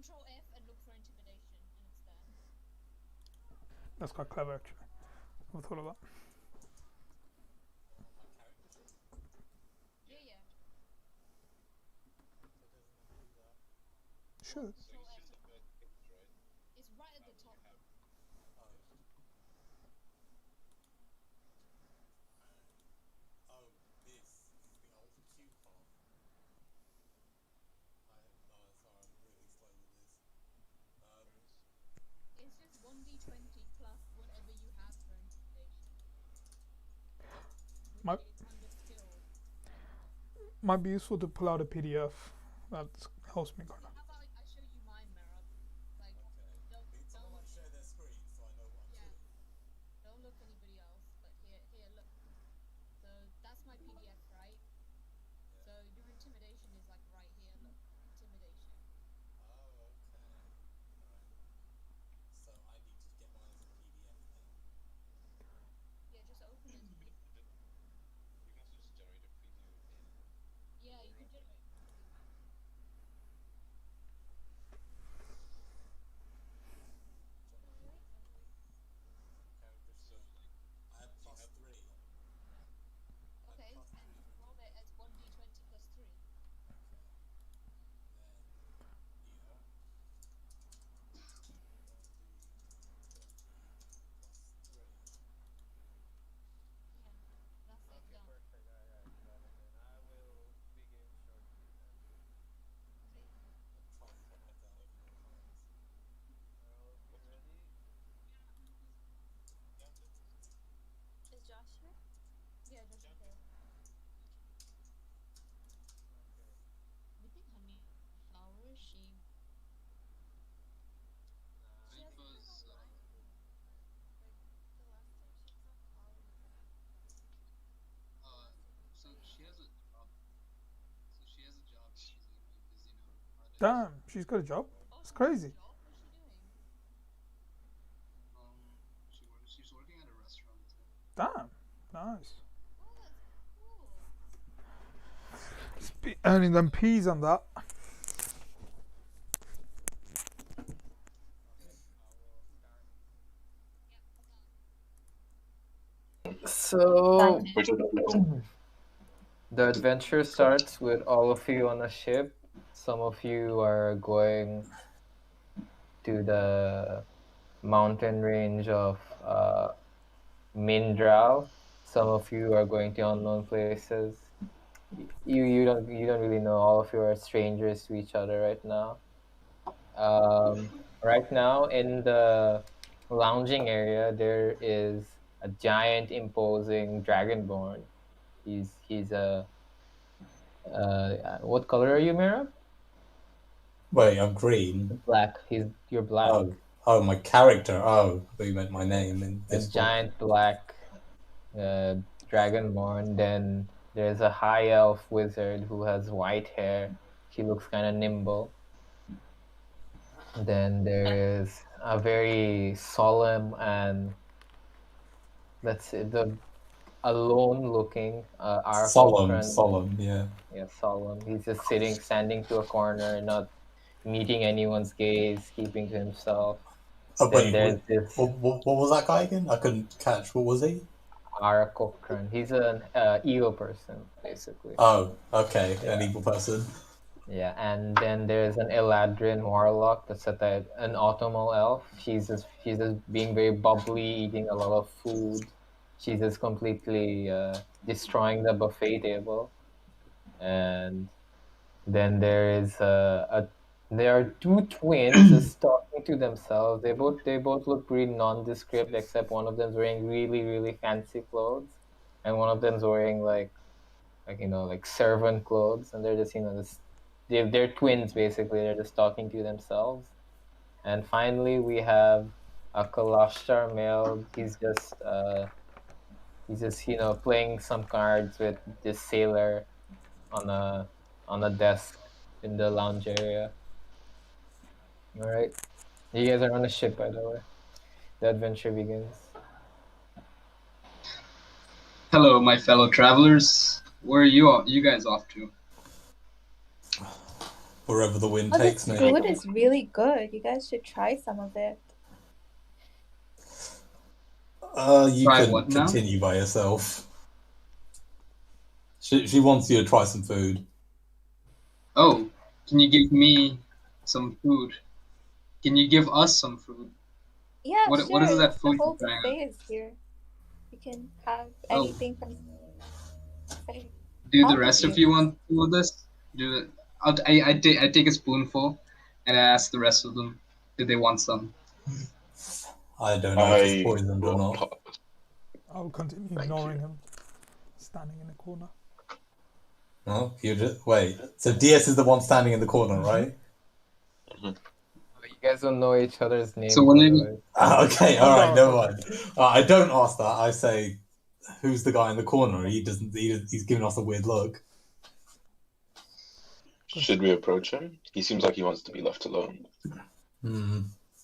Control F and look for intimidation, and it's there. That's quite clever, actually. Never thought of that. Yeah. Should. Control F. It's right at the top. It's just 1d20 plus whatever you have for intimidation. Might It's under skill. be useful to pull out a PDF. That helps me kind of. How about I show you mine, Merab? Like, don't share their screen so I know what I'm doing. Don't look anybody else. But here, look. So that's my PDF, right? So your intimidation is like right here. Look, intimidation. Oh, okay. So I need to get mine as a PDF then. Yeah, just open it. You can also just generate a preview in. Yeah, you could generate. Character sheet. I have +3. Okay, and roll it as 1d20 plus 3. Yeah, that's it, done. Perfect. I got it. Then I will begin shortly then. Okay. Harold, you ready? Is Josh here? Yeah, just okay. Okay. We think honey flower is she. She hasn't been online for like the last time she was on call we met her. So she has a job. She's like really busy now. Damn, she's got a job. It's crazy. What's she doing? She's working at a restaurant. Damn, nice. Oh, that's cool. Earning them peas on that. So the adventure starts with all of you on a ship. Some of you are going to the mountain range of Mindrau. Some of you are going to unknown places. You don't really know. All of you are strangers to each other right now. Right now in the lounging area there is a giant imposing dragonborn. He's a what color are you, Mira? Wait, I'm green. Black. You're black. Oh, my character. Oh, I thought you meant my name in A this giant black dragonborn. Then there's a high elf wizard who has white hair. She looks kind of nimble. Then there is a very solemn and let's say alone looking solemn, yeah. Yeah, solemn. He's just standing to a corner, not meeting anyone's gaze, keeping to himself. Oh, Then wait, there's this what was that guy again? I couldn't catch. What was he? Arakokran. He's an evil person, basically. Oh, okay, Yeah. an evil person. Yeah, and then there's an Eladrin warlock that's an Automal elf. She's just being very bubbly, eating a lot of food. She's just completely destroying the buffet table. And then there is there are two twins just talking to themselves. They both look pretty nondescript, except one of them's wearing really, really fancy clothes, and one of them's wearing like servant clothes, and they're just they're twins basically. They're just talking to themselves. And finally, we have a Kalashtar male. He's just playing some cards with this sailor on a desk in the lounge area. All right, you guys are on a ship, by the way. The adventure begins. Hello, my fellow travelers. Where are you guys off to? wherever the wind Oh, takes this me. food is really good. You guys should try some of it. You Try can what now? continue by yourself. She wants you to try some food. Oh, can you give me some food? Can you give us some food? Yeah, What sure. is that The food whole you're trying buffet is here. You can have Oh. anything from buffet. Do All the of rest of you. you want some of this? I take a spoonful and I ask the rest of them, do they want some? I don't know if it's I poisoned or will not. pass. I'll continue Thank ignoring you. him, standing in the corner. No, you just wait. So DS is the one standing in the corner, right? You guys don't know each other's names. So what by do the you- way. Okay, Oh, all right, no, never mind. I don't ask that. I say, "Who's the guy in the corner?" He doesn't. He's giving us a weird look. Should we approach him? He seems like he wants to be left alone.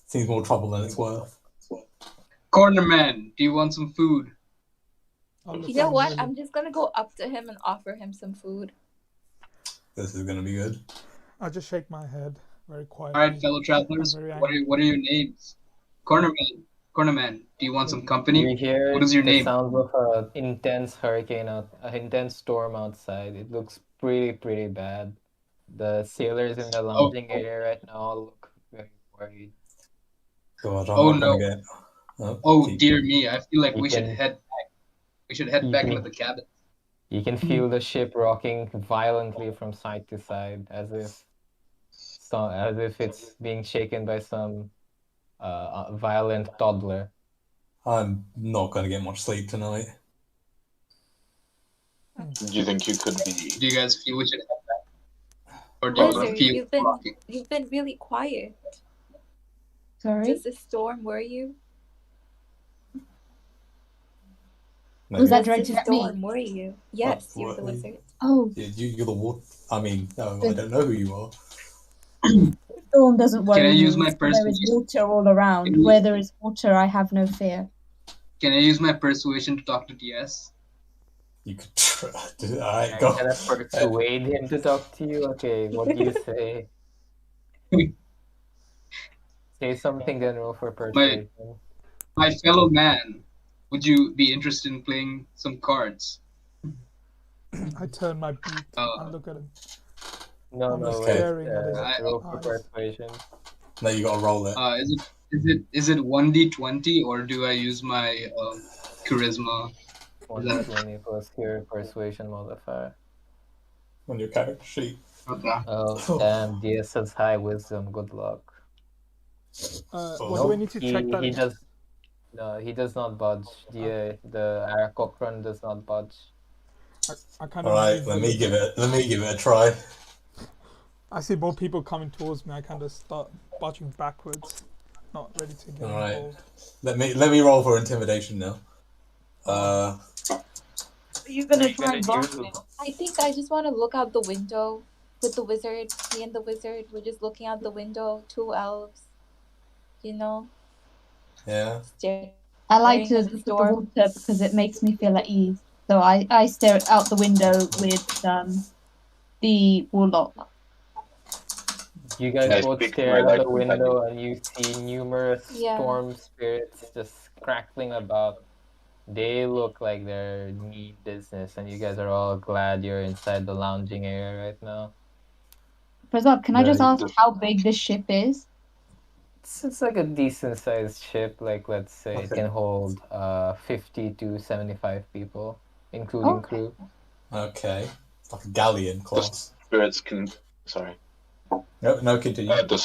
Seems more trouble than it's worth. Corner man, do you want some food? I'll look You know at him what? really- I'm just gonna go up to him and offer him some food. This is gonna be good. I just shake my head very quietly. All right, fellow travelers, I'm very what are your names? Corner man, do you want some You company? hear What is your the name? sounds of an intense an intense storm outside. It looks pretty bad. The sailors in the lounging area right now look very worried. God, I'm Oh, not gonna no. get. Oh keep- dear me, I feel like You we should can- head back. We should head You back can- into the cabin. You can feel the ship rocking violently from side to side, as if it's being shaken by some violent toddler. I'm not gonna get much sleep tonight. Do you think you could be? Do you guys feel we should head back? Or do you Wizard, feel you've been really quiet. Sorry? Does the storm worry you? Was that Does the directed at me? storm worry you? Yes, you're the what- wizard. Oh, You're the water. I mean, no, I don't know who you are. storm doesn't worry Can I me. use my so there is persuasion? water all around. Where there is water, I have no fear. Can I use my persuasion to talk to DS? You could try. Alright, I'm go. gonna persuade him to talk to you. Okay, what do you say? Say something, then roll for persuasion. My fellow man, would you be interested in playing some cards? I turn my beak and look at him. No, I'm no, just wait. staring at his Roll for eyes. persuasion. No, you gotta roll it. Is it 1d20 or do I use my charisma? 120 plus your persuasion modifier. On your character sheet. Okay. Oh, damn, DS has high wisdom. Good luck. What do I need to check that? He does. No, he does not budge. The Arakokron does not budge. I kind All of. right, let me give it a try. I see more people coming towards me. I kind of start budging backwards, not ready to get All right. involved. Let me roll for intimidation now. Are you gonna you try gonna and do? boss me? I think I just want to look out the window with the wizard. Me and the wizard, we're just looking out the window. 2 elves, you know, Yeah. staring. I like to Staring at the look at the storm. water because it makes me feel at ease. So I stare out the window with the warlock. You Can I guys both speak to stare my out light the window and you see numerous Yeah. storm spirits just crackling about. They look like they're need business, and you guys are all glad you're inside the lounging area right now. Prasad, can I just Right. ask how big this ship is? It's like a decent sized ship. Like, let's say it Okay. can hold 50 to 75 people, including Okay. crew. Okay. It's like a galleon class. Spirits can. Sorry. No, continue. The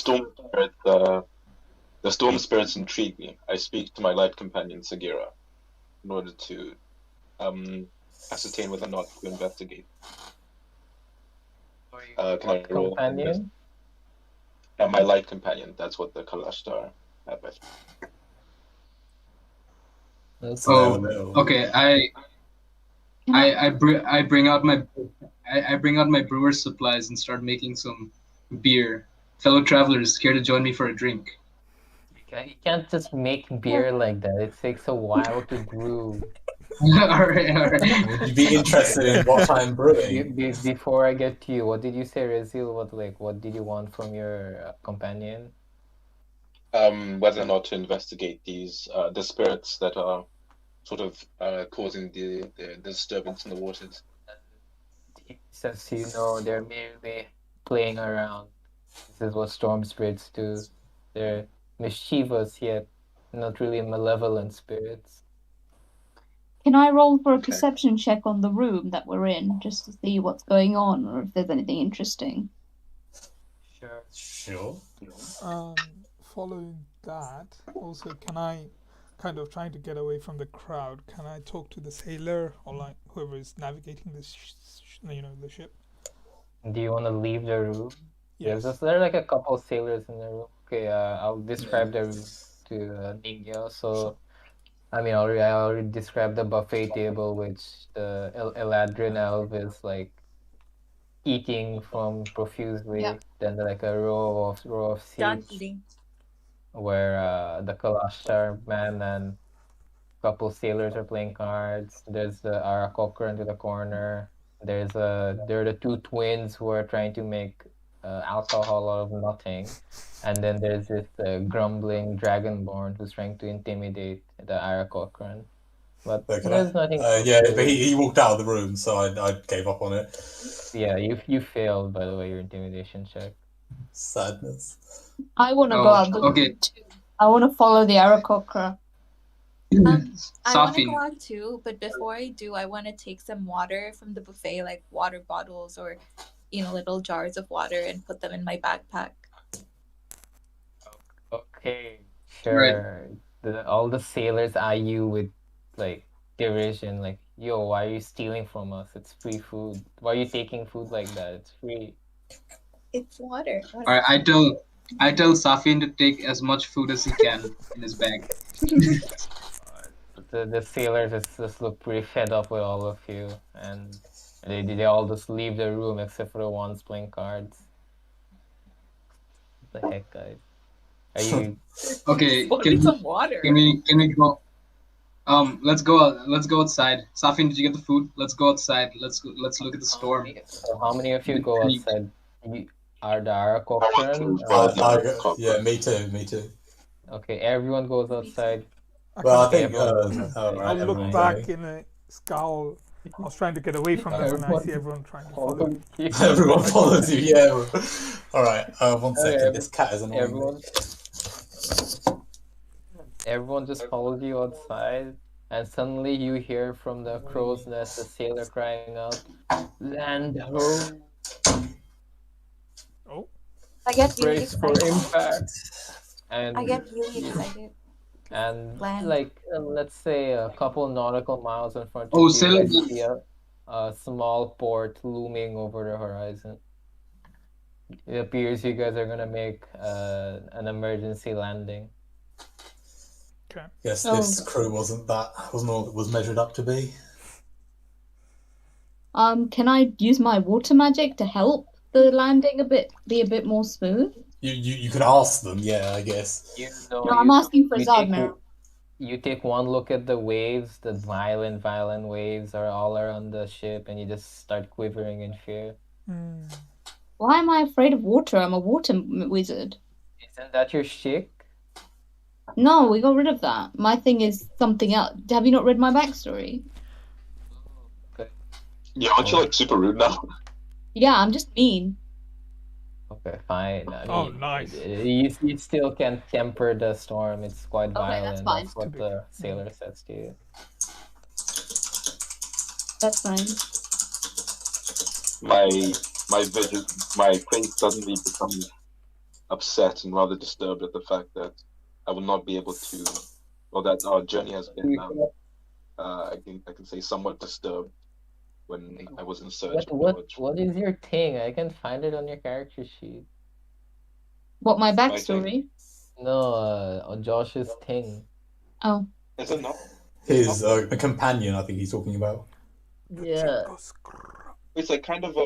storm spirits intrigue me. I speak to my light companion Sagira in order to ascertain whether or not to investigate. Can I roll? Companion? My light companion. That's what the Kalashtar have. I think. That's Oh, No. okay. I bring out my brewer's supplies and start making some beer. Fellow travelers, care to join me for a drink? You can't just make beer like that. It takes a while to brew. Alright. Would you be interested in what I'm brewing? Before I get to you, what did you say, Rezil? What did you want from your companion? Whether or not to investigate these the spirits that are sort of causing the disturbance in the waters. He says, you know, they're merely playing around. This is what storm spirits do. They're mischievous yet not really malevolent spirits. Can I roll for a Okay. perception check on the room that we're in, just to see what's going on, or if there's anything interesting? Sure. Sure. Following that, also, can I, kind of trying to get away from the crowd, can I talk to the sailor or like whoever is navigating the the ship? Do you want to leave the room? Yes. There are like a couple of sailors in the room. Okay, I'll describe the room to Ningyo. So, I mean, I already described the buffet table, which the Eladrin elf is like eating from profusely. Yeah. Then like a row of Done seats eating. where the Kalashtar man and a couple sailors are playing cards. There's the Arakokra into the corner. There are the two twins who are trying to make alcohol out of nothing. And then there's this grumbling dragonborn who's trying to intimidate the Arakokran. But there's nothing. Yeah, but he walked out of the room, so I gave up on it. Yeah, you failed, by the way, your intimidation check. Sadness. I want to go out the okay. too. I want to follow the Arakokra. I want to Safi. go out too, but before I do, I want to take some water from the buffet, like water bottles or, little jars of water, and put them in my backpack. Okay, sure. All the sailors eye you with like derision, like, yo, why are you stealing from us? It's free food. Why are you taking food like that? It's free. It's water. Alright, I tell Safin to take as much food as he can in his bag. The sailors just look pretty fed up with all of you, and they all just leave the room except for the ones playing cards. What the heck, guys? Are you Okay, some water. can we go? Let's go outside. Safin, did you get the food? Let's go outside. Let's look at the storm. So how many of you go outside? Are the Arakokran? Yeah, me too. Okay, everyone goes outside. Well, I think I look back in a scowl. I was trying to get away from them, and I see everyone trying to follow me. Everyone follows you, yeah. Alright, 1 second. This cat is annoying. Everyone just follows you outside, and suddenly you hear from the crow's nest a sailor crying out, "Land ho!" Oh. I get really Brace for excited. impact. And I get really excited. And Land. like let's say a couple nautical miles in front of Oh, you, sailor you see a small port looming over the horizon. It appears you guys are gonna make an emergency landing. Okay. Yes, this crew wasn't all it was measured up to be. Can I use my water magic to help the landing be a bit more smooth? You could ask them, yeah, I guess. No, I'm asking for Zagner. You take one look at the waves, the violent waves are all around the ship, and you just start quivering in fear. Why am I afraid of water? I'm a water wizard. Isn't that your shtick? No, we got rid of that. My thing is something else. Have you not read my backstory? Okay. Yeah, aren't you like super rude now? Yeah, I'm just mean. Okay, fine. I mean, Oh, nice. You still can temper the storm. It's quite violent. That's fine. That's what the sailor says to you. That's fine. My prince suddenly becomes upset and rather disturbed at the fact that I will not be able to, or that our journey has been, I can say, somewhat disturbed when I was in search of knowledge. What is your thing? I can find it on your character sheet. What, my backstory? No, Josh's thing. Oh. Is it not? His a companion, I think he's talking about. Yeah. It's like kind of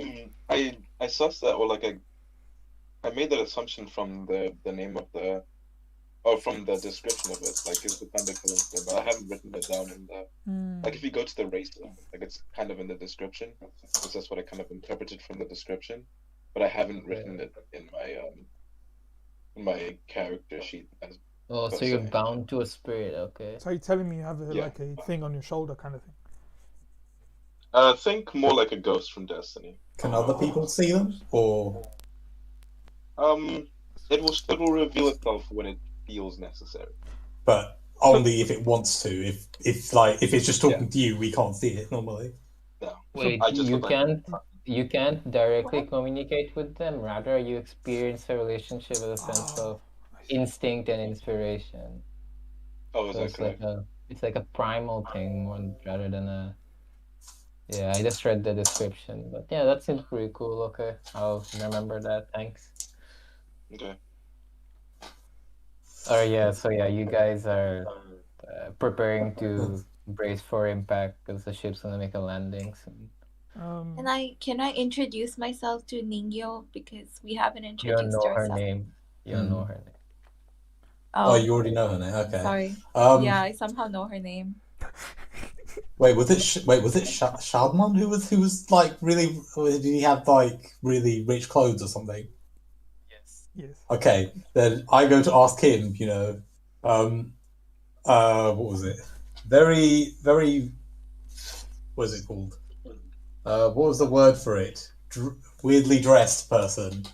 I sussed that, or like I made that assumption from the name of or from the description of it, like it's the Thunder Collector, but I haven't written it down in the. Like if you go to the race, like it's kind of in the description, because that's what I kind of interpreted from the description, but I haven't written it in my character sheet as. Oh, so you're bound to a spirit, okay. So you're telling me you have like a thing on your shoulder kind of thing? Think more like a ghost from Destiny. Can other people see them, or? It will reveal itself when it feels necessary. But only if it wants to. If it's just talking to you, we can't see it normally. No. Wait, you can't directly communicate with them. Rather, you experience a relationship with a sense of instinct and inspiration. Oh, is So that it's correct? it's like a primal thing rather than a. Yeah, I just read the description, but yeah, that seems pretty cool. Okay, I'll remember that. Thanks. Okay. So you guys are preparing to brace for impact because the ship's gonna make a landing soon. Can I introduce myself to Ningyo because we haven't You introduced don't know her ourselves. name. You don't know her name. Oh, you already know her name. Okay. Sorry. Yeah, I somehow know her name. Wait, was it Shaldman who was like really? Did he have like really rich clothes or something? Yes. Okay, then I go to ask him. You know, what was it? Very. What is it called? What was the word for it? Weirdly dressed person.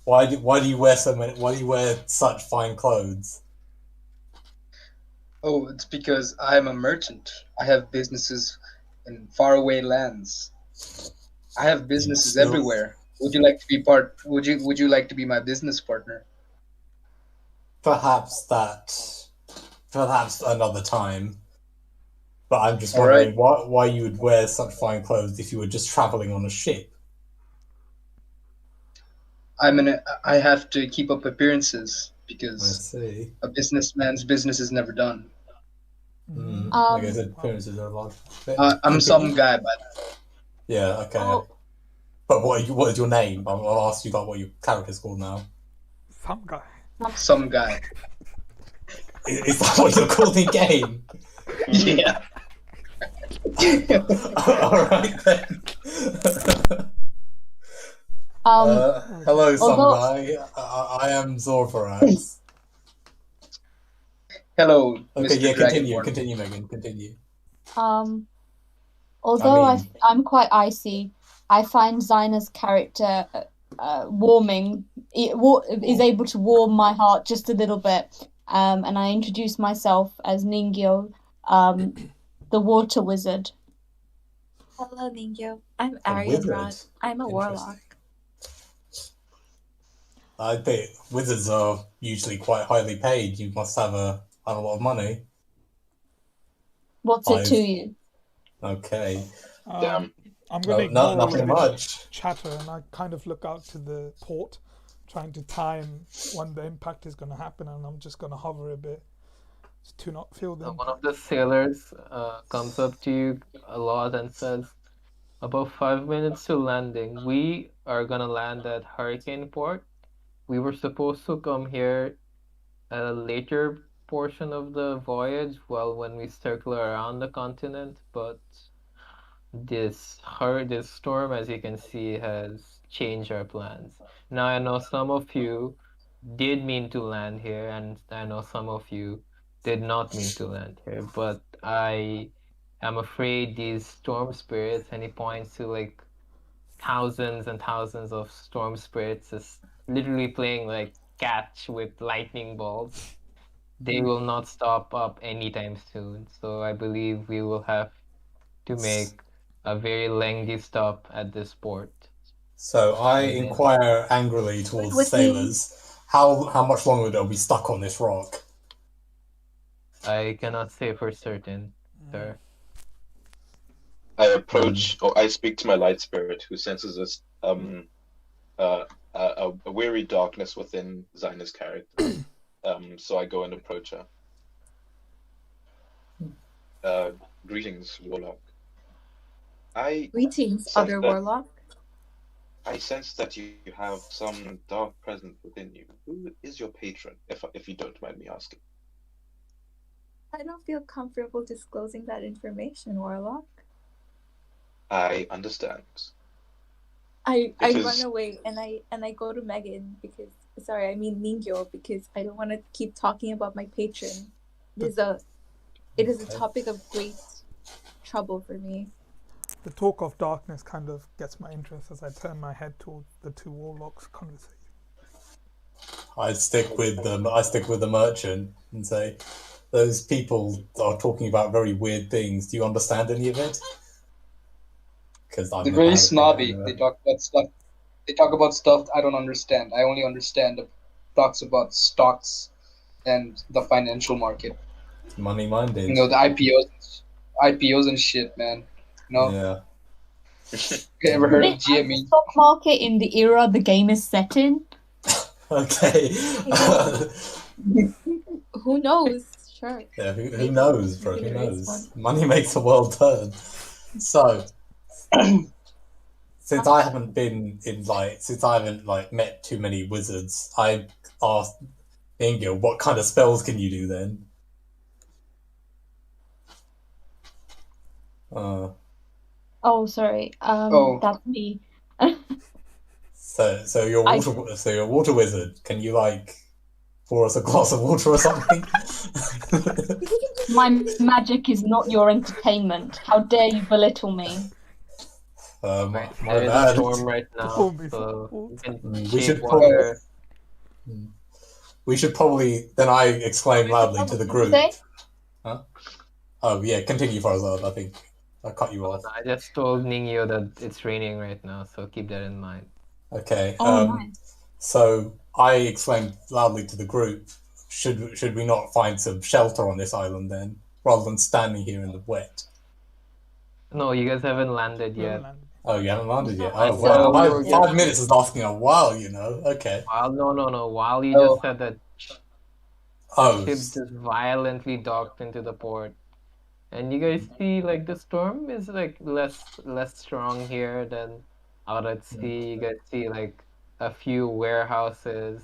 Why do you wear so many? Why do you wear such fine clothes? Oh, it's because I'm a merchant. I have businesses in faraway lands. I have businesses everywhere. Would you like to be Would you like to be my business partner? Perhaps another time. But I'm just wondering why you would wear such fine clothes if you were just traveling on a ship. I have to keep up appearances because I see. A businessman's business is never done. I guess appearances are a lot. I'm some guy, but yeah, okay. But what is your name? I'll ask you about what your character's called now. Some guy. Some guy. Is that what you're called in game? Yeah. Alright then. Hello, some guy. I am Zorfarax. Hello, okay, Mr. yeah, Dragonborn. continue, Megan, continue. Although I'm quite icy, I find Zyna's character warming. Is able to warm my heart just a little bit. And I introduce myself as Ningyo, the water wizard. Hello, Ningyo. I'm Arianrod. I'm a warlock. I bet wizards are usually quite highly paid. You must have a lot of money. What's it to you? Okay. Damn. I'm going to ignore all of this chatter, and I kind of look out to the port, trying to time when the impact is going to happen, and I'm just going to hover a bit to not feel the One of the sailors comes up to you a lot and says, about 5 minutes to landing. We are going to land at Hurricane Port. We were supposed to come here at a later portion of the voyage, when we circle around the continent, but this storm, as you can see, has changed our plans. Now I know some of you did mean to land here, and I know some of you did not mean to land here, but I am afraid these storm spirits, and he points to like thousands and thousands of storm spirits is literally playing like catch with lightning bolts. They will not stop up anytime soon, so I believe we will have to make a very lengthy stop at this port. So I inquire angrily towards the sailors, how much longer are we stuck on this rock? I cannot say for certain, sir. I approach, or I speak to my light spirit, who senses this a weary darkness within Zyna's character. So I go and approach her. Greetings, warlock. Greetings, other warlock. I sense that you have some dark presence within you. Who is your patron, if you don't mind me asking? I don't feel comfortable disclosing that information, Warlock. I understand. I Because- run away and I go to Megan because Ningyo because I don't want to keep talking about my patron. It is a topic of great trouble for me. The talk of darkness kind of gets my interest as I turn my head towards the two warlocks' conversation. I stick with the merchant and say, those people are talking about very weird things. Do you understand any of it? Because They're very snobby. They talk about stuff. They talk about stuff I don't understand. I only understand the talks about stocks and the financial market. Money minded. You know, the IPOs and shit, man. You know. Yeah. You ever heard of Is it GME? the stock market in the era the game is set in? Okay. Who knows? Sure. Yeah, who Maybe- knows, bro? maybe Who there is knows? Money makes the world turn. So, since I haven't met too many wizards, I asked Ingil, what kind of spells can you do then? Oh, sorry. That's me. So you're a water wizard. Can you pour us a glass of water or something? My magic is not your entertainment. How dare you belittle me? My There is a bad. storm right now, Before we so fall. you can We shape should water. We should probably. Then I exclaim loudly to the group. Say? Huh? Oh yeah, continue, Farzad. I think I cut you off. I just told Ningyo that it's raining right now, so keep that in mind. Okay. Oh, nice. So I exclaimed loudly to the group, should we not find some shelter on this island then, rather than standing here in the wet? No, you guys haven't landed yet. Oh, you haven't landed yet? I Oh, said wow. we were 5 minutes is asking a while, you know? Okay. No. While you just said that Oh. ship just violently docked into the port. And you guys see, the storm is, less strong here than out at sea. You guys see, a few warehouses,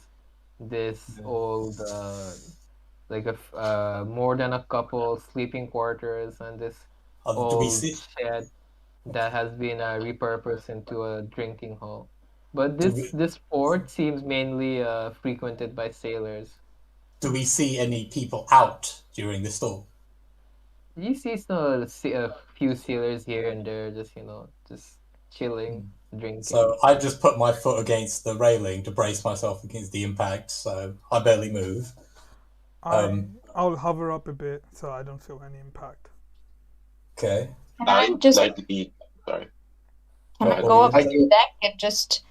this old, more than a couple sleeping quarters, and this Do we old see? shed that has been repurposed into a drinking hall. But Do this port seems mainly frequented by sailors. Do we see any people out during the storm? You see a few sailors here and there, just chilling, drinking. So I just put my foot against the railing to brace myself against the impact, so I barely move. I'll hover up a bit so I don't feel any impact. Okay. Can I just like to be sorry. Can I go up to the deck and just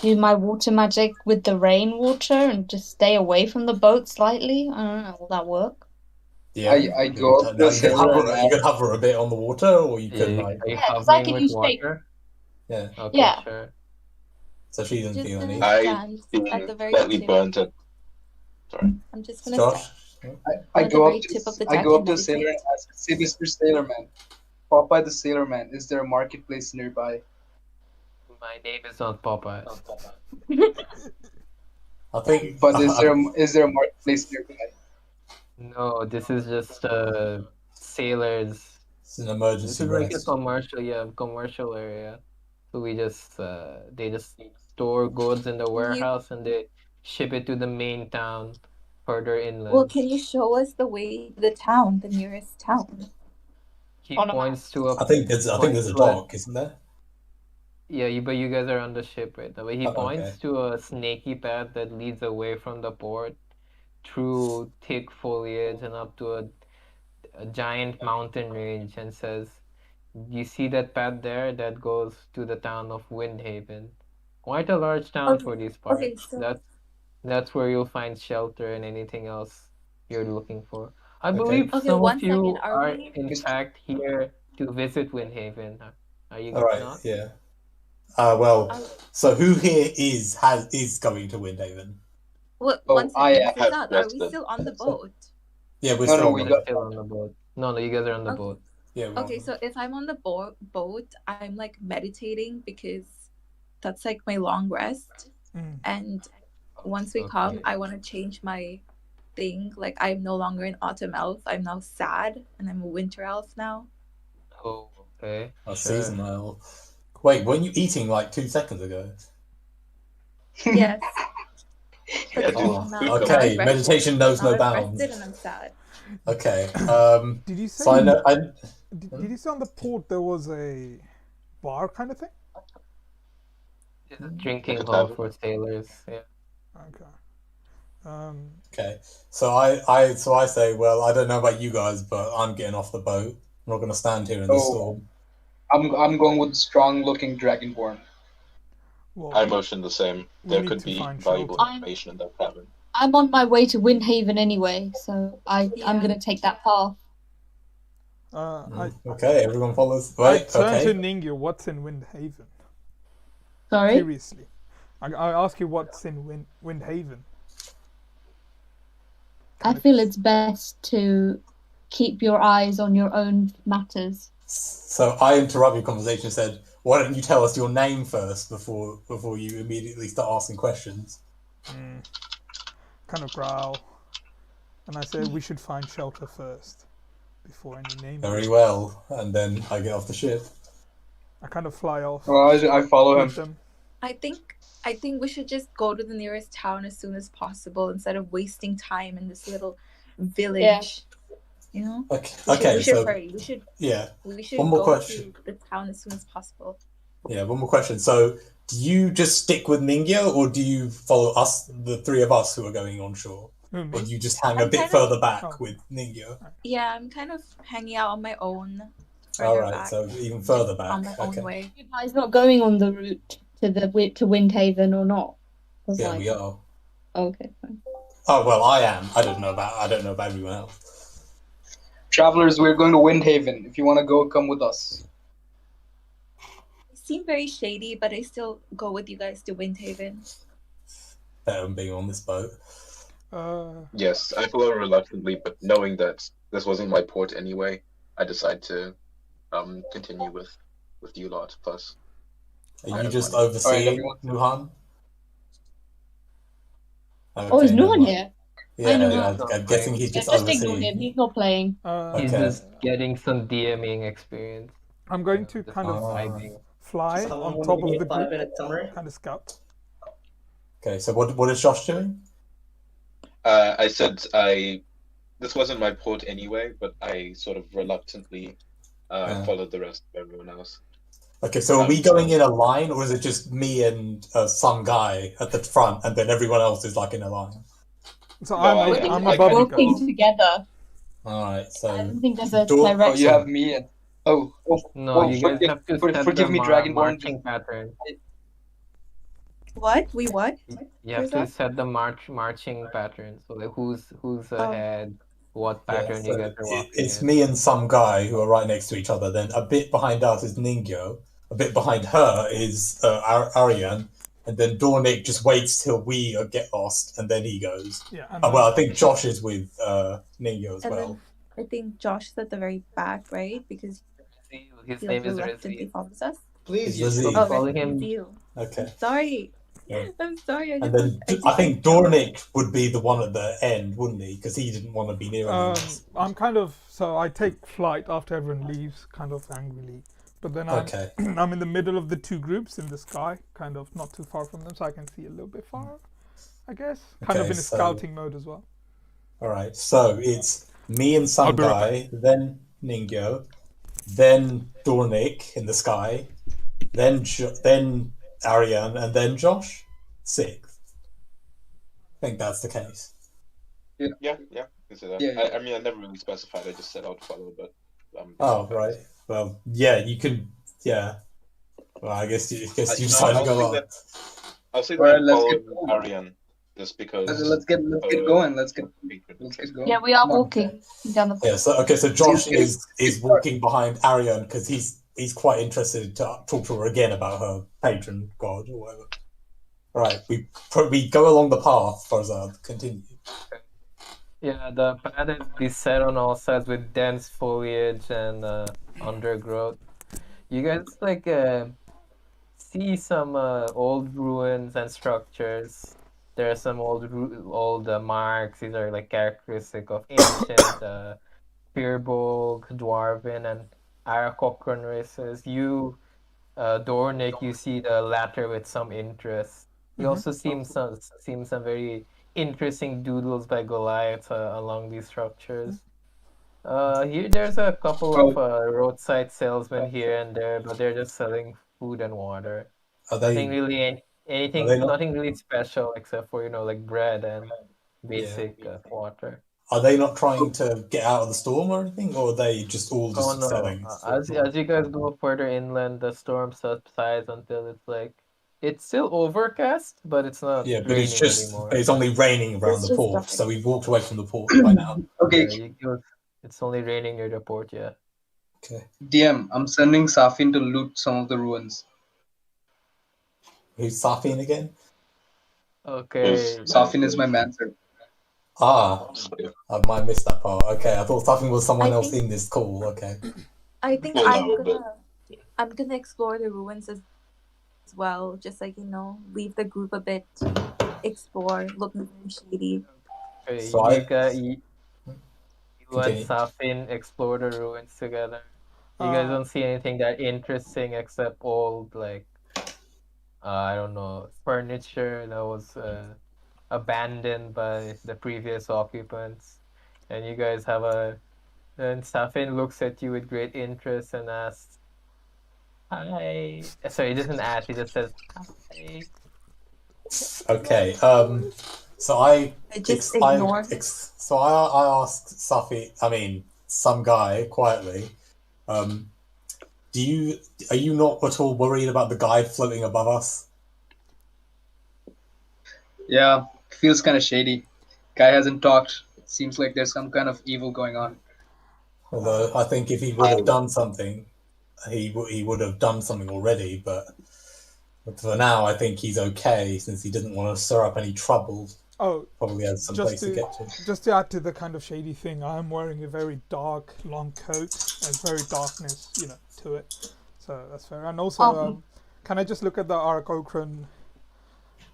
do my water magic with the rainwater and just stay away from the boat slightly? I don't know, will that work? Yeah, I go up to the sailor. You could hover a bit on the water, or you could Are you because I hovering can with use shape. water? Yeah. Okay, Yeah. sure. So she doesn't Just feel any. gonna I stand at the very slightly tip. burnt it. Sorry. I'm just gonna Josh? stand. I At the go very up to tip of the I deck go and up to the sailor meditate. and ask, "Say, Mr. Sailorman, Popeye the Sailorman, is there a marketplace nearby?" My name is not Popeye. I think. But is there a marketplace nearby? No, this is just sailors. It's an This emergency is like a rest. commercial area. So we just they just store goods in the warehouse and they ship it to the main town further inland. Well, can you show us the way to the town, the nearest town? He on a points to a I think there's a dock, isn't there? Yeah, but you guys are on the ship right now. But he Oh, points okay. to a snaky path that leads away from the port through thick foliage and up to a giant mountain range and says, "You see that path there? That goes to the town of Windhaven. Quite a large town Okay, for these parts. okay, so- That's where you'll find shelter and anything else you're looking for. I Okay. believe Okay, some one of you second, are are we- in fact here to visit Windhaven. Are you All right. not? Yeah. So who here is going to Windhaven? What? Oh, One I second, have Farzad, are we rested. still on the boat? Yeah, we're No, still. no, on we the- got- Still on the boat. No, you guys are on the Okay. boat. Yeah. we're Okay, on so if I'm on the boat, I'm like meditating because that's like my long rest. Mm. And once we come, I want to change my thing. Like, I'm no longer an autumn elf. I'm now sad, and I'm a winter elf now. Oh, okay. A Sure. seasonal. Wait, weren't you eating like 2 seconds ago? Yes. Yeah, Oh, now okay, I've rested. meditation knows Now no I've bounds. rested and I'm sad. Okay. Did you say? So I know. Did you say on the port there was a bar kind of thing? It's a drinking Like a hall tavern? for sailors. Yeah. Okay. Okay. So I say, well, I don't know about you guys, but I'm getting off the boat. I'm not going to stand here in the Oh. storm. I'm going with strong-looking dragonborn. Well, I motion the same. we There need could to be find valuable shelter. information in that tavern. I'm on my way to Windhaven anyway, so I'm Yeah. gonna take that path. Okay, everyone follows. I Wait, turn to okay. Ningyo. What's in Windhaven? Sorry? Curiously, I ask you what's in Windhaven. I feel it's best to keep your eyes on your own matters. So I interrupt your conversation and said, why don't you tell us your name first before you immediately start asking questions? Kind of growl, and I say we should find shelter first before any names. Very well. And then I get off the ship. I kind of fly off. Well, I follow with him. them. I think we should just go to the nearest town as soon as possible instead of wasting time in this little village. You know? Okay. We should So hurry. We should one more go question. to the town as soon as possible. Yeah, one more question. So do you just stick with Ningyo, or do you follow us, the three of us who are going on shore? Or do you just hang a I'm bit kind further of- back with Ningyo? Yeah, I'm kind of hanging out on my own. All further right, back, so even further back. on my own Okay. way. You guys not going on the route to Windhaven or not? Yeah, we are. Okay, fine. Oh well, I am. I don't know about everyone else. Travelers, we're going to Windhaven. If you want to go, come with us. They seem very shady, but I still go with you guys to Windhaven. Better than being on this boat. Yes, I follow reluctantly, but knowing that this wasn't my port anyway, I decide to continue with you lot. Plus, Are you just Alright, overseeing everyone. Nuhan? Oh, is never Nuhan mind. here? Yeah, Nuhan. I'm guessing he's Yeah, just just ignore him. overseeing. He's not playing. He's Okay. just getting some DMing experience. I'm going to kind of vibing. fly Someone on wanna top of give the me a 5 group, minute summary? kind of scout. Okay, so what is Josh doing? I said this wasn't my port anyway, but I sort of reluctantly followed the rest of everyone else. Okay, so are we going in a line, or is it just me and some guy at the front, and then everyone else is like in a line? So No, I'm I above you Working guys. together. All right, so I don't think there's a Door- Oh, direction. you have me and No, you guys have to set forgive the me, Dragonborn. marching pattern. What? We what? You have Where's to that? set the marching pattern. So like who's ahead, what yeah, pattern so you guys are walking it's in. me and some guy who are right next to each other. Then a bit behind us is Ningyo. A bit behind her is Ariane, and then Dornick just waits till we get lost, and then he goes. Yeah. Well, I think Josh is with Ningyo as And well. then I think Josh is at the very back, right? Because His he name is reluctantly Rizzy. follows us. Please, You Lizzie. should Oh, follow that's him. you. Okay. Sorry. Yeah. I'm sorry. And then I think Dornick would be the one at the end, wouldn't he? Because he didn't want to be near anyone else. I'm kind of so I take flight after everyone leaves, kind of angrily. But then Okay. I'm in the middle of the two groups in the sky, kind of not too far from them, so I can see a little bit far, I guess. Kind of Okay, in a so- scouting mode as well. All right. So it's me and I'll some be guy, right then Ningyo, then Dornick in the sky, then Ariane, and then Josh. Sixth. I think that's the case. Yeah, consider that. Yeah. I mean, I never really specified. I just said I'd follow, but. Oh, right. Well, yeah, you can. Yeah. Well, I guess you No, decided to go on. I'll say Alright, that let's I'm get following going. Ariane, just because. Let's get going. Let's get going. Yeah, we are Come on. walking down the. Yeah. So okay. So Josh is walking behind Ariane because he's quite interested to talk to her again about her patron god or whatever. All right. We go along the path. Farzad, continue. Yeah, the path is beset on all sides with dense foliage and undergrowth. You guys see see some old ruins and structures. There are some old marks. These are like characteristic of ancient Firbolg, Dwarven, and Aarakocran races. You, Dornick, you see the latter with some interest. You also see some very interesting doodles by Goliath along these structures. Here there's a couple of roadside salesmen here and there, but they're just selling food and water. Are Nothing they? really, anything, Are they not? nothing really special except for like bread and basic water. Are they not trying to get out of the storm or anything, or are they just all Oh just no! selling? As you guys go further inland, the storm subsides until it's still overcast, but it's not Yeah, but raining anymore. it's only raining around It's the just port, dark. so we've walked away from the port by now. Okay, It's only raining near the port, yeah. Okay. DM, I'm sending Safin to loot some of the ruins. Who's Safin again? Okay. Safin is my mentor. Ah, I might have missed that part. Okay, I thought Safin was someone else in this call. Okay. I think I'm gonna explore the ruins as well, just like leave the group a bit, explore, looking very shady. Okay, So you and Safin explore the ruins together. You guys don't see anything that interesting except old I don't know, furniture that was abandoned by the previous occupants, and you guys have and Safin looks at you with great interest and asks, "Hi." Sorry, he doesn't ask. He just says, "Hi." Okay. So I just ignore. So I asked Safin, some guy quietly, are you not at all worried about the guy floating above us? Yeah, feels kind of shady. Guy hasn't talked. It seems like there's some kind of evil going on. Although I think if he would have done something, he would have done something already. But for now, I think he's okay since he doesn't want to stir up any trouble. Oh, probably has some place to get to. Just to add to the kind of shady thing, I am wearing a very dark, long coat. There's very darkness, to it. So that's fair. And also, can I just look at the Aarakocran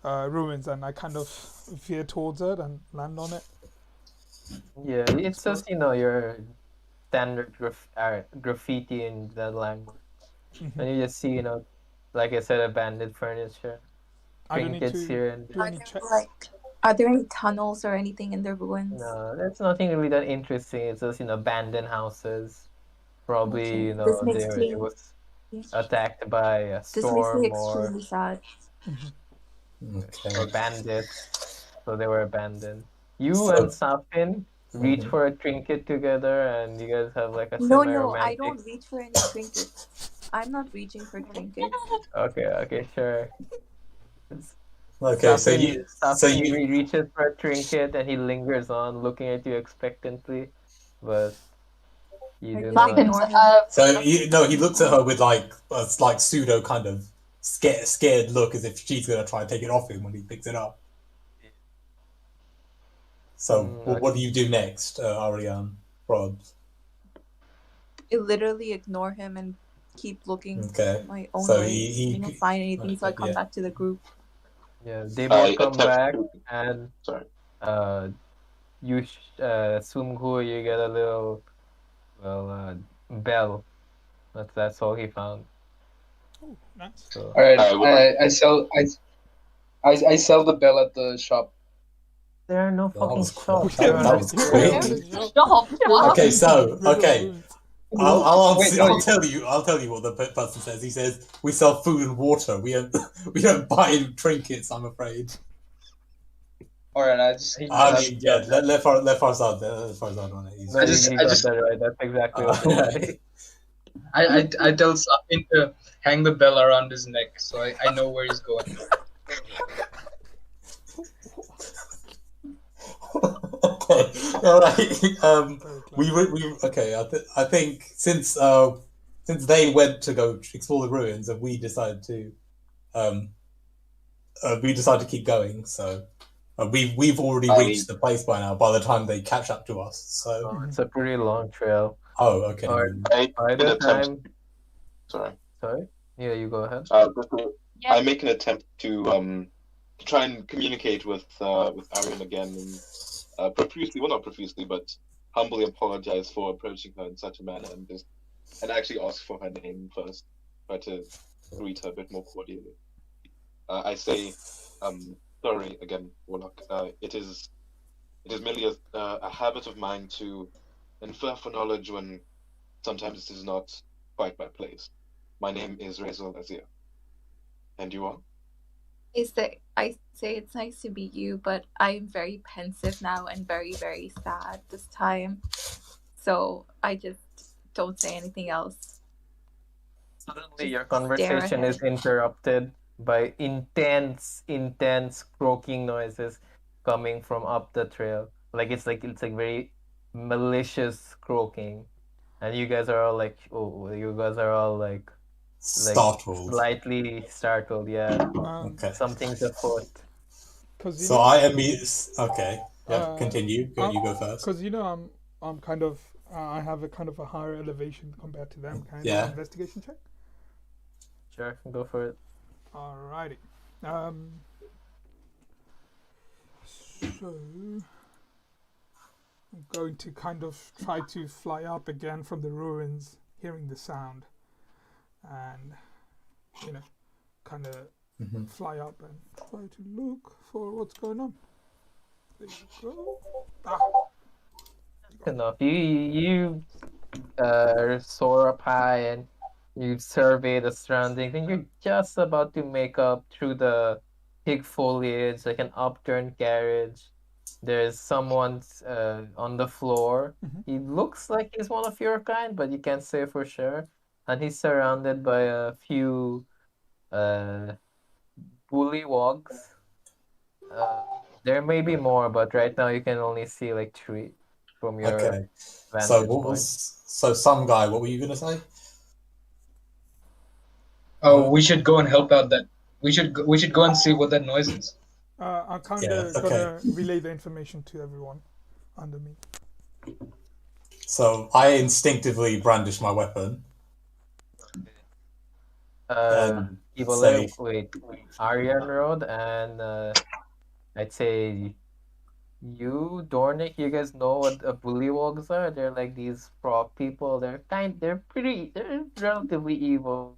ruins and I kind of veer towards it and land on it? Yeah, it's just your standard graffiti in that language, and you just see like I said, abandoned furniture, trinkets here and there. Are there any tunnels or anything in the ruins? No, that's nothing really that interesting. It's just abandoned houses. Probably it was attacked by a storm. This makes me extremely sad. Or bandits, so they were abandoned. You and Safin reach for a trinket together, and you guys have a No, I don't reach for any trinkets. I'm not reaching for trinkets. Okay, sure. Okay, Safin he reaches for a trinket and he lingers on, looking at you expectantly, but you do not. So he looks at her with a pseudo kind of scared look, as if she's gonna try and take it off him when he picks it up. So what do you do next, Ariane, Rod? I literally ignore him and keep looking my own so way. He find anything, so I come back to the group. Yeah, they both come back, and you Sumgu, you get a little bell. That's all he found. Oh, nice. So, all right, I sell the bell at the shop. There are no fucking shops. That was quick. Okay. I'll tell you what the person says. He says we sell food and water. We don't buy trinkets. I'm afraid. All right, let Farzad on it. I just got that right. That's exactly what they say. I tell Safin to hang the bell around his neck, so I know where he's going. Okay, all right. I think since they went to go explore the ruins, and we decided to keep going. So we've already reached the place by now. By the time they catch up to us, so it's a pretty long trail. Oh, okay. By the time, sorry. Yeah, you go ahead. Yeah. I make an attempt to try and communicate with Arian again, and profusely, well, not profusely, but humbly apologize for approaching her in such a manner, and actually ask for her name first. Try to greet her a bit more cordially. I say, sorry again, Warlock. It is merely a habit of mine to infer for knowledge when sometimes it is not quite my place. My name is Rezel Azir. And you are? I say it's nice to meet you, but I'm very pensive now and very, very sad this time. So I just don't say anything else. Suddenly, your conversation is interrupted by intense croaking noises coming from up the trail. It's like very malicious croaking, and you guys are all like, Startled. slightly startled. Yeah, Okay. something's afoot. So I okay. Yeah, continue. You go first. Because I'm kind of I have a kind of a higher elevation compared to them. Can I do Yeah. an investigation check? Sure, go for it. Alrighty. So I'm going to kind of try to fly up again from the ruins, hearing the sound, and kind of fly up and try to look for what's going on. There you go. Enough. You soar up high and you survey the surroundings, and you're just about to make up through the thick foliage, like an upturned carriage. There's someone on the floor. He looks like he's one of your kind, but you can't say for sure. And he's surrounded by a few bullywogs. There may be more, but right now you can only see like 3 from your vantage point. So some guy, what were you gonna say? Oh, we should go and help out that. We should go and see what that noise is. I'm kind of gonna relay the information to everyone under me. So I instinctively brandish my weapon. Wait, Aryan Road and I'd say you, Dornick, you guys know what bullywogs are? They're like these frog people. They're relatively evil.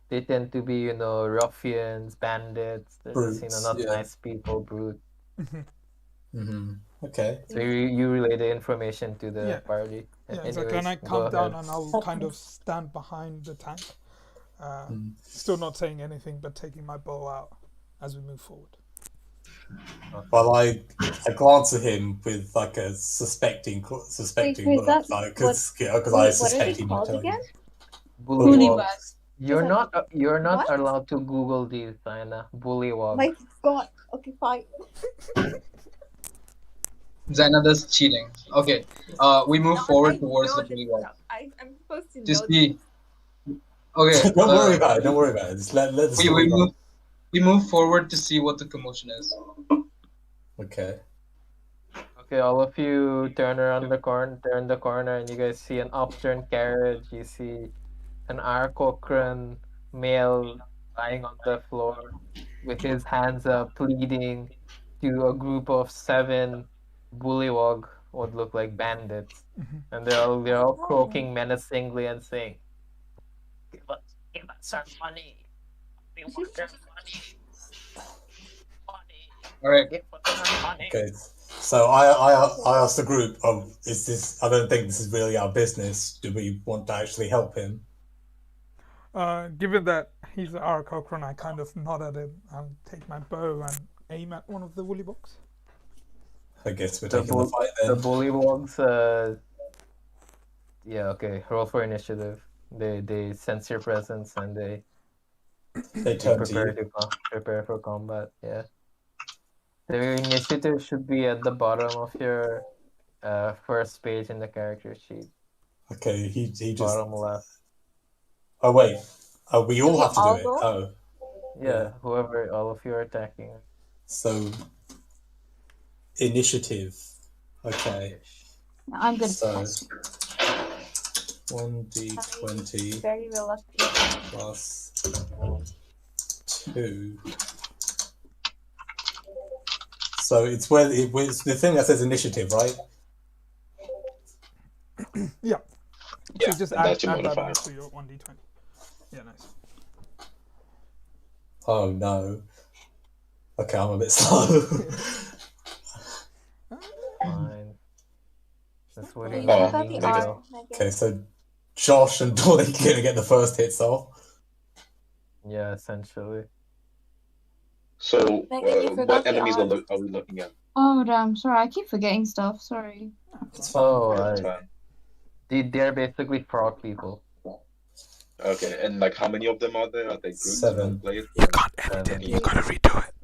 They tend to be, ruffians, bandits. They're Brutes, not nice people, brute. Okay. So you relay the information to the party. Yeah, exactly. And I come down and I'll kind of stand behind the tank. Still not saying anything, but taking my bow out as we move forward. Well, I glance at him with like a suspecting look, because I suspect he might tell you. Bullywogs. You're not allowed to Google these, Zaina. Bullywogs. My God. Okay, fine. Zaina, that's cheating. Okay. We move forward towards the bullywog. I'm supposed to know. Just see. Okay. Don't worry about it. Don't worry about it. Just let the we move forward to see what the commotion is. Okay. Okay, all of you turn the corner, and you guys see an upturned carriage. You see an Arkokran male lying on the floor with his hands up, pleading to a group of 7 bullywog, what look like bandits, and they're all croaking menacingly and saying, "Give us our money. We want our money. All right. Give us our money." Okay. So I asked the group, is this? I don't think this is really our business. Do we want to actually help him? Given that he's an Arakokran, I kind of nod at him and take my bow and aim at one of the woollywogs. I guess we're taking the fight then. The bullywogs, okay. Roll for initiative. They sense your presence and they turn prepare to you. Prepare for combat. Yeah. The initiative should be at the bottom of your first page in the character sheet. Okay, he just bottom left. Oh wait, we all have to do it. Oh, yeah. Whoever, all of you are attacking. So initiative. Okay. I'm good. So 1d20 very reluctant. plus 2. So it's it's the thing that says initiative, right? Yeah. Yeah, So just and add that's your that modifier. on to your 1d20. Yeah, nice. Oh no. Okay, I'm a bit slow. Fine. That's what So it you Oh, took out the means. okay. R, Megan. Okay, so Josh and Dawn are gonna get the first hits off. Yeah, essentially. So, Megan, you forgot what the enemies R. are we looking at? Oh damn, sorry, I keep forgetting stuff. Sorry. It's fine. Oh, That's fine. they're basically frog people. Okay, and like, how many of them are there? Are they groups? 7. Players? You can't edit it. You gotta redo it.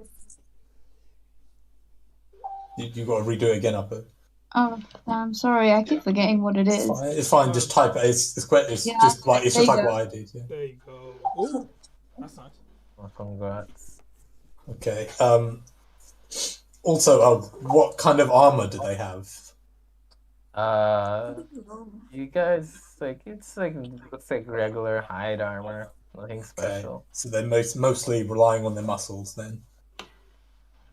You got to redo it again, Upper. Oh damn, sorry, I keep forgetting what it is. It's fine. Just type it. It's great. It's Yeah, just like there you go. what I did. Yeah. There you go. Oh, that's nice. Oh, congrats. Okay. Also, what kind of armor do they have? You guys looks like regular hide armor, nothing Okay. special. So they're mostly relying on their muscles then.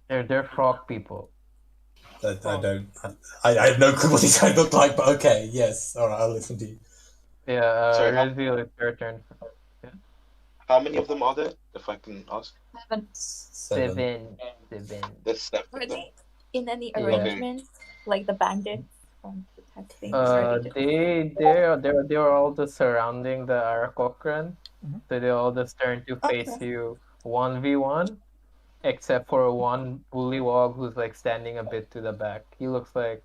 They're frog people. I have no clue what these guys look like, but okay, yes. All right, I'll listen to you. Yeah, Sorry, Reveal, it's your turn. How many of them are there, if I can ask? 7. Seven. There's 7 Were of them. they in any Yeah. arrangements? Like the bandits from the testing? Or they just- They're all just surrounding the Arakokran. Mhm. So they all just turn to face Okay. you 1v1, except for one bullywog who's like standing a bit to the back. He looks like,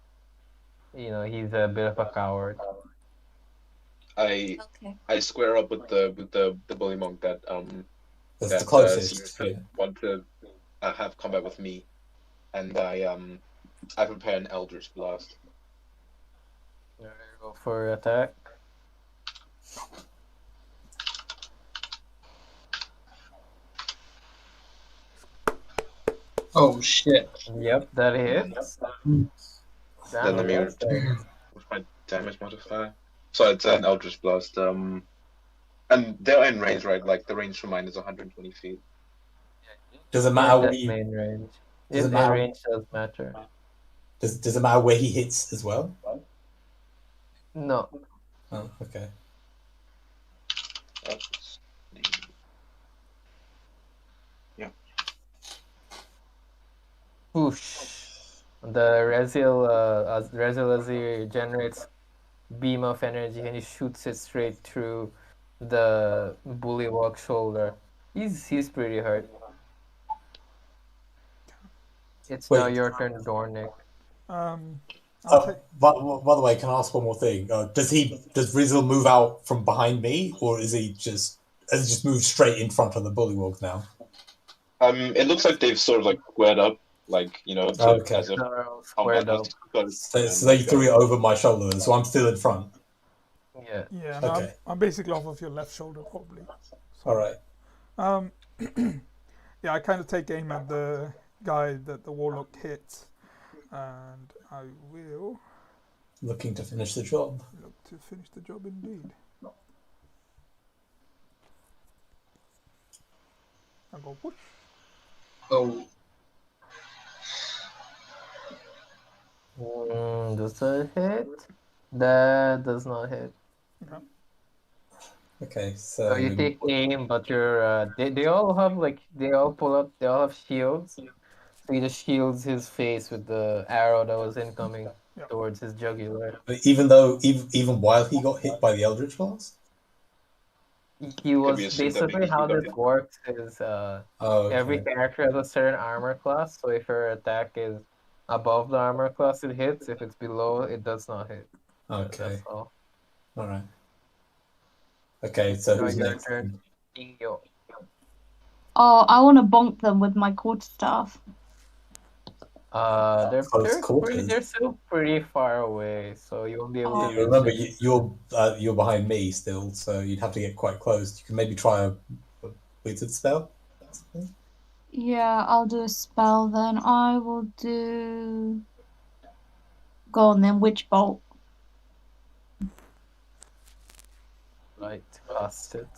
he's a bit of a coward. Okay. I square up with the bully monk that That's that the closest. seems to Yeah. want to have combat with me, and I prepare an Eldritch Blast. Alright, roll for attack. Oh shit. Yep, that hits. Then Damn, let me that's nice. what's my damage modifier? So it's an Eldritch Blast. And they're in range, right? Like the range for mine is 120 feet. Does it matter where That's you, main range. Does it If matter? range does matter. does it matter where he hits as well? No. Oh, okay. Yeah. Whoosh. The Resil as he generates beam of energy and he shoots it straight through the bullywog shoulder. He's pretty hurt. It's now Wait. your turn, Dornick. I'll take. By the way, can I ask one more thing? Does Rizal move out from behind me, or has he just moved straight in front of the bullywog now? It looks like they've sort of like squared up, like Okay. as if They're all combat squared up. was So they threw it over my shoulder, so I'm still in front. Yeah. Yeah, no, Okay. I'm basically off of your left shoulder, probably. All right. Yeah, I kind of take aim at the guy that the warlock hit, and I will Looking to finish the job. look to finish the job indeed. I go push. Oh. Does that hit? That does not hit. Okay, So you take aim, but you're they all have shields. So he just shields his face with the arrow that was incoming towards his jugular. even while he got hit by the Eldritch Blast? He was we assume that basically maybe he how got this hit? works is every character has a certain armor class. So if your attack is above the armor class, it hits. If it's below, it does not hit. Okay. That's all. All right. Okay, so who's Your next? turn. Ingo. Oh, I want to bonk them with my quarterstaff. They're still pretty far away, so you won't be able to. You remember, you're behind me still, so you'd have to get quite close. You can maybe try a wizard spell. Yeah, I'll do a spell then. I will do. Go on then, Witch Bolt. Right, cast it.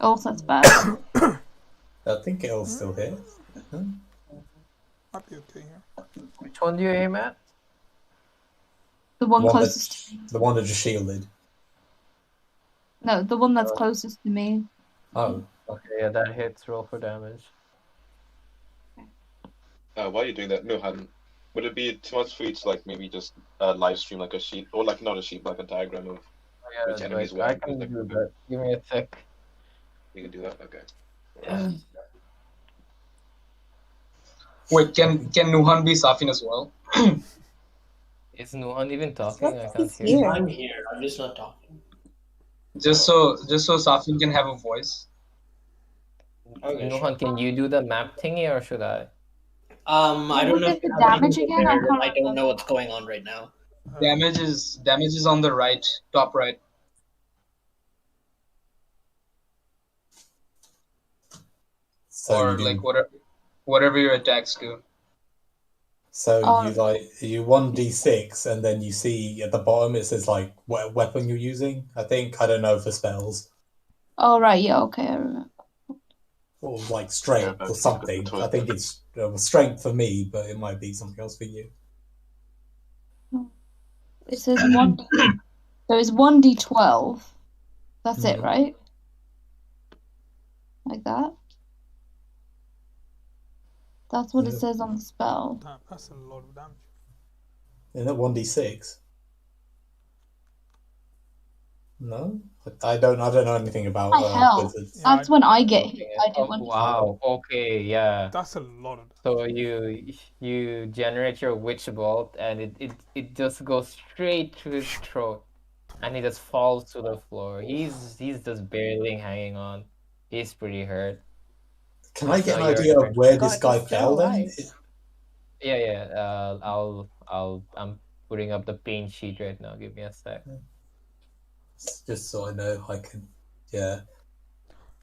Oh, that's bad. I think it'll still hit. Might be okay here. Which one do you aim at? The one One closest to me. The one that just shielded. No, the one that's closest to me. Oh. Okay, yeah, that hits. Roll for damage. While you're doing that, Nuhan, would it be too much for you to like maybe just live stream like a sheet, or like not a sheet, like a diagram of Yeah, which enemies like, I where? can Like, do that. Give me a sec. you can do that. Okay. Wait, can Nuhan be Safin as well? Is Nuhan even talking? I can't He's hear. here. I'm here. I'm just not talking. Just so Safin can have a voice. Okay, Nuhan, can you do the map thingy or should I? I don't What know is if you the have damage anything again? I prepared. can't I don't remember. know what's going on right now. Damage is on the right, top right. So or you do, like whatever your attacks do. So Oh. you 1d6 and then you see at the bottom it says like what weapon you're using. I don't know for spells Oh, right, yeah, okay, I remember. or like strength Yeah, or something. I think it's strength for me, but it might be something else for you. It says 1. So it's 1d12. That's it, Mhm. right? Like that? That's what it Yeah. says on the spell. Damn, that's a lot of damage. Isn't it 1d6? No, I don't know anything about My hell. wizards. Yeah, That's when I get hit. I do Oh, 1d12. wow. Okay, yeah. That's a lot of damage. So you generate your witch bolt and it just goes straight to his throat and he just falls to the floor. He's just barely hanging on. He's pretty hurt. Can I get an Now your idea turn. of where this God, guy he's still fell then? alive. Yeah. I'm putting up the paint sheet right now. Give me a sec. Just so I know I can. Yeah.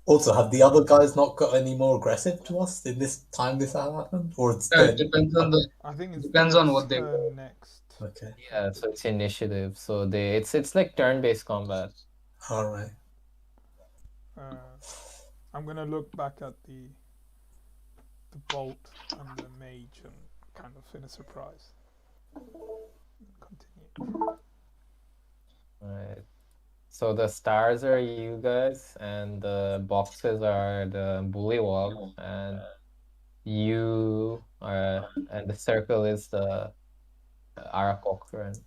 Also, have the other guys not got any more aggressive to us in this time this happened, or it's It depends on the I think it depends on what they turn next. okay. Yeah, so it's initiative. So it's like turn-based combat. All right. I'm gonna look back at the bolt and the mage and kind of in a surprise. Continue. Right. So the stars are you guys, and the boxes are the bullywog, and you are, and the circle is the Arakokran.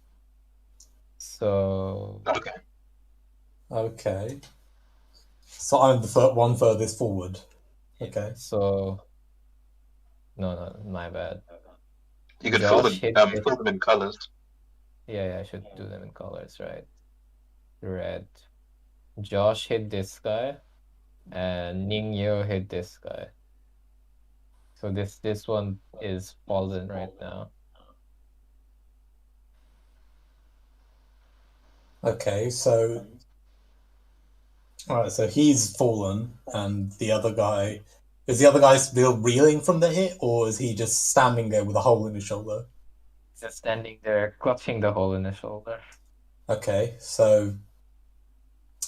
So Okay. So I'm the one furthest forward. Okay. so no, my bad. You could fill Josh hit fill them in colors. Yeah, I should do them in colors, right? Red. Josh hit this guy, and Ningyo hit this guy. So this one is fallen right now. Okay, so all right, so he's fallen, and the other guy still reeling from the hit, or is he just standing there with a hole in his shoulder? Just standing there, clutching the hole in his shoulder. Okay, so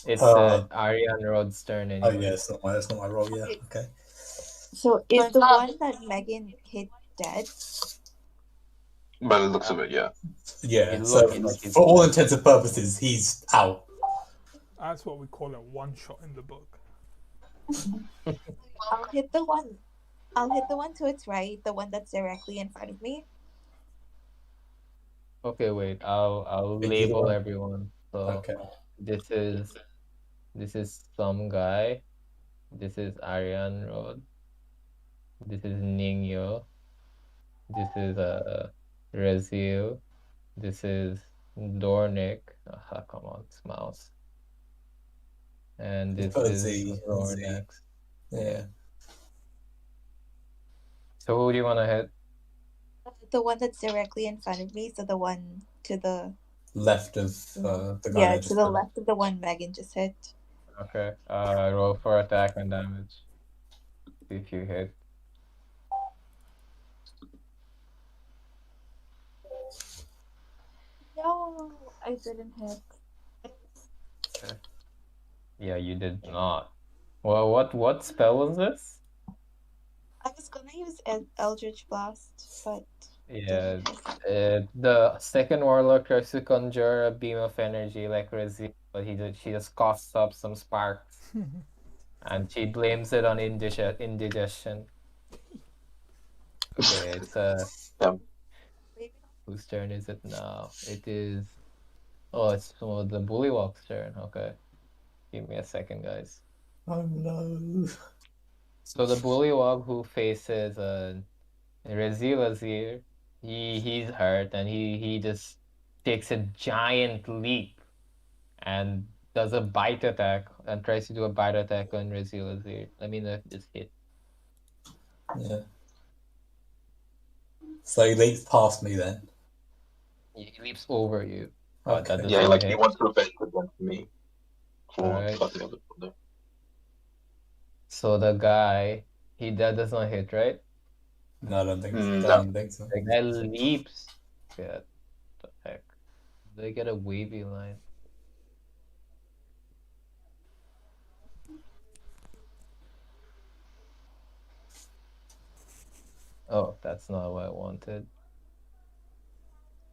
It's Ariane Rod's turn oh anyway. yeah, that's not my role. Yeah, okay. So is the one that Megan hit dead? By the looks of it, yeah. Yeah, It so looks like he's for all intents and purposes, he's out. That's what we call a one shot in the book. I'll hit the one to its right, the one that's directly in front of me. Okay, wait. I'll Pick either label one. everyone. So Okay. this is some guy. This is Ariane Rod. This is Ningyo. This is Rezil. This is Dornick. Come on, it's mouse. And this is Zornax. Yeah. So who do you want to hit? The one that's directly in front of me, so the one to the Left of the guy. yeah, to the left of the one Megan just hit. Okay. Roll for attack and damage. See if you hit. No, I didn't hit. Okay. Yeah, you did not. Well, what spell was this? I was gonna use Eldritch Blast, but Yeah, didn't take the second warlock tries to conjure a beam of energy like Rezil, but she just coughs up some sparks, and she blames it on indigestion. Okay, it's Damn. whose turn is it now? It is. Oh, it's the bullywog's turn. Okay, give me a second, guys. Oh no. So the bullywog who faces Rezil here, he's hurt and he just takes a giant leap and does a bite attack and tries to do a bite attack on Rezil here. Let me know if this hit. Yeah. So he leaps past me then. He leaps over you. Oh, that Okay. does Yeah, not like hit. he wants to affect against me for Alright. starting up from there. So the guy, that does not hit, right? No, I don't think so. No. Don't think so. The guy leaps. Yeah, the heck. They get a wavy line. Oh, that's not what I wanted.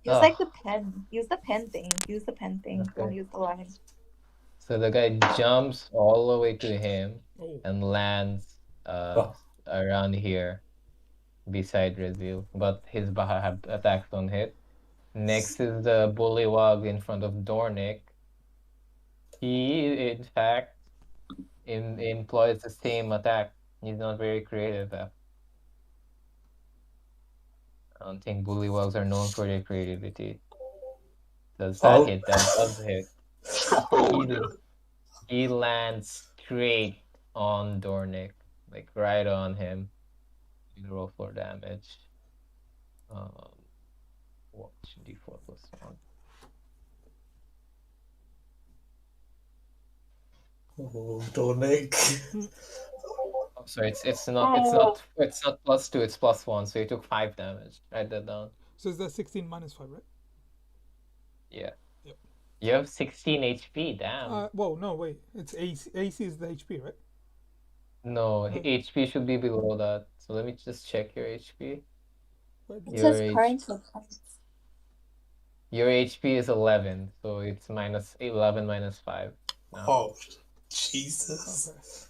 Use Oh. like the pen. Use the pen thing. Use the pen thing. Okay. Don't use the line. So the guy jumps all the way to him Oh. and lands Oh. around here beside Rezil, but his attacks don't hit. Next is the bullywog in front of Dornick. He, in fact, employs the same attack. He's not very creative. I don't think bullywogs are known for their creativity. Does that hit? That does hit. He lands straight on Dornick, like right on him. You roll for damage. What d4 plus 1. Oh, Dornick. Oh, sorry, it's not plus 2, it's plus 1, so he took 5 damage. Write that down. So is that 16 minus 5, right? Yeah. Yep. You have 16 HP, damn. Well, no, wait. It's AC is the HP, right? No, HP should be below that. So let me just check your HP. It says current hit points. Your HP is 11, so it's minus 11 minus 5. now. Oh, Jesus.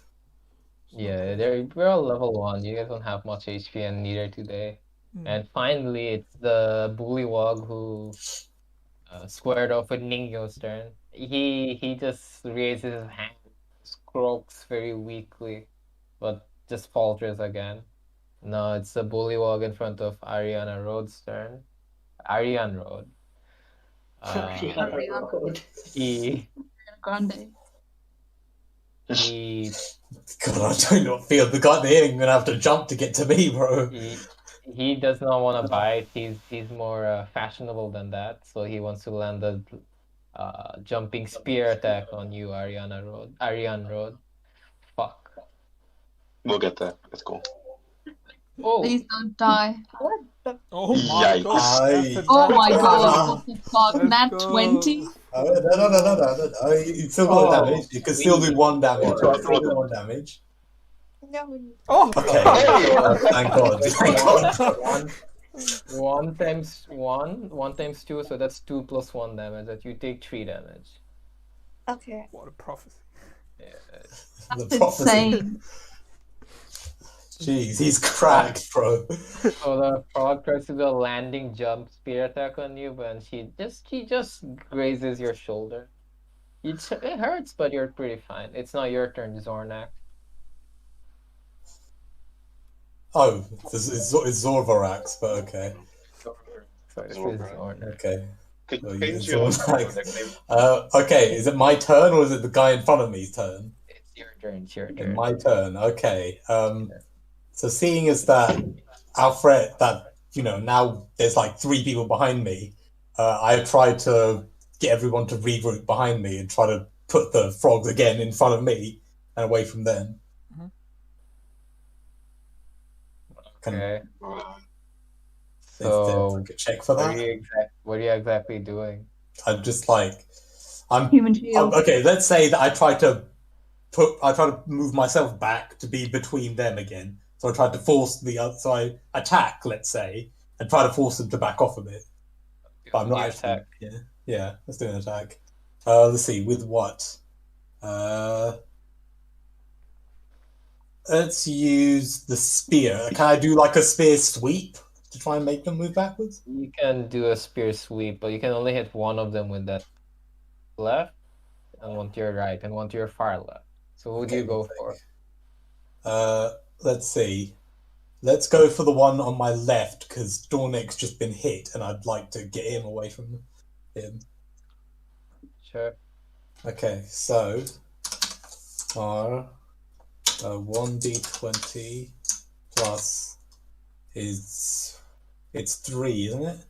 Okay. Yeah, we're all level 1. You guys don't have much HP, and neither do they. And finally, it's the bullywog who squared off with Ningyo's turn. He just raises his hand, croaks very weakly, but just falters again. No, it's the bullywog in front of Ariana Rhodes' turn. Ariane Road. He Grande. God, I do not feel the guy there ain't gonna have to jump to get to me, bro. He does not want to bite. He's more fashionable than that, so he wants to land a jumping spear attack on you, Ariane Road. Fuck. We'll get there. Let's go. Oh. Please don't die. Oh my Yikes. god. Oh my god. What the fuck? Nat 20? No. You still got damage. You can still do 1 damage. Still do 1 damage. No. Oh. Okay. Thank God. 1 times 1, 1 times 2, so that's 2 plus 1 damage. That you take 3 damage. Okay. What a prophecy. Yeah. That's insane. Jeez, he's cracked, bro. So the frog tries to do a landing jump spear attack on you, but she just grazes your shoulder. It hurts, but you're pretty fine. It's not your turn, Zornak. Oh, it's Zorvorax, but okay. Sorry, it's Zornak. Okay. Could yeah, change your okay, is it my turn or is it the guy in front of me's turn? It's your turn. It's your Okay, turn. my turn. Okay. So seeing as that Alfred, that now there's like 3 people behind me, I tried to get everyone to regroup behind me and try to put the frogs again in front of me and away from them. Okay. So check for that. What are you exactly doing? I'm just like, Human shield. Okay, let's say that I try to move myself back to be between them again. So I tried to force the other. So I attack, let's say, and try to force them to back off a bit. But I'm not You actually. attack. Yeah. Let's do an attack. Let's see with what. Let's use the spear. Can I do like a spear sweep to try and make them move backwards? You can do a spear sweep, but you can only hit one of them with that left, and one to your right, and one to your far left. So who do you go for? Let's see. Let's go for the one on my left because Dornick's just been hit, and I'd like to get him away from him. Sure. Okay, so our 1d20 plus it's 3, isn't it?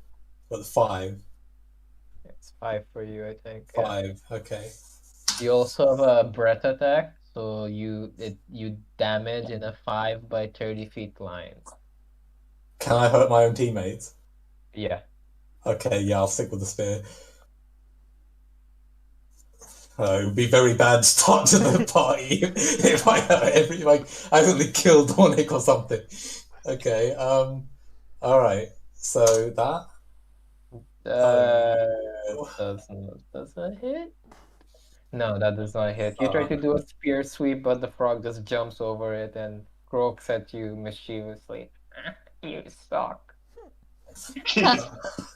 But 5. It's 5 for you, I think. 5. Yeah. Okay. You also have a breath attack, so you damage in a 5 by 30 feet line. Can I hurt my own teammates? Yeah. Okay, yeah, I'll stick with the spear. It would be very bad start to the party if I accidentally killed Dornick or something. Okay, alright. So that does that hit? No, that does not hit. You try to do a spear sweep, but the frog just jumps over it and croaks at you mischievously. You suck.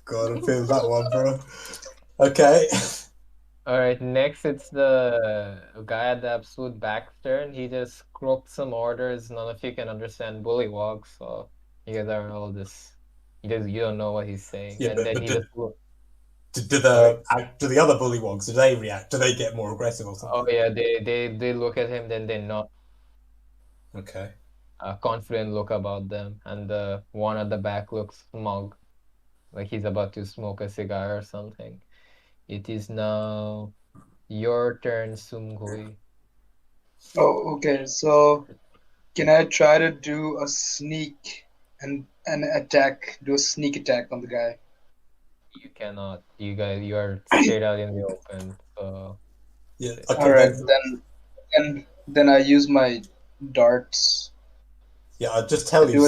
God, I feel that one, bro. Okay. Alright, next it's the guy at the absolute back turn. He just croaked some orders. None of you can understand bullywog, so you guys are all just you don't know what he's saying. Yeah, and then he just do the other bullywogs, do they react? Do they get more aggressive or something? Oh yeah, they look at him, then they nod. Okay. A confident look about them, and the one at the back looks smug, like he's about to smoke a cigar or something. It is now your turn, Sumgui. Oh, okay. So, can I try to do a sneak and an attack? Do a sneak attack on the guy? You cannot. You are straight out in the open. So. Yeah. Okay, all right, then I use my darts. Yeah, I'll just tell you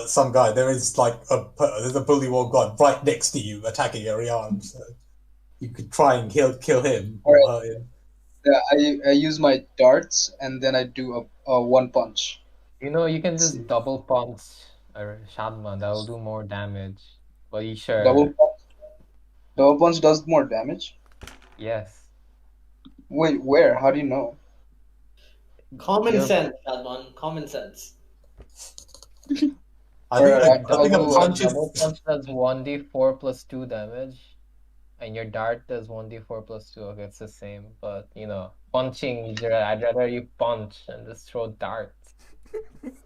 some guy. There is there's a bullywog god right next to you attacking your arm. So you could try and kill him or hurt him. Yeah, I use my darts and then I do a one punch. You know, you can just double punch Shadman. That will do more damage. But you sure? Double punch does more damage? Yes. Wait, where? How do you know? Common sense, Shadman. Common sense. I think a punch does 1d4 plus 2 damage, and your dart does 1d4 plus 2. Okay, it's the same, but you know, punching, I'd rather you punch and just throw darts.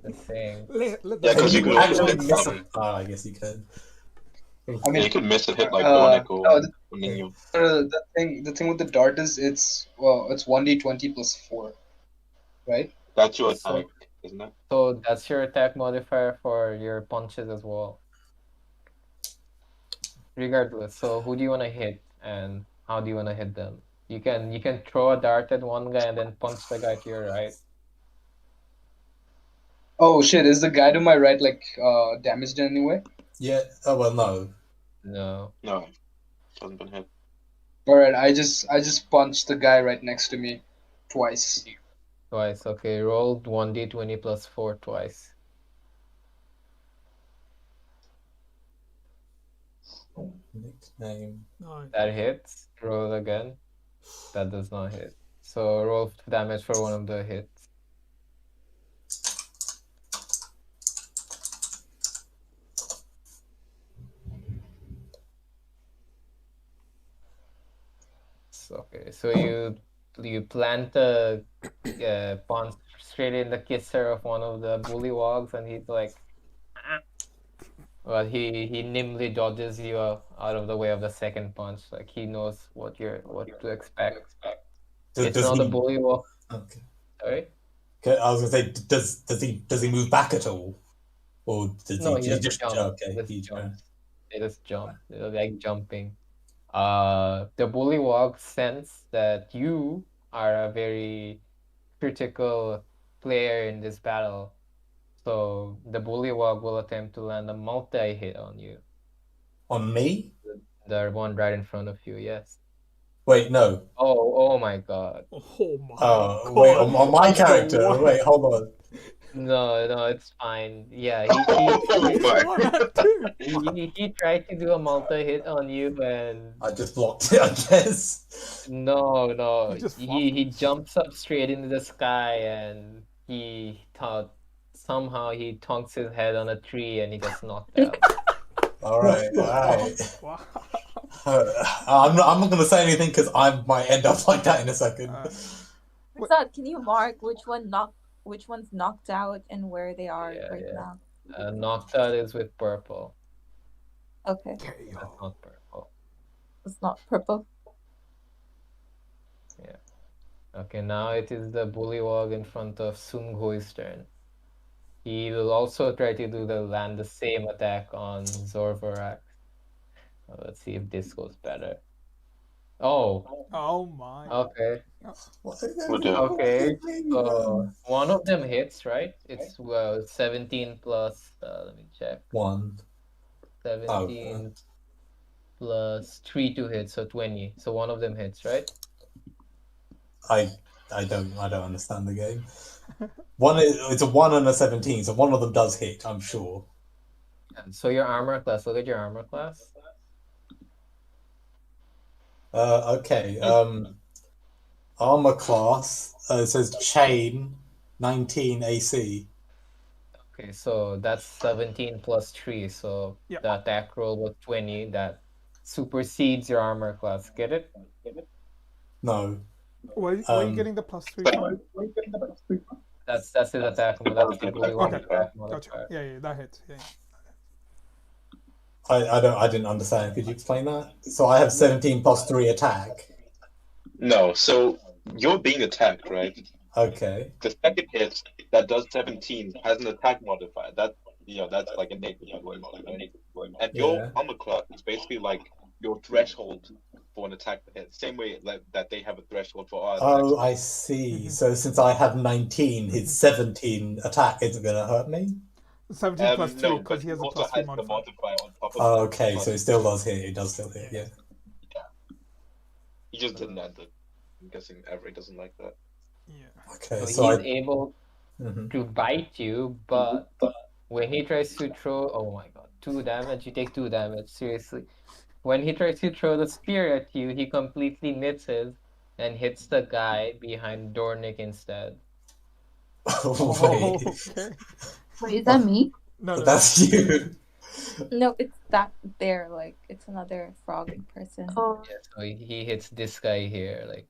The same. Yeah, because you could actually miss it. I guess you could. I mean, you could miss a hit like Dornick or Minion. The thing with the dart is it's 1d20 plus 4, right? That's your attack, isn't it? So that's your attack modifier for your punches as well. Regardless, so who do you want to hit and how do you want to hit them? You can throw a dart at one guy and then punch the guy to your right. Oh shit! Is the guy to my right damaged in any way? Yeah. Oh well, no. No. Hasn't been hit. All right. I just punched the guy right next to me, twice. Twice. Okay. Roll 1d20 plus 4 twice. Nickname. That hits. Roll again. That does not hit. So roll damage for one of the hits. Okay, so you plant a punch straight in the kisser of one of the bullywogs, and he's like, ah. Well, he nimbly dodges you out of the way of the second punch. Like he knows what to expect. It's not a bullywog. Okay. Sorry. Okay, I was gonna say, does he move back at all, or does he just jump? Okay, They just jump. They're like jumping. The bullywog sense that you are a very critical player in this battle. So the Bullywug will attempt to land a multi-hit on you. On me? The one right in front of you, yes. Wait, no. Oh my god. Oh my Oh, god. wait, on my That's the character. one. Wait, hold on. No, it's fine. Yeah, It's one and two. he tried to do a multi-hit on you and I just blocked it, I guess. no, You just he jumps up straight into the sky and he thought somehow he tonks his head on a tree and he gets knocked out. All right. Wow. I'm not going to say anything because I might end up like that in a second. Rizad, can you mark which one's knocked out and where they are now? Knocked out is with purple. Okay. That's not purple. It's not purple. Yeah. Okay, now it is the Bullywug in front of Sungho's turn. He will also try to land the same attack on Zorvorak. Let's see if this goes better. Oh my. Okay. Okay. Okay. So one of them hits, right? It's 17 plus. Let me check. 17 plus 3 to hit, so 20. So one of them hits, right? I don't understand the game. It's a 1 and a 17, so one of them does hit, I'm sure. So your armor class. Look at your armor class. Okay. Armor class. It says chain 19 AC. Okay, so that's 17 plus 3. So the attack roll was 20. That supersedes your armor class. Get it? No. Where are you getting the plus 3 from? That's his attack. That's the Bullywug attack Gotcha. modifier. Yeah, that hits. Yeah. I didn't understand. Could you explain that? So I have 17 plus 3 attack. No, so you're being attacked, right? Okay. The second hit that does 17 has an attack modifier. That's like a native modifier. And your armor class is basically like your threshold for an attack hit. Same way that they have a threshold for our attacks. Oh, I see. So since I have 19, his 17 attack isn't going to hurt me? 17 plus 3 no, because but he has a also plus 3 has the modifier. modifier on top of Oh, okay, so it still does hit. It does still hit, yeah. He just didn't end it. I'm guessing Avery doesn't like that. Yeah. Okay, so he's able to bite you, but when he tries to throw, oh my god, 2 damage, you take 2 damage, seriously. When he tries to throw the spear at you, he completely misses and hits the guy behind Dornick instead. Wait. Okay. Wait, is that me? No, That's you. No, it's that there. Like it's another frog person. Oh. Yeah, so he hits this guy here, like.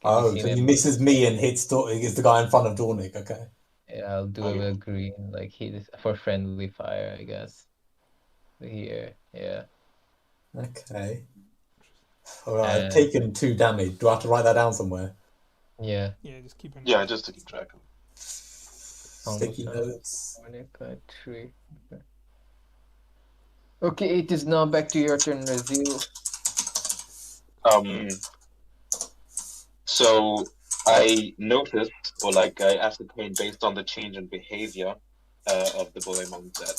Oh, so he misses me and hits the guy in front of Dornick, okay. Yeah, I'll do a green, like for friendly fire, I guess. Here, yeah. Okay. Alright, I've taken 2 damage. Do I have to write that down somewhere? Yeah. Yeah, just keep it. Yeah, just to keep track of. Sticky notes. Okay, it is now back to your turn, Razil. So I noticed, or like I ascertained based on the change in behavior of the Bullymong that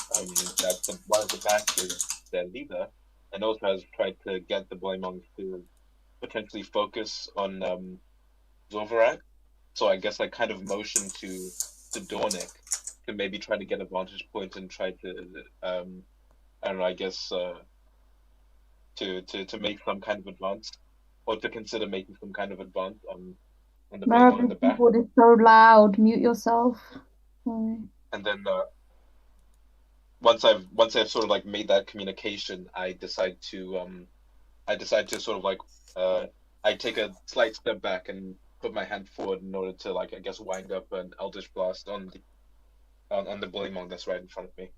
one of the pack is their leader, and also has tried to get the Bullymong to potentially focus on Zorvarak. So I guess I kind of motioned to Dornick to maybe try to get a vantage point and try to I don't know, I guess to make some kind of advance, or to consider making some kind of advance on the Bullymong in the back. Keyboard is so loud. Mute yourself. Sorry. And then once I've sort of like made that communication, I decide to sort of like I take a slight step back and put my hand forward in order to, like, I guess, wind up an Eldritch Blast on the Bullymong that's right in front of me.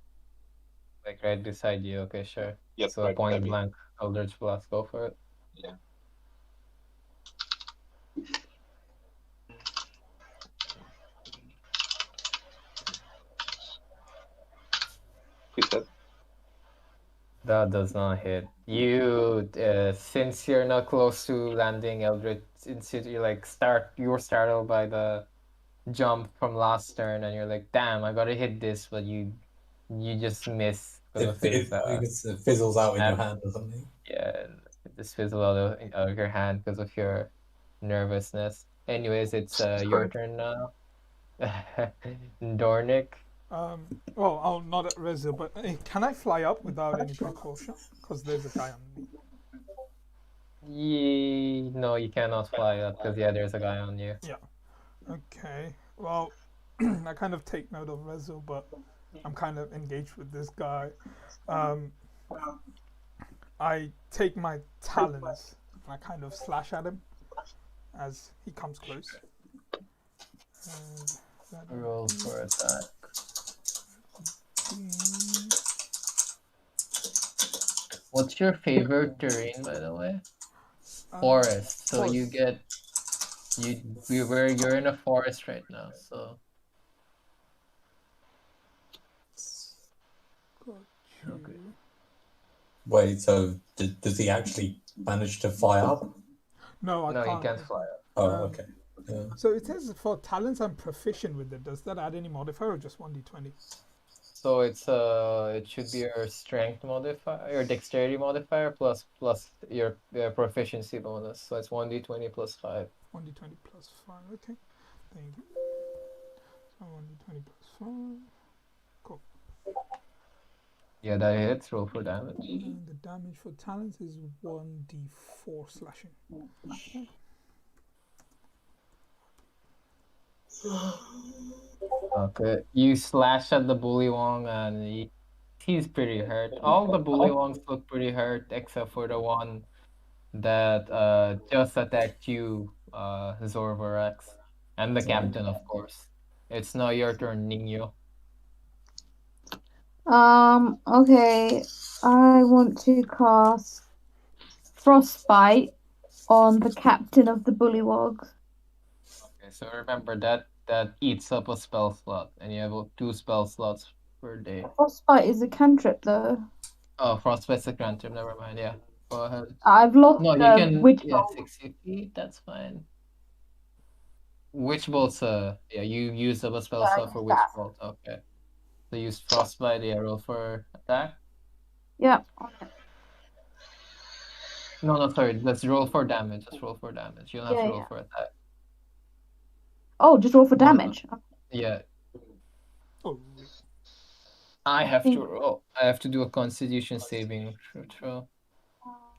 Like right beside you, okay, sure. Yep, So right point beside me. blank, Eldritch Blast, go for it. Yeah. Please hit. That does not hit. You, since you're not close to landing Eldritch, since you're like you're startled by the jump from last turn, and you're like, damn, I gotta hit this, but you just miss because of his It fizzles out in your ab- hand or something. yeah, it just fizzle out of your hand because of your nervousness. Anyways, it's your turn now. Dornick. Well, I'll not at Rezo, but can I fly up without any precaution? Because there's a guy on me. No, you cannot fly up because there's a guy on you. Yeah. Okay. Well, I kind of take note of Rezo, but I'm kind of engaged with this guy. I take my talons and I kind of slash at him as he comes close. And Roll for attack. What's your favorite terrain, by the way? Forest. So forest. you get you're in a forest right now. So okay. Wait, so does he actually manage to fly up? No, I can't. You can't fly up. Oh, okay. Yeah. So it says for talents I'm proficient with it. Does that add any modifier or just 1d20? So it's it should be your strength modifier, your dexterity modifier plus your proficiency bonus. So it's 1d20 plus 5. 1d20 plus 5. Okay. Thank you. So 1d20 plus 5. Cool. Yeah, that hits. Roll for damage. And the damage for talents is 1d4 slashing. Okay. Okay, you slash at the bullywong and he's pretty hurt. All the bullywongs look pretty hurt except for the one that just attacked you, Zorvorax, and the captain, of course. It's now your turn, Ningyo. Okay. I want to cast Frostbite on the captain of the Bullywogs. Okay, so remember that eats up a spell slot, and you have 2 spell slots per day. Frostbite is a cantrip, though. Oh, Frostbite's a cantrip. Never mind. Yeah, go ahead. I've lost No, you can. Witch Yeah, Bolt. 60 feet. That's fine. Witch Bolt's you use up a spell slot for Witch Bolt. Okay. So use Frostbite. Yeah, roll for attack. Yeah. No, sorry. Let's roll for damage. Just roll for damage. You don't have to roll for attack. Oh, just roll for damage. Yeah. Oh. I have to roll. I have to do a Constitution saving throw.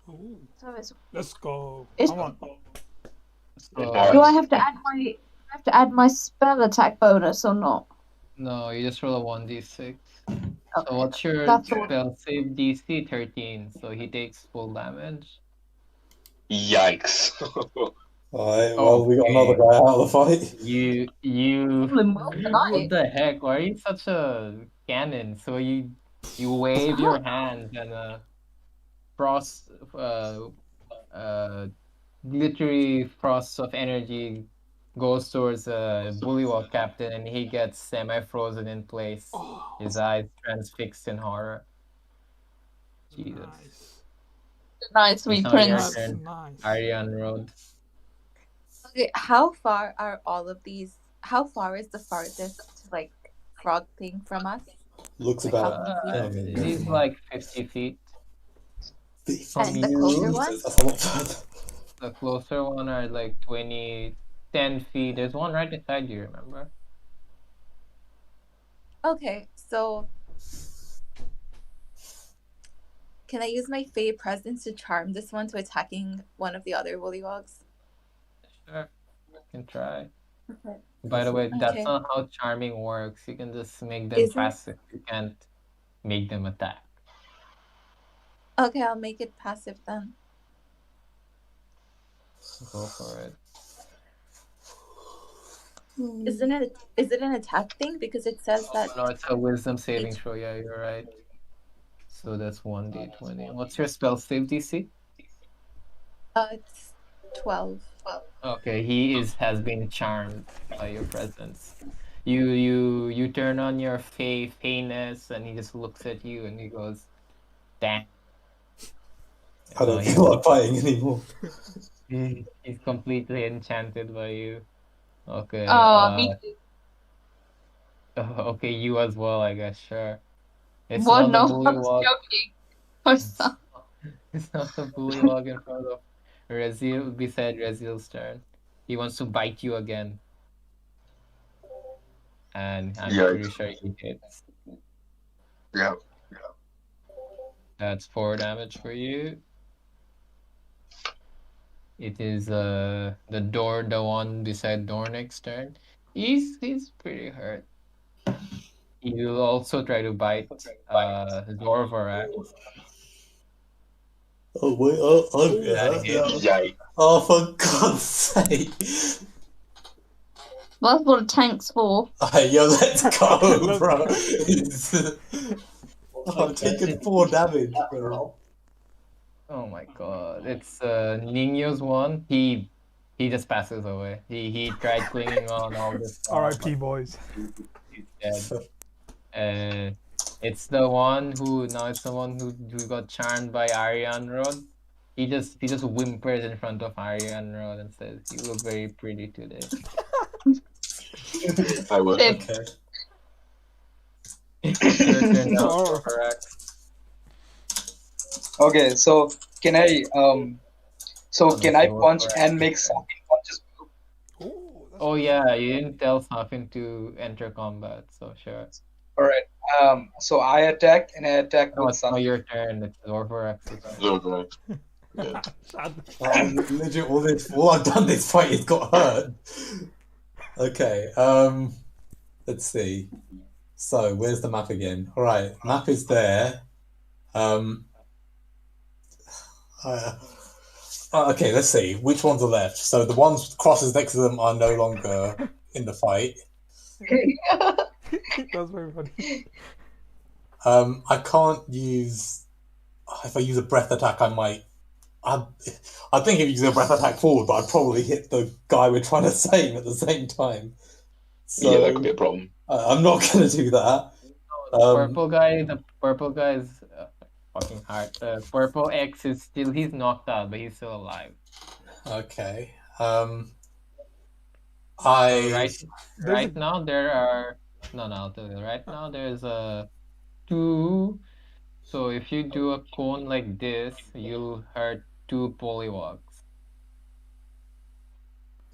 Ooh. So it's. Let's go. It's- Come on. Do I have to add my spell attack bonus or not? No, you just roll a 1d6. Okay. So what's your That's all. spell save DC? 13. So he takes full damage. Yikes. Alright, well, we got another guy out of the fight. You what the heck? Why are you such a cannon? So you wave your hand and frost glittery frost of energy goes towards Bullywog captain, and he gets semi-frozen in place. His eyes transfixed in horror. Jesus. Nice, sweet prince. Nice. Arian Road. Okay, how far are all of these? How far is the farthest like frog thing from us? Looks Like, about. how many feet? He's like 50 feet. And the closer one? That's a lot further. The closer one are like 10 feet. There's one right beside you, remember? Okay, so can I use my Fey presence to charm this one to attacking one of the other Woollywogs? Sure, you can try. Okay. By the way, that's Okay. not how charming works. You can just make them Isn't- passive. You can't make them attack. Okay, I'll make it passive then. Go for it. Is it an attack thing? Because it says that No, it's a wisdom saving throw. Yeah, you're right. So that's 1d20. What's your spell save DC? it's 12. Okay, he has been charmed by your presence. You turn on your fayness, and he just looks at you and he goes, "Damn." I don't feel like fighting anymore. He's completely enchanted by you. Okay. Me too. Okay, you as well, I guess. Sure. It's What? not the No, I was bullywog. joking. What's up? It's not the bullywog in front of Rezil beside Rezil's turn. He wants to bite you again. And I'm Yeah. pretty sure he hits. Yeah. That's 4 damage for you. It is the one beside Dornick's turn. He's pretty hurt. He will also try to bite Zorvorax. Oh wait, That hits. Yikes. oh for God's sake! That's what a tank's for. Yo, let's go, Let's bro. go. I'm taking 4 damage, bro. Oh my god. It's Nino's one. He just passes away. He tried clinging on all this stuff, R.I.P. boys. he's dead. It's the one who got charmed by Ariane Rod. He just whimpers in front of Ariane Rod and says, "You look very pretty today." I will. Same. Okay. Your turn now, Oh. Zorvorax. Okay, so can I can I punch Zorvorax. and make something punches? Ooh, that's Oh yeah, you didn't tell Safin to enter combat, so sure. All right. So I attack and I attack No, with it's not something. your turn. It's Zorvorax's turn. Zorvorax. Yeah. Legit, all I've done this fight is got hurt. Okay, let's see. So, where's the map again? Alright, map is there. Okay, let's see. Which ones are left? So, the ones with crosses next to them are no longer in the fight. That's very funny. I can't use... If I use a breath attack, I might... I think if you use a breath attack forward, but I'd probably hit the guy we're trying to save at the same time. So, Yeah, that could be a problem. I'm not going to do that. The purple guy is fucking hard. The purple X is still, he's knocked out, but he's still alive. Okay. Right now there are I'll tell you. Right now there's 2. So if you do a cone like this, you'll hurt 2 polywogs.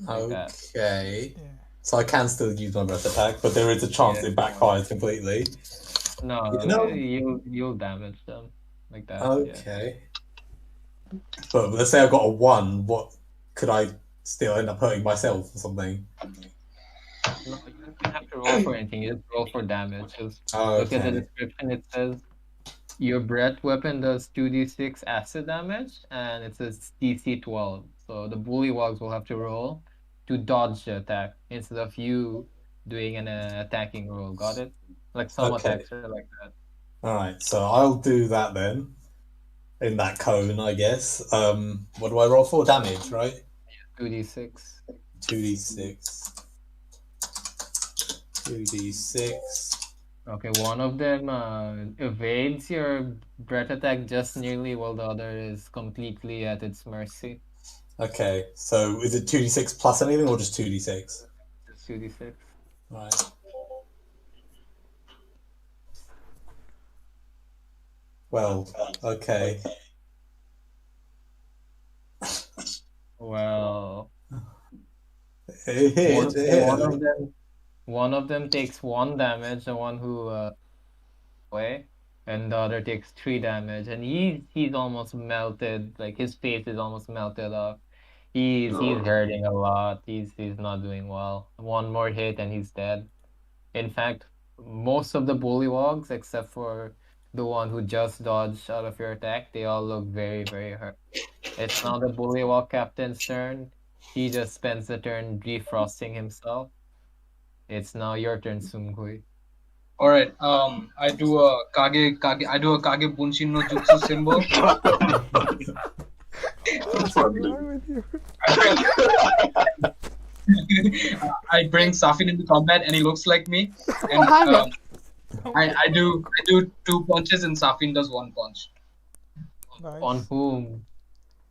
Like that. Okay. Yeah. So I can still use my breath attack, but there is a chance it backfires completely. No, you'll damage them like that. Yeah. Okay. But let's say I've got a 1, what could I still end up hurting myself or something? No, you don't have to roll for anything. You just roll for damage. Just look at the description. It says your breath weapon does 2d6 acid damage, and it says DC 12. So the bullywogs will have to roll to dodge the attack instead of you doing an attacking roll. Got it? Like some attacks are like that. Alright, so I'll do that then. In that cone, I guess. What do I roll for? Damage, right? 2d6. 2d6. 2d6. Okay, one of them evades your breath attack just nearly, while the other is completely at its mercy. Okay, so is it 2d6 plus anything or just 2d6? Just 2d6. Right. Well, okay. Well, It one of them takes 1 damage, the one who away, and the other takes 3 damage, and he's almost melted. Like his face is almost melted off. He's hurting a lot. He's not doing well. 1 more hit and he's dead. In fact, most of the bullywogs, except for the one who just dodged out of your attack, they all look very, very hurt. It's now the bullywog captain's turn. He just spends the turn defrosting himself. It's now your turn, Sumgui. All right. I do a kage. I do a kage bunshin no jutsu symbol. What's wrong with you? I bring Safin into combat, and he looks like me. And I do 2 punches, and Safin does 1 punch. Nice. On whom?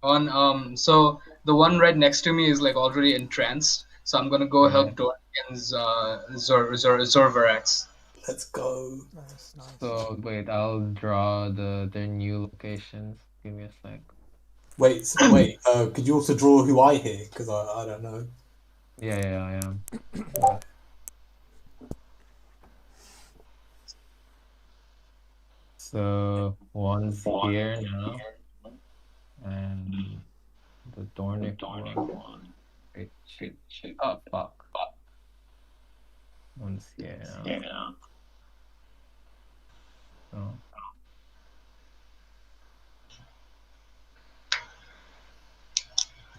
On so the one right next to me is like already entranced. So I'm gonna go Okay. help Dork against Zorverax. Let's go. Nice, nice. So wait, I'll draw their new locations. Give me a sec. Wait. Could you also draw who I hit? Because I don't know. Yeah, I am. So one's here now, and the Dornic one. Wait, shit. Oh fuck. One's here now. Oh.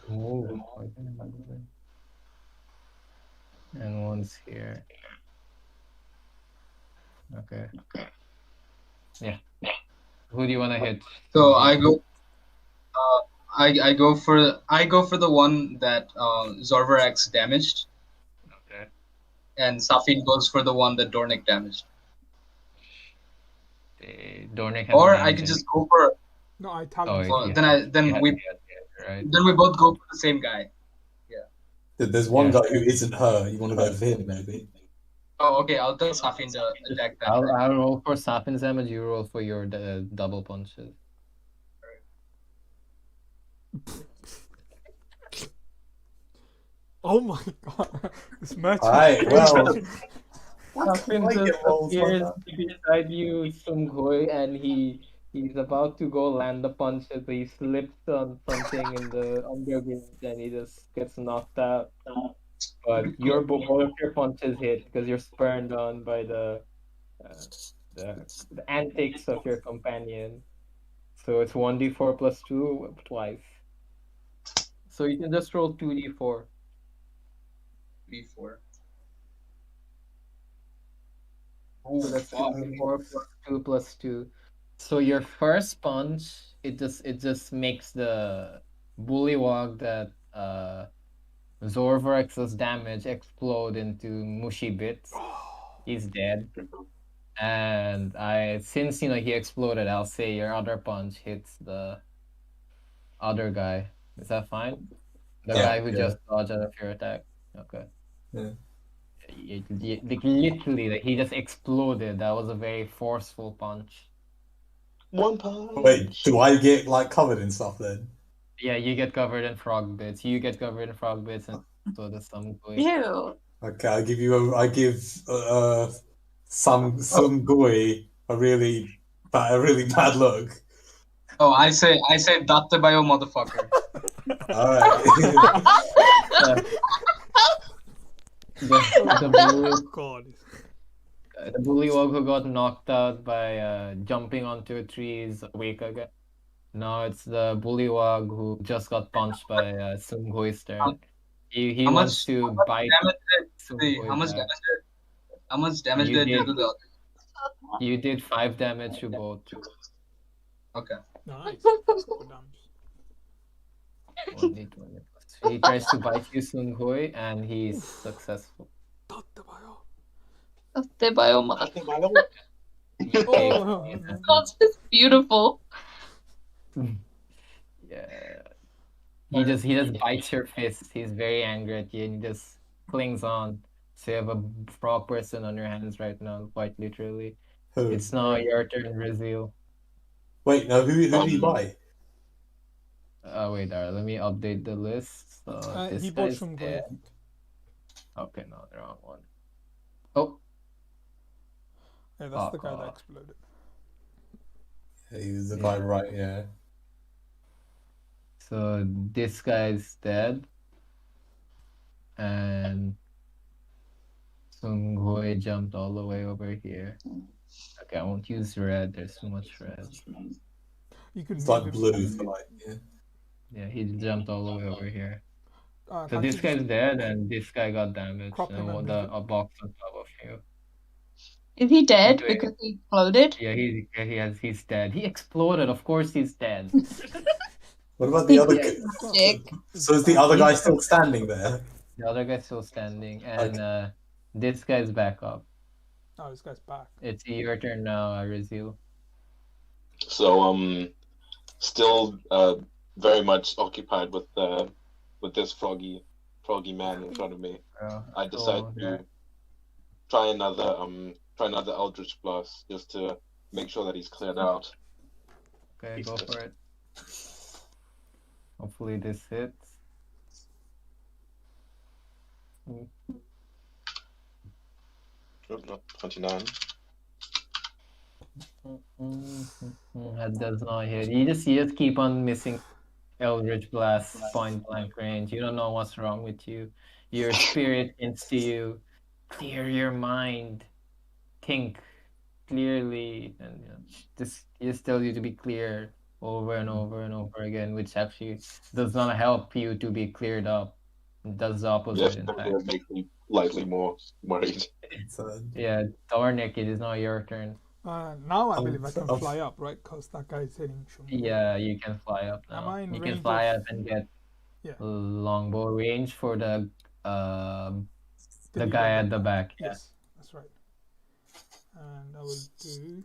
Move. And one's here. Okay. Yeah. Who do you want to hit? So I go. I go for the one that Zorverax damaged. Okay. And Safin goes for the one that Dornic damaged. Dornic has Or damage I could just go for. No, I Oh, talent. Then we both go for the same guy. Yeah. There's one guy who isn't her. You want to go for him, maybe? Oh, okay. I'll tell Safin to attack that. I'll roll for Safin's damage. You roll for your double punches. Oh my god, this match. Alright, well. Safin just appears beside you, Sunghoi, and he's about to go land the punches. He slips on something in the underground, and he just gets knocked out. But all of your punches hit because you're spurned on by the antics of your companion. So it's 1d4 plus 2 twice. So you can just roll 2d4. 3-4. So that's 2d4 plus 2 plus 2. So your first punch, it just makes the bullywog that Zorverax's damage explode into mushy bits. He's dead. And since he exploded, I'll say your other punch hits the other guy. Is that fine? The guy who just dodged out of your attack. Okay. Yeah. Literally, he just exploded. That was a very forceful punch. One punch. Wait, do I get covered in stuff then? Yeah, you get covered in frog bits. You get covered in frog bits, and so does some Gui. Ew. Okay, I give some Gui a really bad look. Oh, I say Datte Bayo motherfucker. Alright. The bullywog who got knocked out by jumping onto a tree is awake again. No, it's the bullywog who just got punched by Sunghoi's turn. He wants to bite Sunghoi back. How much damage did you do to the other? You did 5 damage to both. Okay. Nice. He tries to bite you, Sunghoi, and he's successful. Datte Bayo motherfucker. Oh. That's just beautiful. Yeah. He just bites your fist. He's very angry at you, and he just clings on. So you have a frog person on your hands right now, quite literally. Who? It's now your turn, Rizil. Wait, no, who did he bite? Wait, let me update the list. So this he bought guy's some dead. gold. Okay, no, the wrong one. Oh. Yeah, that's the guy that exploded. Yeah, he was the guy, right? Yeah. So this guy's dead, and Sunghoi jumped all the way over here. Okay, I won't use red. There's too much red. You could It's move like him. blue for yeah. Yeah, he jumped all the way over here. So can't this you guy's just dead, and this guy got damaged. crop him and move A box on top of you. Is he dead Wait. because he exploded? Yeah, he's dead. He exploded. Of course, he's dead. What about the other guy? Dick. So is the other guy still standing there? The other guy's still standing, and this guy's back up. Oh, this guy's back. It's your turn now, Rizil. So still very much occupied with this froggy. froggy man in front of me, Oh, I decide so, to try another Eldritch Blast just to make sure that he's cleared out. okay, go for it. Hopefully this hits. Nope, not 29. That does not hit. You just keep on missing Eldritch Blast point blank range. You don't know what's wrong with you. Your spirit hints to you, clear your mind, think clearly, and just tells you to be clear over and over and over again, which actually does not help you to be cleared up. It does the opposite, in fact. It makes me slightly more worried. Yeah, Dornick, it is now your turn. Now I believe I can fly up, right? Because that guy's hitting Shumbo. Yeah, you can fly up now. Am I in You range can fly of- up and get Yeah. longbow range for the lead guy at at the back. Yes, that's right. And I will do.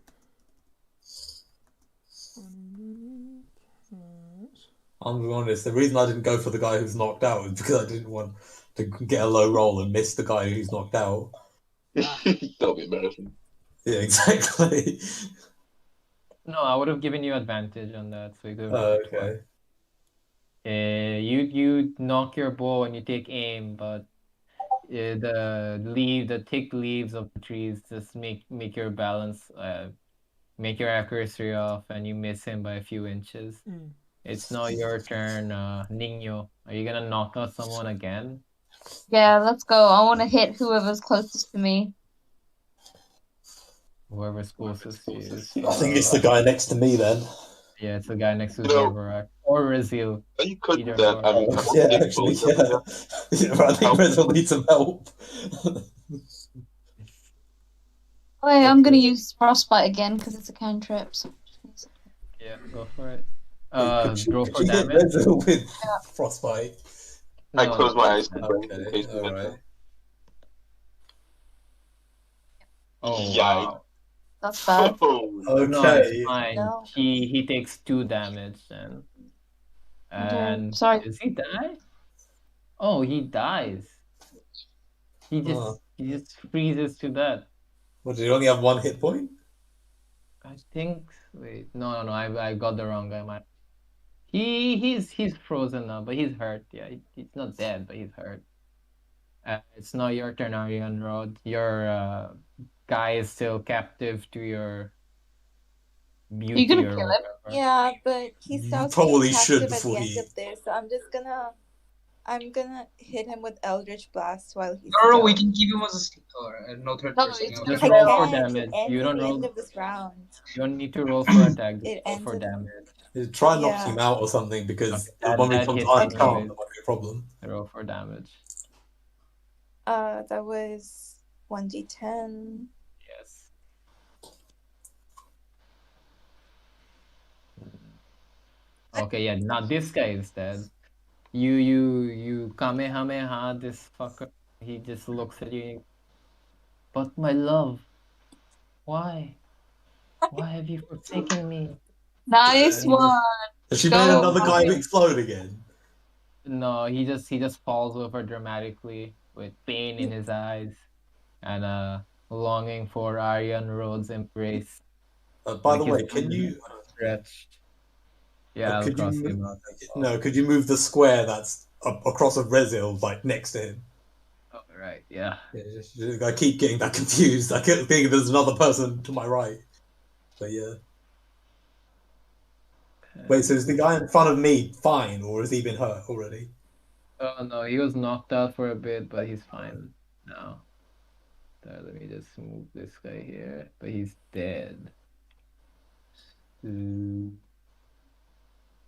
I'm gonna be honest, the reason I didn't go for the guy who's knocked out is because I didn't want to get a low roll and miss the guy who's knocked out. That'll be embarrassing. Yeah, exactly. No, I would have given you advantage on that, so you could have Okay. you knock your bow and you take aim, but the thick leaves of the trees just make your balance, make your accuracy off, and you miss him by a few inches. It's now your turn, Nino. Are you gonna knock out someone again? Yeah, let's go. I want to hit whoever's closest to me. Whoever's closest to you. I think it's the guy next to me then. Yeah, it's the guy next to Zorbarak. Or Razil. You could do Either that. or. I mean, Yeah, actually, yeah. I think Rizal needs some help. Wait, I'm gonna use Frostbite again because it's a cantrip. So... Yeah, go for it. Could Roll for you hit damage. Rizal with Frostbite? I No, close my eyes. Okay, alright. Oh, Yeah. wow. That's bad. Okay. No, it's fine. No. He takes 2 damage then. And sorry. does he die? Oh, he dies. He just freezes to death. What, did he only have 1 hit point? I think. Wait, no. I got the wrong guy. He's frozen now, but he's hurt. Yeah, he's not dead, but he's hurt. It's now your turn, Arian Rod. Your guy is still captive to your beauty. You gonna or kill him? whatever. Yeah, but he starts probably being should captive at before the he- end of this, so I'm gonna hit him with Eldritch Blast while he's Or still... we can keep him as no third No, person. it's No. Just I roll for can't. damage. It ends You at don't the roll. end of this round. You don't need to roll for attack. It Just roll ends for at the- damage. Try and knock Yeah. him out or something, because Okay, when we that come to hits uncounted, anyways. that might be a problem. Roll for damage. That was 1d10. Yes. Okay, yeah. Now this guy instead. You Kamehameha this fucker. He just looks at you. But my love, why? Why have you forsaken me? Nice He one. Has she Go. made another guy explode again? No, he just falls over dramatically with pain in his eyes and longing for Aryan Rhodes' embrace. By the Like way, his can you... stretched. Yeah, I'll could cross you him out. No, could you move the square that's across of Rezil, like, next to him? Oh, right, yeah. I keep getting that confused. I keep thinking there's another person to my right. But yeah. Wait, so is the guy in front of me fine, or has he been hurt already? Oh no, he was knocked out for a bit, but he's fine now. Let me just move this guy here, but he's dead.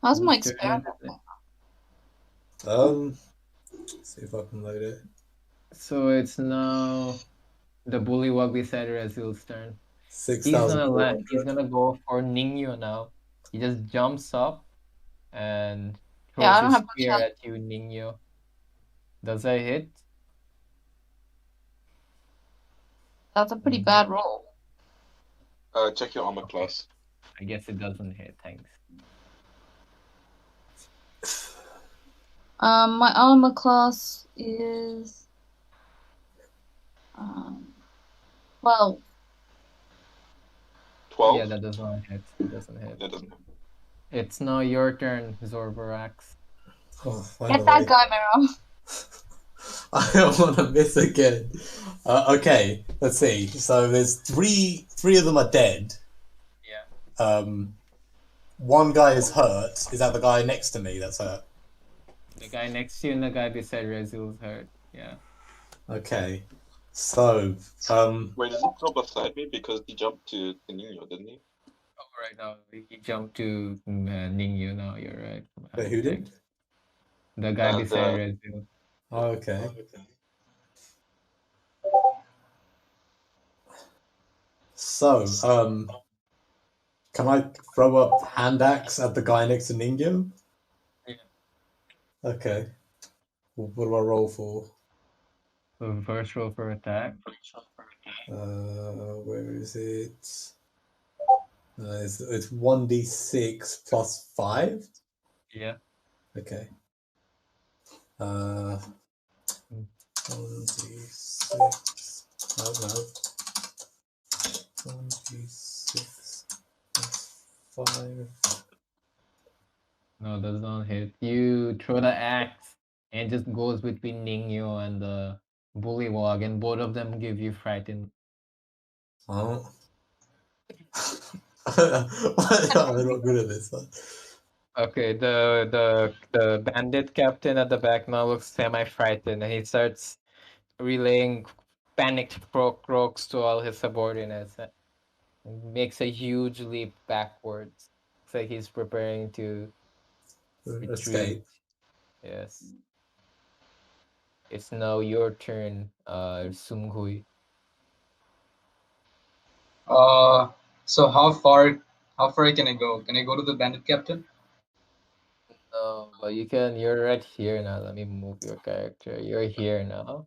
How's my Whose turn experiment? is it? Let's see if I can load it. So it's now the bullywug beside Razil's turn. He's 6,400. he's gonna go for Ningyo now. He just jumps up and throws Yeah, I don't his have much spear health. at you, Ningyo. Does that hit? That's a pretty bad roll. Check your armor class. I guess it doesn't hit, thanks. My armor class is 12. 12? Yeah, that does not hit. It doesn't hit. That doesn't hit. It's now your turn, Zorborax. Oh, Get finally. that guy, Miro. I don't want to miss again. Okay, let's see. So there's three of them are dead. Yeah. One guy is hurt. Is that the guy next to me that's hurt? The guy next to you and the guy beside Rezil's hurt. Yeah. Okay. So, Wait, does he go beside me? Because he jumped to Nino, didn't he? Oh, right now he jumped to Ningyu now. You're right. wait, who did? The guy beside Rezil. Oh, okay. So, can I throw up hand axe at the guy next to Ningyo? Yeah. Okay. What do I roll for? So first roll for attack. Where is it? It's 1d6 plus 5? Yeah. Okay. 1d6. No. 1d6 plus 5. No, does not hit. You throw the axe and it just goes between Ningyo and the bullywog, and both of them give you frightened. Oh. I'm not good at this. Okay, the bandit captain at the back now looks semi-frightened, and he starts relaying panicked croaks to all his subordinates. And makes a huge leap backwards. Looks like he's preparing to retreat. Escape. Yes. It's now your turn, Sunghui. So how far can I go? Can I go to the bandit captain? No, but you're right here now. Let me move your character. You're here now.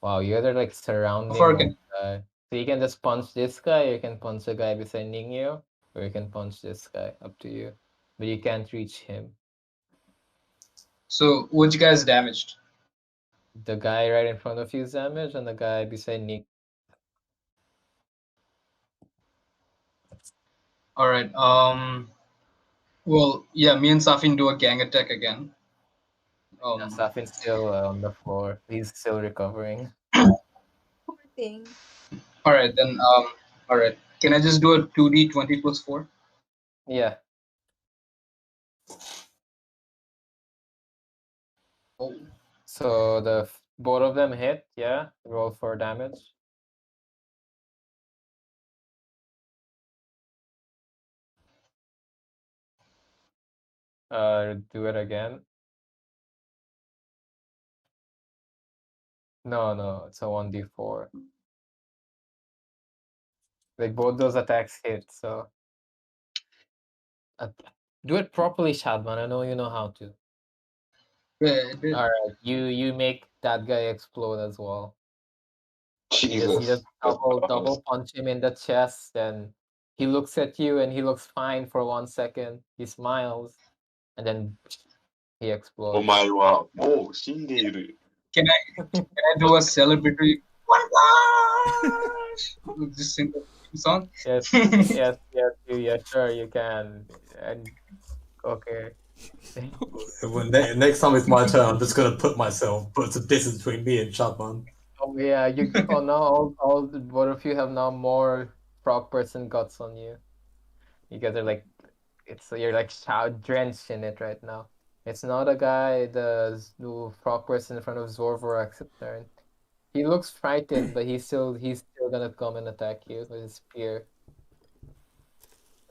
Wow, you're like surrounding this guy. So you can just punch this guy, or you can punch the guy beside Ningyo, or you can punch this guy, up to you. But you can't reach him. So which guy is damaged? The guy right in front of you is damaged, and the guy beside Nick. Alright, well, yeah, me and Safin do a gang attack again. Safin's still on the floor. He's still recovering. Poor thing. Alright, then, alright. Can I just do a 2d20 plus 4? Yeah. Oh. So both of them hit, yeah? Roll for damage. Do it again. No, it's a 1d4. Like both those attacks hit, so do it properly, Shadman. I know you know how to. All right, you make that guy explode as well. Jesus. You just double punch him in the chest, and he looks at you, and he looks fine for 1 second. He smiles, and then he explodes. Oh my wow. Oh, Shinderu. Can I do a celebratory just sing the song? Yes, yes, sure you can. And okay. When next time it's my turn, I'm just gonna put some distance between me and Shadman. Oh yeah, now all both of you have now more frog person guts on you. You guys are like, you're like drenched in it right now. It's not a guy, the frog person in front of Zorvorak's turn. He looks frightened, but he's still gonna come and attack you with his spear.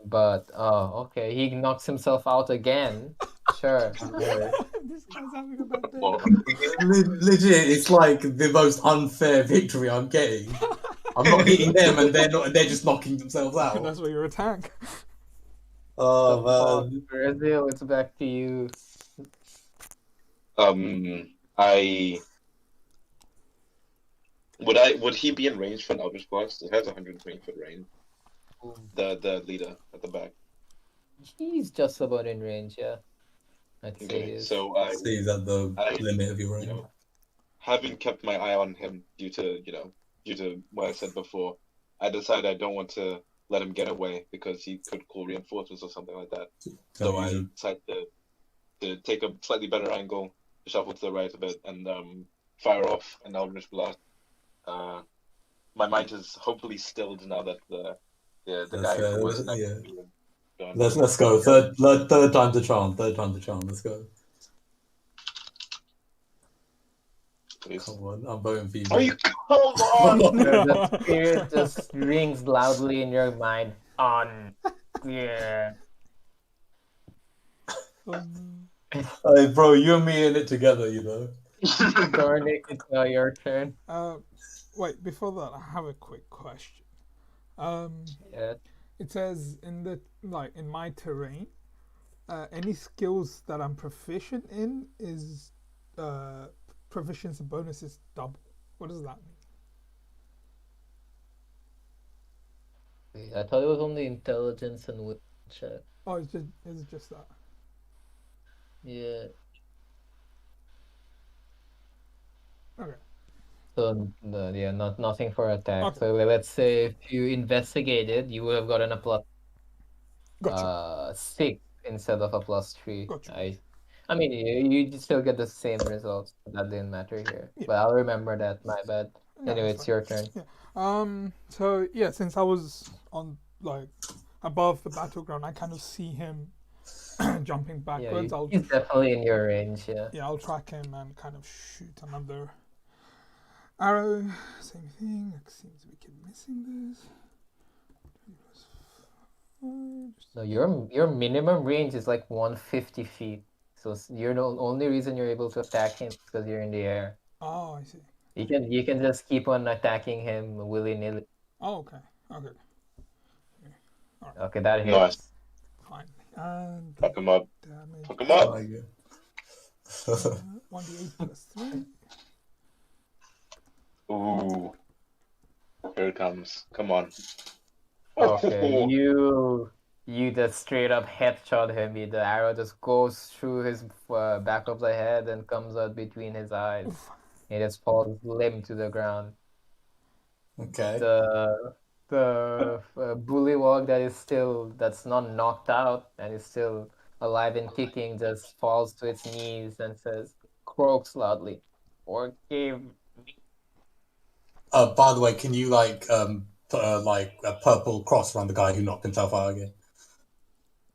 But okay, he knocks himself out again. Sure. This guy's having a bad day. Legit, it's like the most unfair victory I'm getting. I'm not hitting them, and they're just knocking themselves out. That's why you're a tank. Oh man. Brazil, it's back to you. Would he be in range for an Eldritch Blast? It has 120-foot range. The leader at the back. He's just about in range, yeah. I'd say Okay, he is. so he's at the limit of your range. having kept my eye on him due to what I said before, I decided I don't want to let him get away because he could call reinforcements or something like that. So I decided to take a slightly better angle, shuffle to the right a bit, and fire off an Eldritch Blast. My mind is hopefully stilled now that the guy who was next to me is gone. Let's go. Third time to charm. Let's go. Please. Come on, I'm voting for you. Are you? Come on! The spirit just rings loudly in your mind. On. Yeah. Hey, bro, you and me in it together, you know. Dornick, it's now your turn. Wait, before that, I have a quick question. Yeah. It says in my terrain, any skills that I'm proficient in is proficiency bonus is double. What does that mean? I thought it was only intelligence and wit check. Oh, it's just that. Yeah. Okay. So nothing for attack. Okay. So let's say if you investigated, you would have gotten a plus 6 instead of a plus 3. Gotcha. I mean, you still get the same results. That didn't matter here. Yeah. But I'll remember that. My bad. No, anyway, it's your turn. Yeah. So yeah, since I was on above the battleground, I kind of see him jumping backwards. Yeah, he's definitely in your range. Yeah. Yeah, I'll track him and kind of shoot another arrow. Same thing. It seems we keep missing this. No, your minimum range is like 150 feet. So you're the only reason you're able to attack him is because you're in the air. Oh, I see. You can just keep on attacking him willy-nilly. Oh, okay. Okay. All right. Okay, that hits. Nice. Fine. And fuck him up. Damage. Fuck him up. 1d8 plus 3. Ooh. Here it comes. Come on. Okay, you just straight up headshot him. The arrow just goes through his back of the head and comes out between his eyes. It just falls limp to the ground. Okay. The bullywog that's not knocked out and is still alive and kicking just falls to its knees and croaks loudly, "Forgive me." By the way, can you put a purple cross around the guy who knocked himself out again?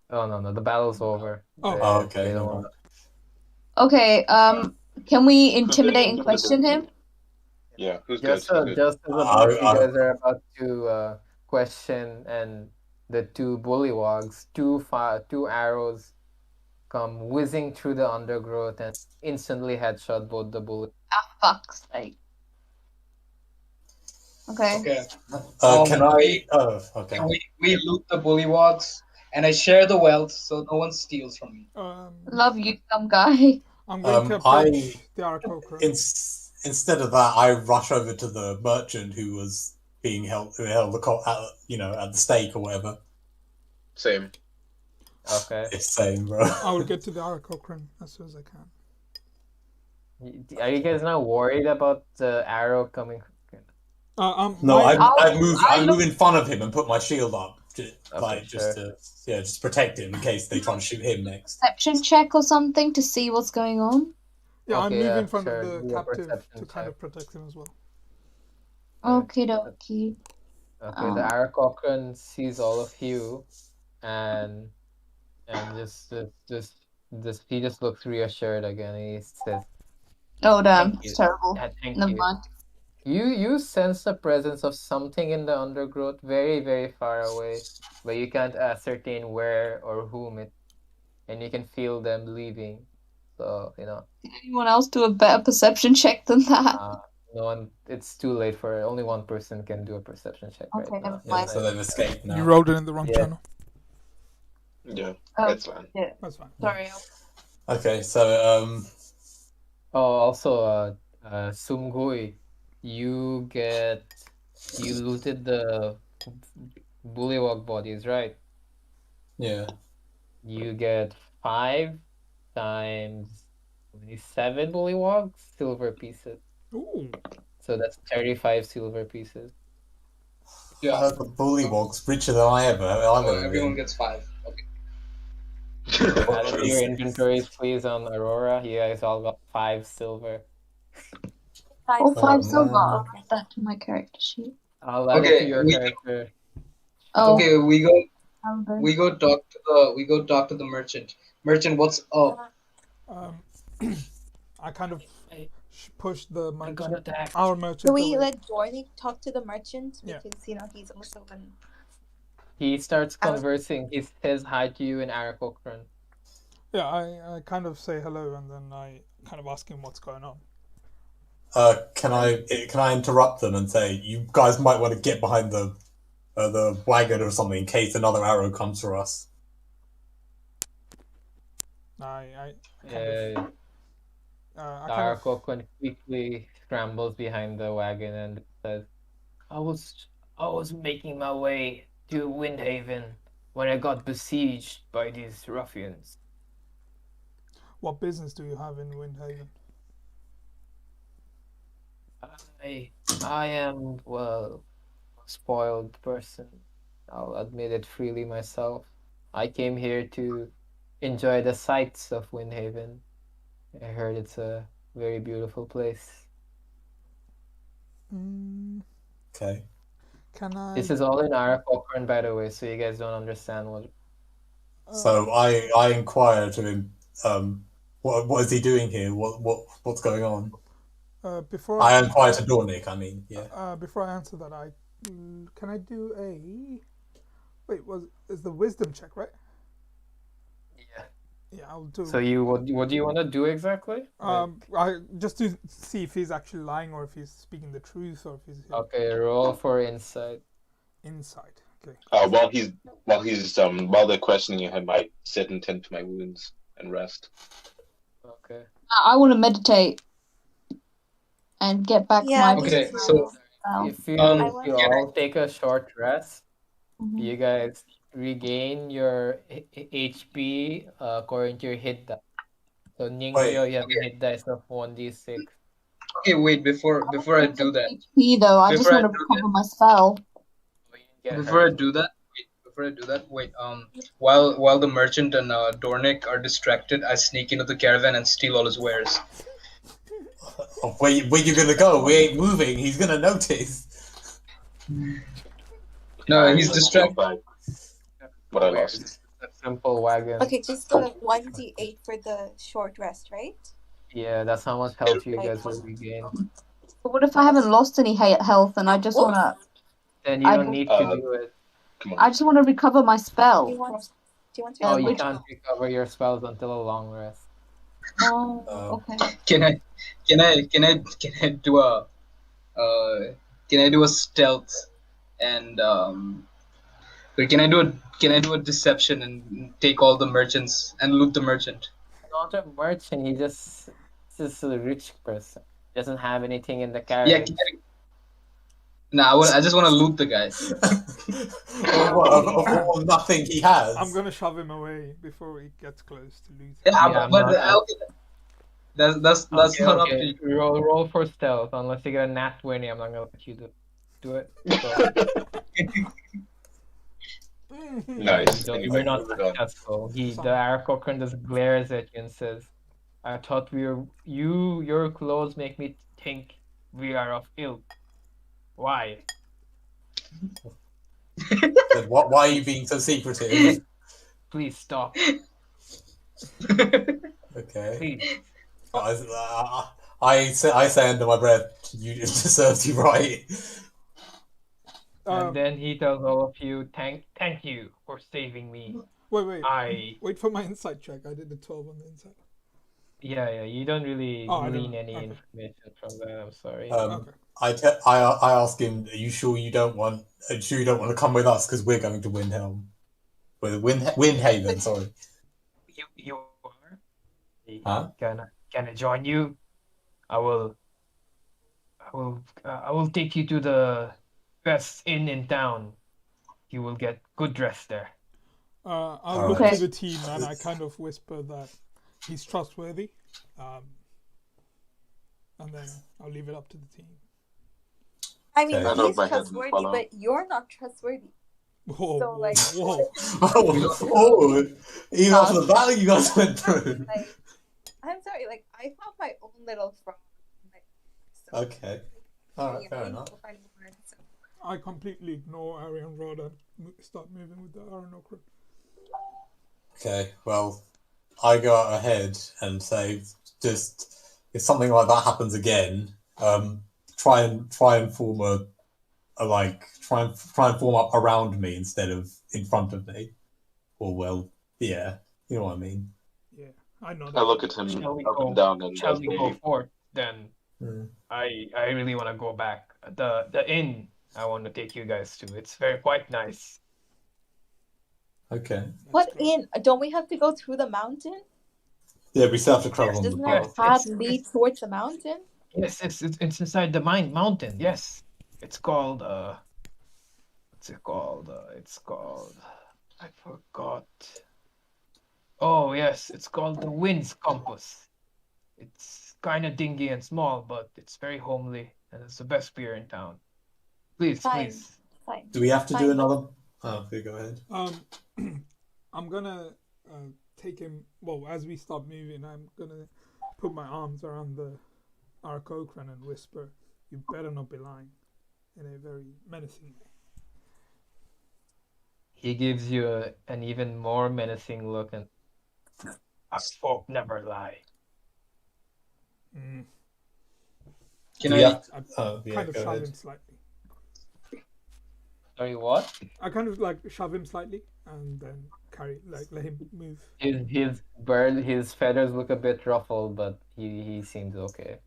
Oh no, the battle's over. Oh, okay. Okay, can we intimidate and question him? Yeah, who's just good? Just as you guys are about to question, and the two bullywogs, two arrows come whizzing through the undergrowth and instantly headshot both the bully. Ah, fuck's sake. Okay. Okay. Can I? Oh, okay. Can we loot the bullywogs, and I share the wealth so no one steals from me. Love you, some guy. I'm going to approach the Aarakocra. Instead of that, I rush over to the merchant who was being held at the stake or whatever. Same. Okay. It's same, bro. I will get to the Aarakocra as soon as I can. Are you guys not worried about the arrow coming? No, I move in front of him and put my shield up, just to protect him in case they try to shoot him next. Perception check or something to see what's going on. Yeah, I'm moving in front of the captive to kind of protect him as well. Okie dokie. Okay, the Aarakocra sees all of you, and just he just looks reassured again. And he says, "Oh damn, it's terrible." Thank Never you. mind. You sense the presence of something in the undergrowth, very very far away, but you can't ascertain where or whom it, and you can feel them leaving. So Did anyone else do a better perception check than that? No one. It's too late for it. Only one person can do a perception check right now. Never mind. So they've escaped now. You rolled it in the wrong channel. Yeah, that's fine. Yeah, that's fine. Sorry. Okay, so also, Sumgui, you looted the bullywog bodies, right? Yeah. You get 5 times 7 bullywogs silver pieces. Ooh. So that's 35 silver pieces. Yeah. The bullywog's richer than I've So ever everyone been. gets 5. Okay. Add it to your inventories, please, on Aurora. You guys all got 5 silver. Oh, 5 silver. man. I'll add that to my character sheet. I'll add it to Okay. your character. Oh, Okay. We go Albert. talk to the merchant. Merchant, what's up? I kind of push the I got merchant, attacked. our merchant. Can we away. let Dornick talk to the merchant? Yeah. Because, he's also an... He starts conversing. He says hi to you in Arakokran. Yeah, I kind of say hello and then I kind of ask him what's going on. Can I interrupt them and say you guys might want to get behind the wagon or something in case another arrow comes for us? Arakokran quickly scrambles behind the wagon and says, I was making my way to Windhaven when I got besieged by these ruffians. What business do you have in Windhaven? I am, well, a spoiled person. I'll admit it freely myself. I came here to enjoy the sights of Windhaven. I heard it's a very beautiful place. Okay. Can I? This is all in Arakokran, by the way, so you guys don't understand what. So I inquire to him, what is he doing here? What's going on? Before I inquire to Dornick. I mean, yeah. Before I answer that, can I do a? Wait, is the wisdom check, right? Yeah. Yeah, I'll do. So what do you want to do exactly? I just to see if he's actually lying or if he's speaking the truth or if he's. Okay, roll for insight. Insight. Okay. While they're questioning him, I sit and tend to my wounds and rest. Okay. I want to meditate and get back my. Okay, so if you all take a short rest, you guys regain your HP according to your hit dice. So Ningyo, you have a hit dice of 1d6. Okay, wait, before I do that. HP though, I just want to recover my spell. Before I do that, wait. While the merchant and Dornick are distracted, I sneak into the caravan and steal all his wares. Where you gonna go? We ain't moving. He's gonna notice. No, he's distracted. But I lost. A simple wagon. Okay, just the 1d8 for the short rest, right? Yeah, that's how much health you guys will regain. But what if I haven't lost any health and I just want to... Then you don't need to do it. I just want to recover my spell. Do you want to? Oh, you can't recover your spells until a long rest. Oh, okay. Can I do a stealth and can I do a deception and take all the merchants and loot the merchant? Not a merchant, he's just a rich person. Doesn't have anything in the carriage. Yeah. No, I just want to loot the guy. Of nothing he has. I'm gonna shove him away before he gets close to looting. That's okay, not up to you. Roll for stealth. Unless you get a nat 20, I'm not gonna let you do it. Nice. You're not successful. The Arakokran just glares at you and says, I thought your clothes make me think we are of ilk. Why? Why are you being so secretive? Please stop. Okay. Please. I say under my breath, you just serves you right. And then he tells all of you, thank you for saving me. Wait for my insight check. I did a 12 on the inside. Yeah, you don't really glean any information from that. I'm sorry. I ask him, are you sure you don't want to come with us because we're going to Windhelm? Windhaven, sorry. You are? Huh? Can I join you? I will take you to the best inn in town. You will get good dress there. I'll look to the team and I kind of whisper that he's trustworthy. and then I'll leave it up to the team. I mean, Okay. I know he's my head will trustworthy, follow. but you're not trustworthy. Whoa, So, like, whoa. Oh, even after the battle you guys went through. like, I'm sorry, like, I found my own little frog. Like, so, Okay. Alright, fair enough. So. I completely ignore Arian Rod and start moving with the Iron Okra. Okay, well, I go out ahead and say, just if something like that happens again, try and form try and form up around me instead of in front of me. Or well, yeah, you know what I mean. Yeah, I know. I look at him Shall we up go? and down and Shall I we say, go forth then? Hmm. I really want to go back. The inn I want to take you guys to. It's quite nice. Okay. What inn? Don't we have to go through the mountain? Yeah, we still have to travel on the Doesn't our path. path lead towards the mountain? Yes, it's inside the mountain. Yes, it's called what's it called? It's called I forgot. Oh yes, it's called the Wind's Compass. It's kind of dingy and small, but it's very homely, and it's the best beer in town. Please, Fine. please. Fine. Do we have to Fine. do another? Oh, okay, go ahead. I'm gonna take him. Well, as we start moving, I'm gonna put my arms around the Arakocran and whisper, "You better not be lying," in a very menacing way. He gives you an even more menacing look, and us folk never lie. Mm. Can Yeah. I Yeah, kind of go shove ahead. him slightly. Sorry, what? I kind of like shove him slightly and then let him move. His feathers look a bit ruffled, but he seems okay.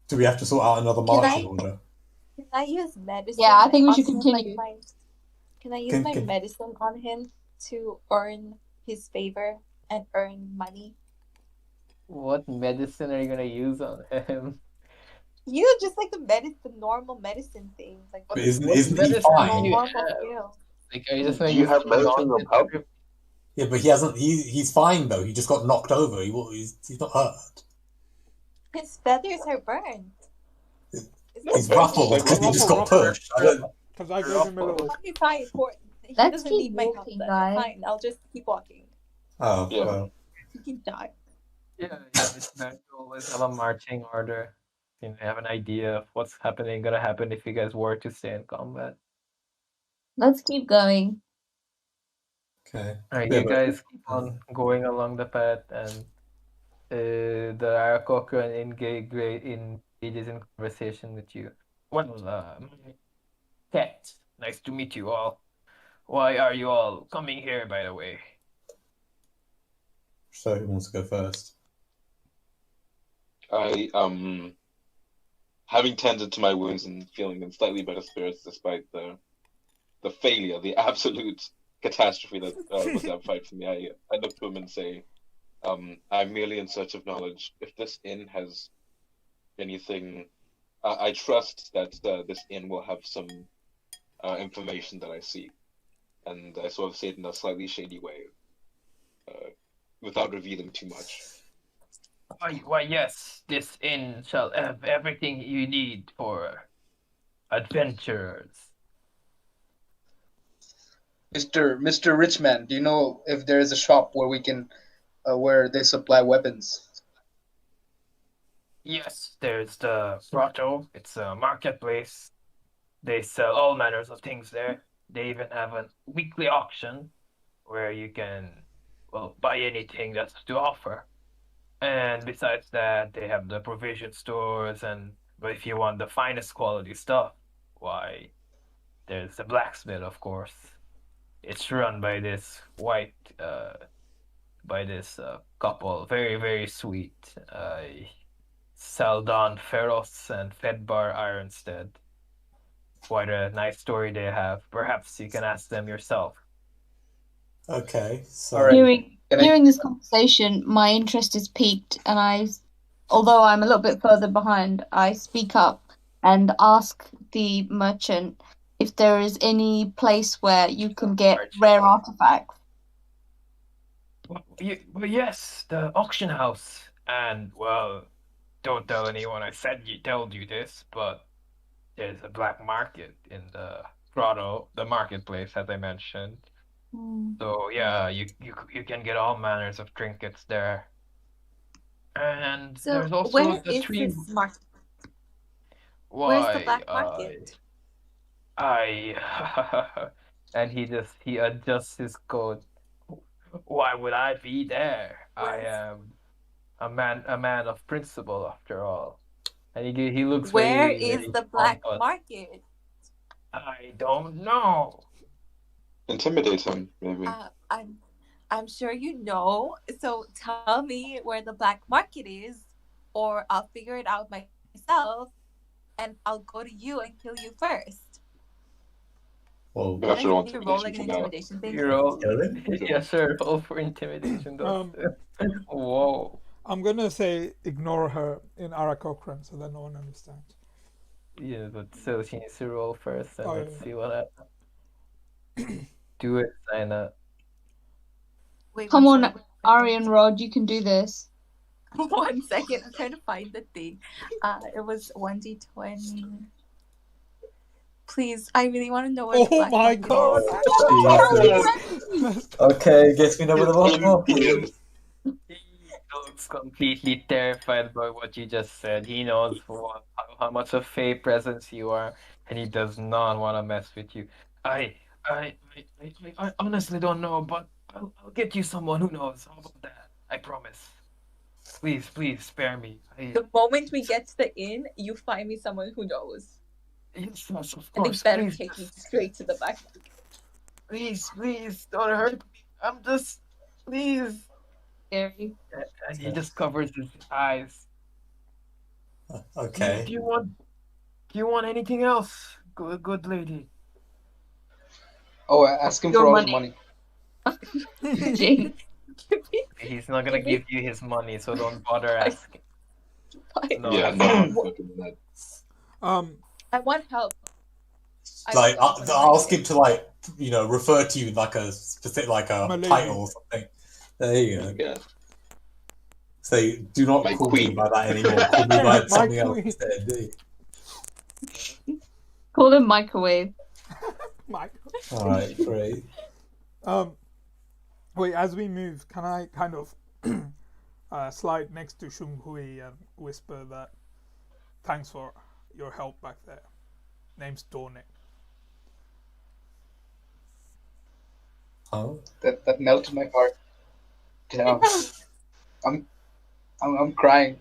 Do we have to sort out another marching order? Can I use medicine? Yeah, I think we should on him, continue. Can I use my medicine on him to earn his favor and earn money? What medicine are you gonna use on him? You know, just like the normal medicine things, like But isn't he medicine fine? do you normal have? skill. Like, are you just do gonna you use have medicine of help? Yeah, but he hasn't. He's fine though. He just got knocked over. He's not hurt. His feathers are burned. He's ruffled because he just got pushed. Because I gave him a little. Okay, fine. He Let's doesn't keep need my help walking, then. guys. Fine, I'll just keep walking. Oh, Yeah. well. He can die. Yeah, it's nice to always have a marching order. You have an idea of what's gonna happen if you guys were to stay in combat. Let's keep going. Okay. Alright, Yeah, you but- guys keep on going along the path, and the Arakocran engages in conversation with you. Well, Cat, nice to meet you all. Why are you all coming here, by the way? So who wants to go first? I having tended to my wounds and feeling in slightly better spirits despite the failure, the absolute catastrophe that was that fight for me. I look to him and say, I'm merely in search of knowledge. If this inn has anything, I trust that this inn will have some information that I seek. And I sort of say it in a slightly shady way, without revealing too much. Why, yes, this inn shall have everything you need for adventurers. Mr. Richman, do you know if there is a shop where we can, where they supply weapons? Yes, there's the grotto. It's a marketplace. They sell all manners of things there. They even have a weekly auction where you can, well, buy anything that's to offer. And besides that, they have the provision stores, and but if you want the finest quality stuff, why, there's the blacksmith, of course. It's run by this couple, very, very sweet, Saldon Feroz and Fedbar Ironstead. Quite a nice story they have. Perhaps you can ask them yourself. Okay. So All right. Hearing this conversation, my interest is piqued, and although I'm a little bit further behind, I speak up and ask the merchant if there is any place where you can get rare artifacts. Well, yes, the auction house. And, well, don't tell anyone I told you this, but there's a black market in the grotto, the marketplace, as I mentioned. So yeah, you can get all manners of trinkets there. And So there's also where the is tree. this market? Where's the Why, black market? and he adjusts his coat. Why would I be there? I Where's am a man of principle after all. And he looks where very, is very the black pompous. market? I don't know. Intimidate him, maybe. I'm sure you know. So tell me where the black market is, or I'll figure it out myself, and I'll go to you and kill you first. Well, You have to roll Can you roll like an intimidation intimidation thing? You roll. Really? Yes, sir. Roll for intimidation. Whoa. I'm gonna say ignore her in Arakokran so that no one understands. Yeah, but still, she needs to roll first, and Oh, let's yeah. see what happens. Do it, Zaina. Wait, Come one on, second. Aryan Rod, you can do this. 1 second. I'm trying to find the thing. It was 1d20. Please, I really want to know where the Oh black my market god! is. Okay, guess we know where the black market is. He looks completely terrified by what you just said. He knows how much of a presence you are, and he does not want to mess with you. I honestly don't know, but I'll get you someone who knows. How about that? I promise. Please, please spare me. The moment we get to the inn, you find me someone who knows. Yes, yes, of And they course. better Please, take me straight to the back. please, don't hurt me. I'm just, please. Scary. And he just covers his eyes. Okay. Do you want anything else, good lady? Oh, ask him Your for all his money. money. Jane. He's not gonna give you his money, so don't bother asking. No, Yeah, that's no. not. I want help. Like, ask him to, like, refer to you in, like, a specific, like, a My lady. title or something. There you go. Yeah. So, do not My call me queen. by that anymore. Call me by My something else queen. instead. Call him microwave. Michael. Alright, great. Wait, as we move, can I kind of slide next to Shunghui and whisper that thanks for your help back there. Name's Dornick. Oh. That melted my heart. Damn. I'm crying.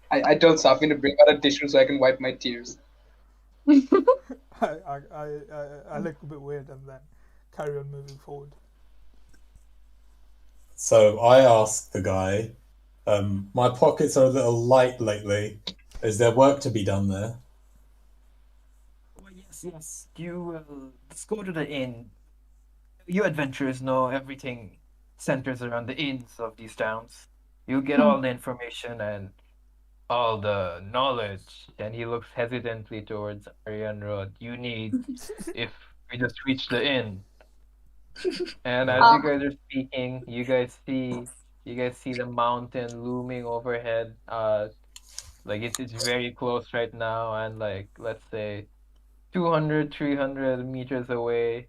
I don't stop. I'm gonna bring out a tissue so I can wipe my tears. I look a bit weird and then carry on moving forward. So I asked the guy, my pockets are a little light lately. Is there work to be done there? Well, yes. Let's go to the inn. You adventurers know everything centers around the inns of these towns. You'll get all the information and all the knowledge. And he looks hesitantly towards Arian Road. You need if we just reach the inn. And as you guys are speaking, you guys see the mountain looming overhead. Like it's very close right now, and like let's say 200, 300 meters away,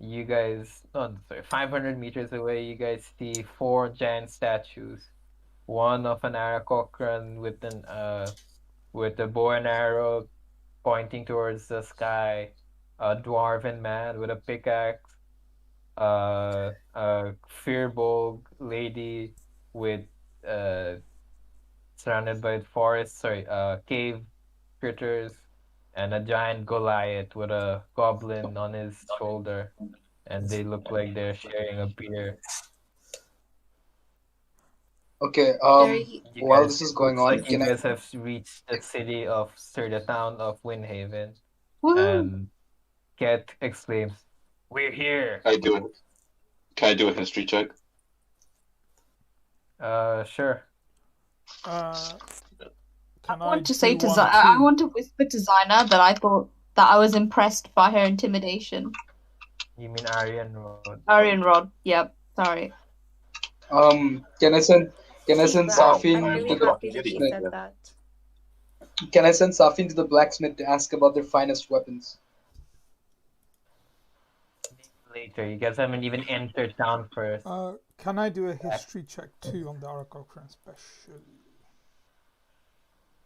500 meters away, you guys see 4 giant statues. One of an Aarakocran with a bow and arrow pointing towards the sky, a dwarven man with a pickaxe, a Firbolg lady with surrounded by cave critters, and a giant Goliath with a goblin on his shoulder, and they look like they're sharing a beer. Okay. You While guys- this is going looks on, like you can I? guys have reached the town of Windhaven, Woo. and Ket exclaims, "We're here!" Can I do a history check? Sure. Can I want to say do to one I too? want to whisper to Zaina that I thought that I was impressed by her intimidation. You mean Aryan Road? Aryan Rod. Yep. Sorry. Can I send Can I send Wow, Safin I'm to really the happy that you blacksmith? said that. Can I send Safin to the blacksmith to ask about their finest weapons? Later, you guys haven't even entered town first. Can I do a history check too on the Arakocran special?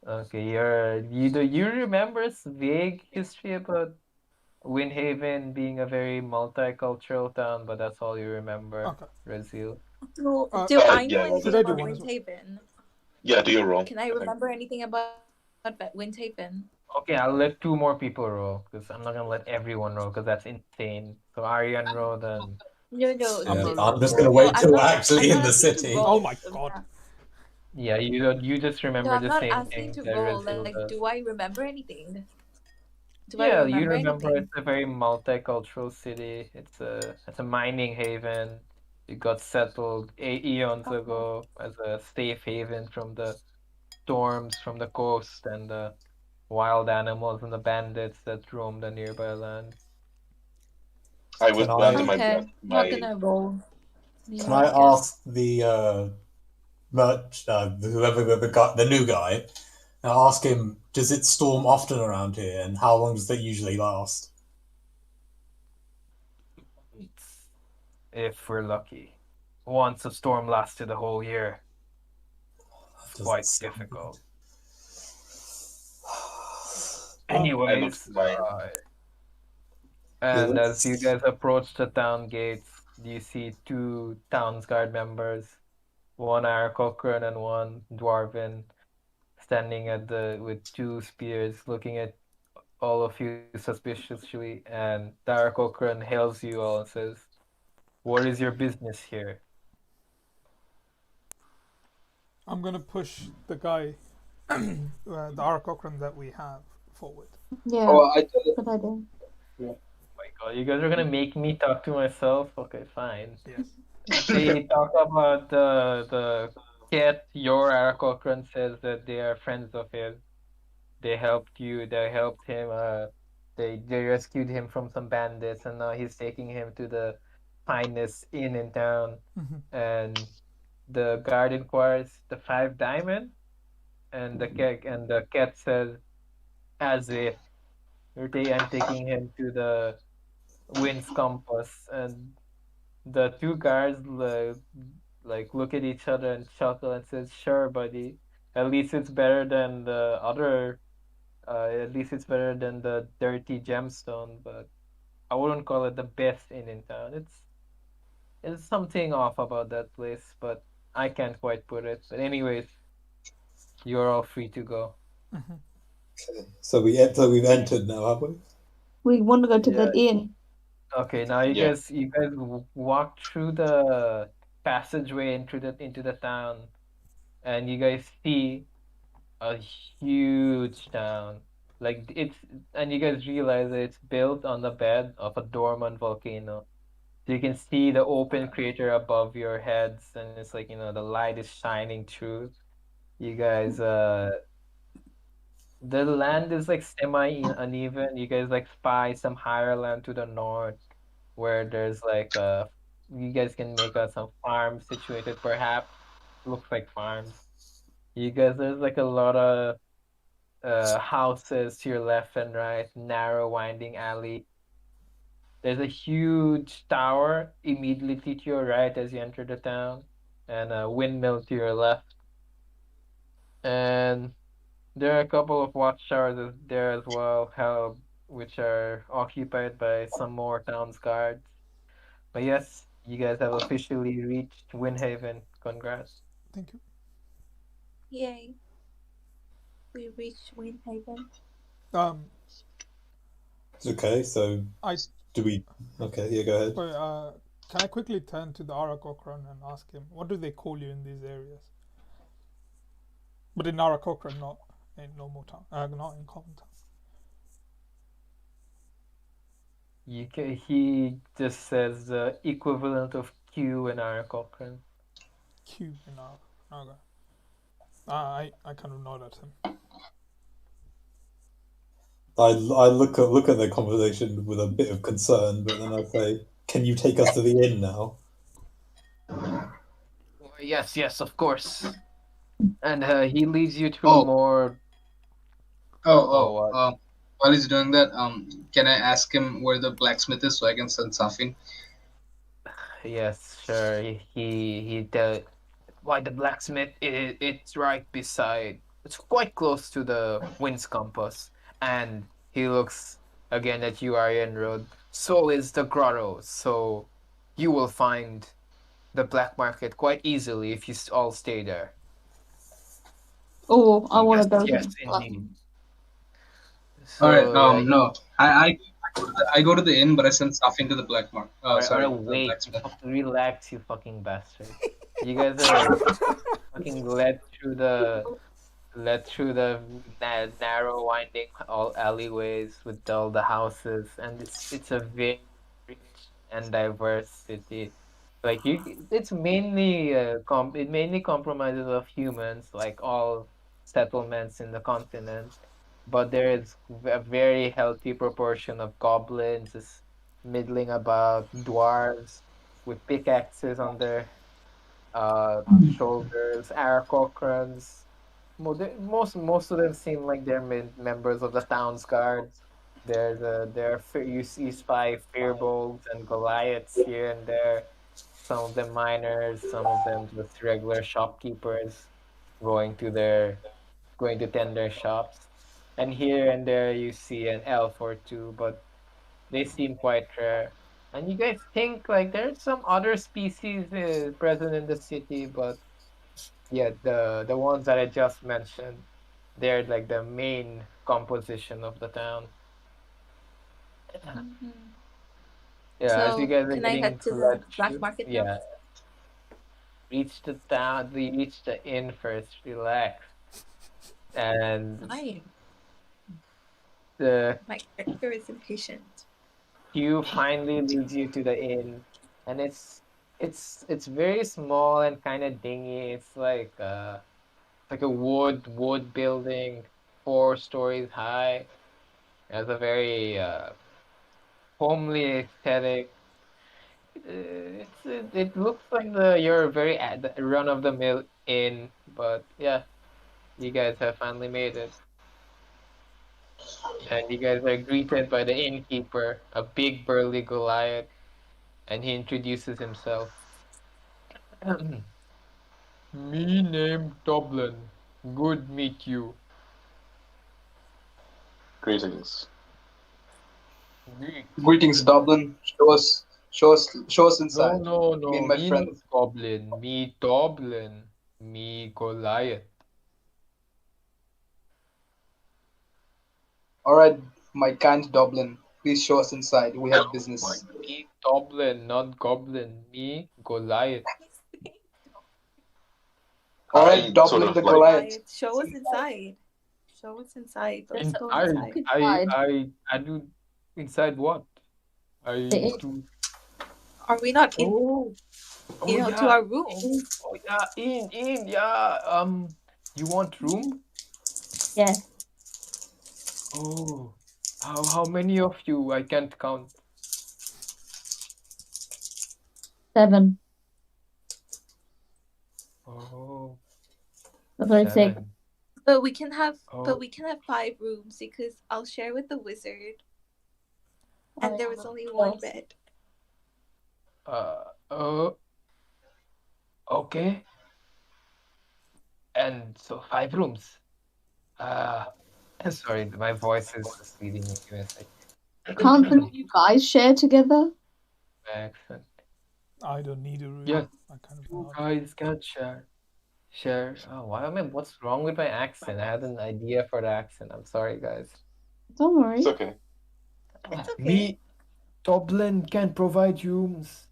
Okay, you remember vague history about Windhaven being a very multicultural town, but that's all you remember. Okay. Razil. So, do I know yeah, anything should I do about one as well? Windhaven? Yeah, do your roll. Can I remember anything about Windhaven? Okay, I'll let 2 more people roll because I'm not gonna let everyone roll because that's insane. So Aryan rolled and No, I'm just gonna wait till we're actually in the city. Oh my god. yeah, you just No, remember I'm the not same asking thing to that roll. Razil Like, does. do I remember anything? Do I Yeah, you remember remember anything? it's a very multicultural city. It's a mining haven. It got settled eons ago as a safe haven from the storms from the coast and the wild animals and the bandits that roam the nearby land. I would do my Okay, best. not gonna roll. Can I ask the whoever the new guy, ask him, does it storm often around here, and how long does that usually last? If we're lucky. Once a storm lasted a whole year. It's quite difficult. Anyways, and as you guys approach the town gates, you see 2 town's guard members, one Aarakocran and one Dwarven, standing with 2 spears, looking at all of you suspiciously, and Aarakocran hails you all and says, "What is your business here?" I'm gonna push the guy, the Arakocran that we have, forward. Yeah. Oh, good idea. Oh my god, you guys are gonna make me talk to myself? Okay, fine. Yes. They talk about the cat. Your Aarakocran says that they are friends of his. They helped you. They helped him. They rescued him from some bandits, and now he's taking him to the finest inn in town. And the guard inquires the 5 diamond, and the cat says, as if I'm taking him to the wind's compass, and the 2 guards like look at each other and chuckle and says, "Sure, buddy. At least it's better than the other. At least it's better than the dirty gemstone, but I wouldn't call it the best inn in town. It's something off about that place, but I can't quite put it. But anyways, you're all free to go." So we've entered now, have we? We want to go to Yeah. the inn. Okay, now you guys walk through the passageway into the town, and you guys see a huge town. Like and you guys realize that it's built on the bed of a dormant volcano. So you can see the open crater above your heads, and it's like, the light is shining through. You guys, the land is like uneven. You guys like spy some higher land to the north, where there's like you guys can make out some farms situated, perhaps looks like farms. You guys, there's like a lot of houses to your left and right, narrow winding alley. There's a huge tower immediately to your right as you enter the town, and a windmill to your left. And there are a couple of watchtowers there as well, which are occupied by some more town's guards. But yes, you guys have officially reached Windhaven. Congrats. Thank you. Yay. We reached Windhaven. Okay, so do we? Okay, yeah, go ahead. Wait, can I quickly turn to the Arakocran and ask him, what do they call you in these areas? But in Arakocran, not in normal town, not in common town. He just says the equivalent of Q in Aarakocran. Q in Arakocran. Okay. I kind of nod at him. I look at the conversation with a bit of concern, but then I say, "Can you take us to the inn now?" Yes, of course. And he leads you to Oh. more. While he's doing that, can I ask him where the blacksmith is so I can send Safin? Yes, sure. He tell why the blacksmith. It's right beside. It's quite close to the wind's compass, and he looks again at you, Aryan Road. So is the grotto. So you will find the black market quite easily if you all stay there. Oh, I want to go to Yes, the black. indeed. All right. So yeah, No, I go to the inn, but I send Safin to the black market. or The wait, blacksmith. relax, you fucking bastard. You guys are fucking led through the narrow, winding all alleyways with all the houses, and it's a very rich and diverse city. Like it's mainly it mainly compromises of humans, like all settlements in the continent. But there is a very healthy proportion of goblins, is middling about dwarves with pickaxes on their shoulders, Aarakocrans. Most of them seem like they're members of the town's guard. You spy firbolgs and Goliaths here and there. Some of them miners, some of them just regular shopkeepers going to going to tend their shops. And here and there you see an elf or two, but they seem quite rare. And you guys think like there's some other species present in the city, but yeah, the ones that I just mentioned, they're like the main composition of the town. Yeah, as you So guys are can I getting head to led the black through, market now? yeah, reach the town, we reach the inn first, relax. And Fine. the My character is impatient. queue finally leads you to the inn, and it's very small and kind of dingy. It's like a wood building, 4 stories high. It has a very homely aesthetic. It looks like you're very at the run of the mill inn, but yeah, you guys have finally made it. And you guys are greeted by the innkeeper, a big burly Goliath, and he introduces himself. Me name Dublin. Good meet you. Greetings. Greetings, Dublin. Show us inside. No, Me and my me friend. not Goblin. Me Dublin. Me Goliath. All right, my kind Dublin. Please show us inside. We have business. Me Dublin, not Goblin. Me Goliath. All right, Dublin the Goliath. Show us inside. Show us inside. Let's go I inside. I do inside what? I do. Are we not in? Oh, To our room. Oh yeah, in yeah. You want room? Yeah. Oh, how many of you? I can't count. 7. Oh. That's what I say. 7. But we can have Oh. 5 rooms because I'll share with the wizard. And there was only one bed. Okay. And so 5 rooms. Sorry, my voice is just leading me to a second. Can't you guys share together? Accent. I don't need a room. Yes. I kind of You guys can share. Share. Oh, what's wrong with my accent? I had an idea for the accent. I'm sorry, guys. Don't worry. It's okay. Me, Dublin can provide rooms.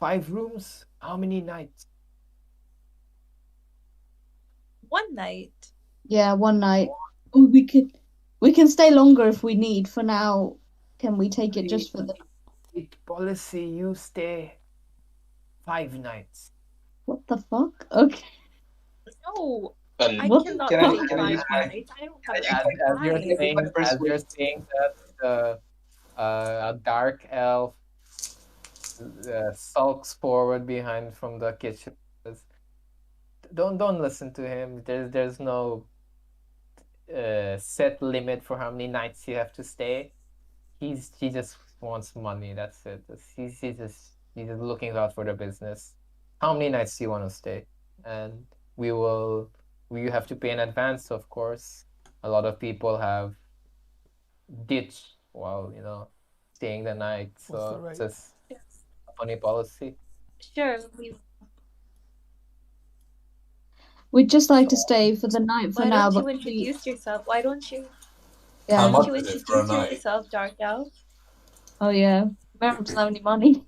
5 rooms? How many nights? One night. Yeah, one night. Oh, we can stay longer if we need. For now, can we take it just for the policy? You stay 5 nights. What the fuck? Okay. No. And I What? cannot Can I- take can I 5 use my- nights. I don't As have you're time. saying that, a dark elf sulks forward behind from the kitchen. don't listen to him. There's no set limit for how many nights you have to stay. He just wants money. That's it. He's just looking out for the business. How many nights do you want to stay? And we have to pay in advance, of course. A lot of people have ditched while staying the night, What's the so rate? it's just a funny policy. Sure. We'd just like to stay for the night for Why now, don't you but introduce yourself? Why don't you? yeah. How Why much don't you is it for a introduce night? yourself, Dark Elf? Oh yeah, we don't have any money.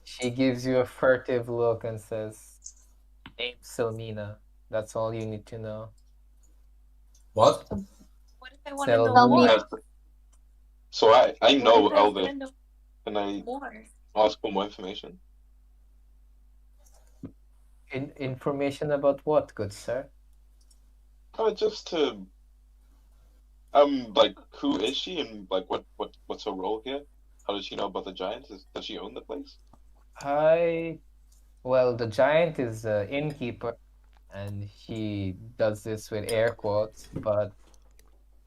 She gives you a furtive look and says, "Name Selmina. That's all you need to know." What? What if I want to know Selmina. more? So I know What if I Elder. wanna know Can I more? ask for more information? Information about what, good sir? Just to like, who is she and like what's her role here? How does she know about the giants? Does she own the place? Well, the giant is the innkeeper, and he does this with air quotes, but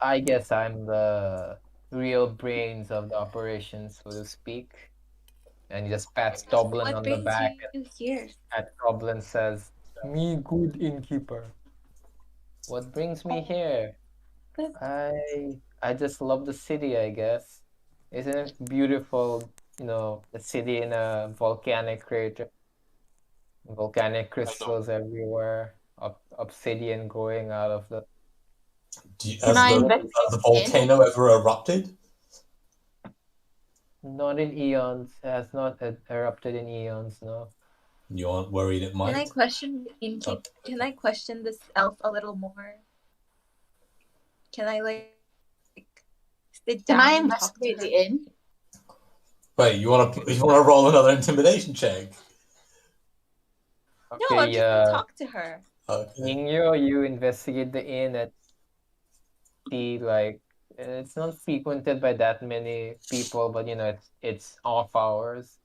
I guess I'm the real brains of the operation, so to speak. And he just pats Dublin What on the brings back, you here? and Dublin says, "Me good innkeeper." What brings me here? Good. I just love the city, I guess. Isn't it beautiful, the city in a volcanic crater? Volcanic crystals everywhere, obsidian growing out of the. Can I investigate Has the volcano ever erupted? Not in eons. It has not erupted in eons, no. You aren't worried it might? Can I question Can I question this elf a little more? Can I sit Can down I and talk to investigate her? the inn? Wait, you want to roll another intimidation check? No, I'm just gonna talk to her. Okay. Ningyo, you investigate the inn at it's not frequented by that many people, but it's off hours.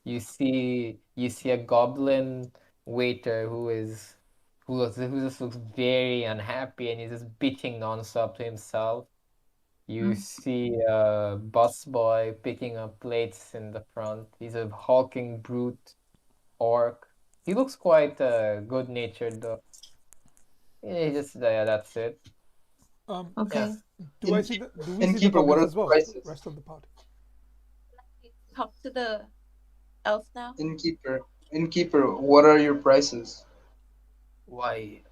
You see a goblin waiter who just looks very unhappy, and he's just bitching nonstop to himself. You see a busboy picking up plates in the front. He's a hulking brute orc. He looks quite good-natured though. Yeah, that's it. Okay. Do we see the Innkeeper, what goblins are as the well? prices? Rest of the party. Talk to the elf now. Innkeeper, what are your prices? Why?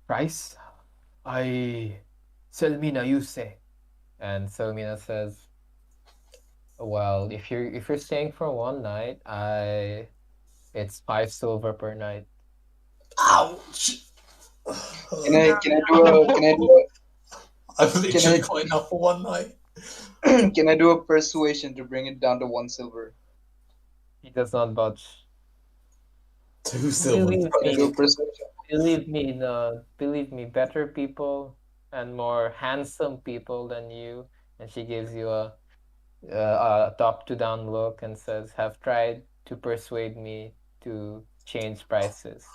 Price? Selmina, you say. And Selmina says, "Well, if you're staying for one night, it's 5 silver per night." Ouch! Can I do I've literally got enough for one night. can I do a persuasion to bring it down to 1 silver? He does not budge. 2 silver. Believe me, better people and more handsome people than you. And she gives you a top to down look and says, "Have tried to persuade me to change prices."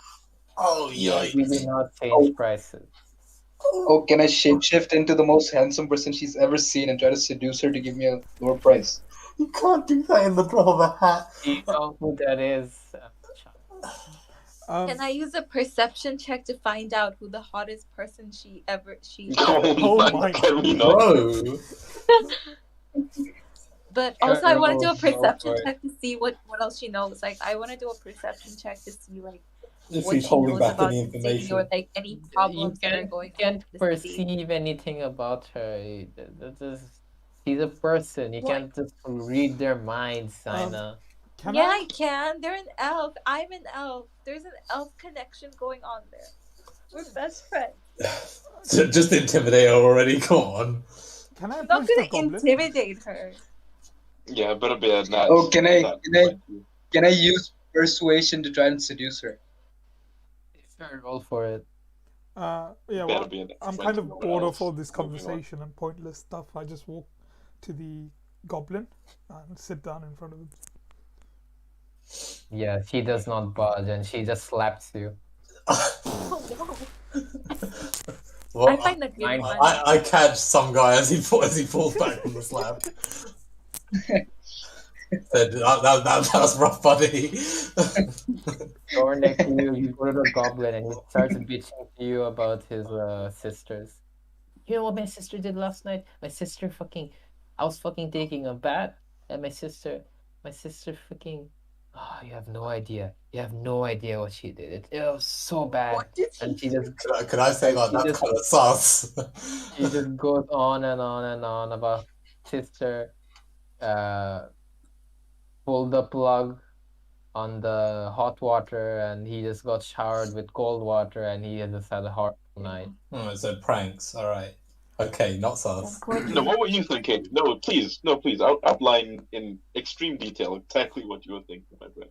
Oh, Yet we do not change prices. Oh, can I shapeshift into the most handsome person she's ever seen and try to seduce her to give me a lower price? You can't do that in the drop of a hat. Do you know who that is? Can I use a perception check to find out who the hottest person she Oh my God, bro! But also, I want to do a Go for perception it. check to see what else she knows. Like, I want to do a perception check to see If what he's she holding knows back about any the city information. or like any problems that are going You on. can't perceive anything about her. She's a person. You What? can't just read their minds, Sina. I can. They're an elf. I'm an elf. There's an elf connection going on there. We're best friends. Just intimidate her already, come on. Can I I'm not approach the gonna goblin? intimidate her. Yeah, better be a nice. Oh, can I use persuasion to try and seduce her? Sure, roll for it. Yeah, Better well, be an I'm X kind of when bored else of all this moving on. conversation and pointless stuff. I just walk to the goblin and sit down in front of him. Yeah, she does not budge, and she just slaps you. Oh no. Well, I find that really funny. I catch some guy as he falls back from the slab. Said, that was rough, buddy. Dornick, you go to the goblin and he starts bitching to you about his sisters. You know what my sister did last night? My sister I was fucking taking a bath, and my sister fucking. Oh, you have no idea. You have no idea what she did. It was so bad. What did and she she just. Could I say like that's kind of sus? She just goes on and on and on about sister. Pulled the plug on the hot water, and he just got showered with cold water, and he just had a horrible night. So pranks. All right. Okay, not sus. No, what were you thinking? No, please. Outline in extreme detail exactly what you were thinking, my friend.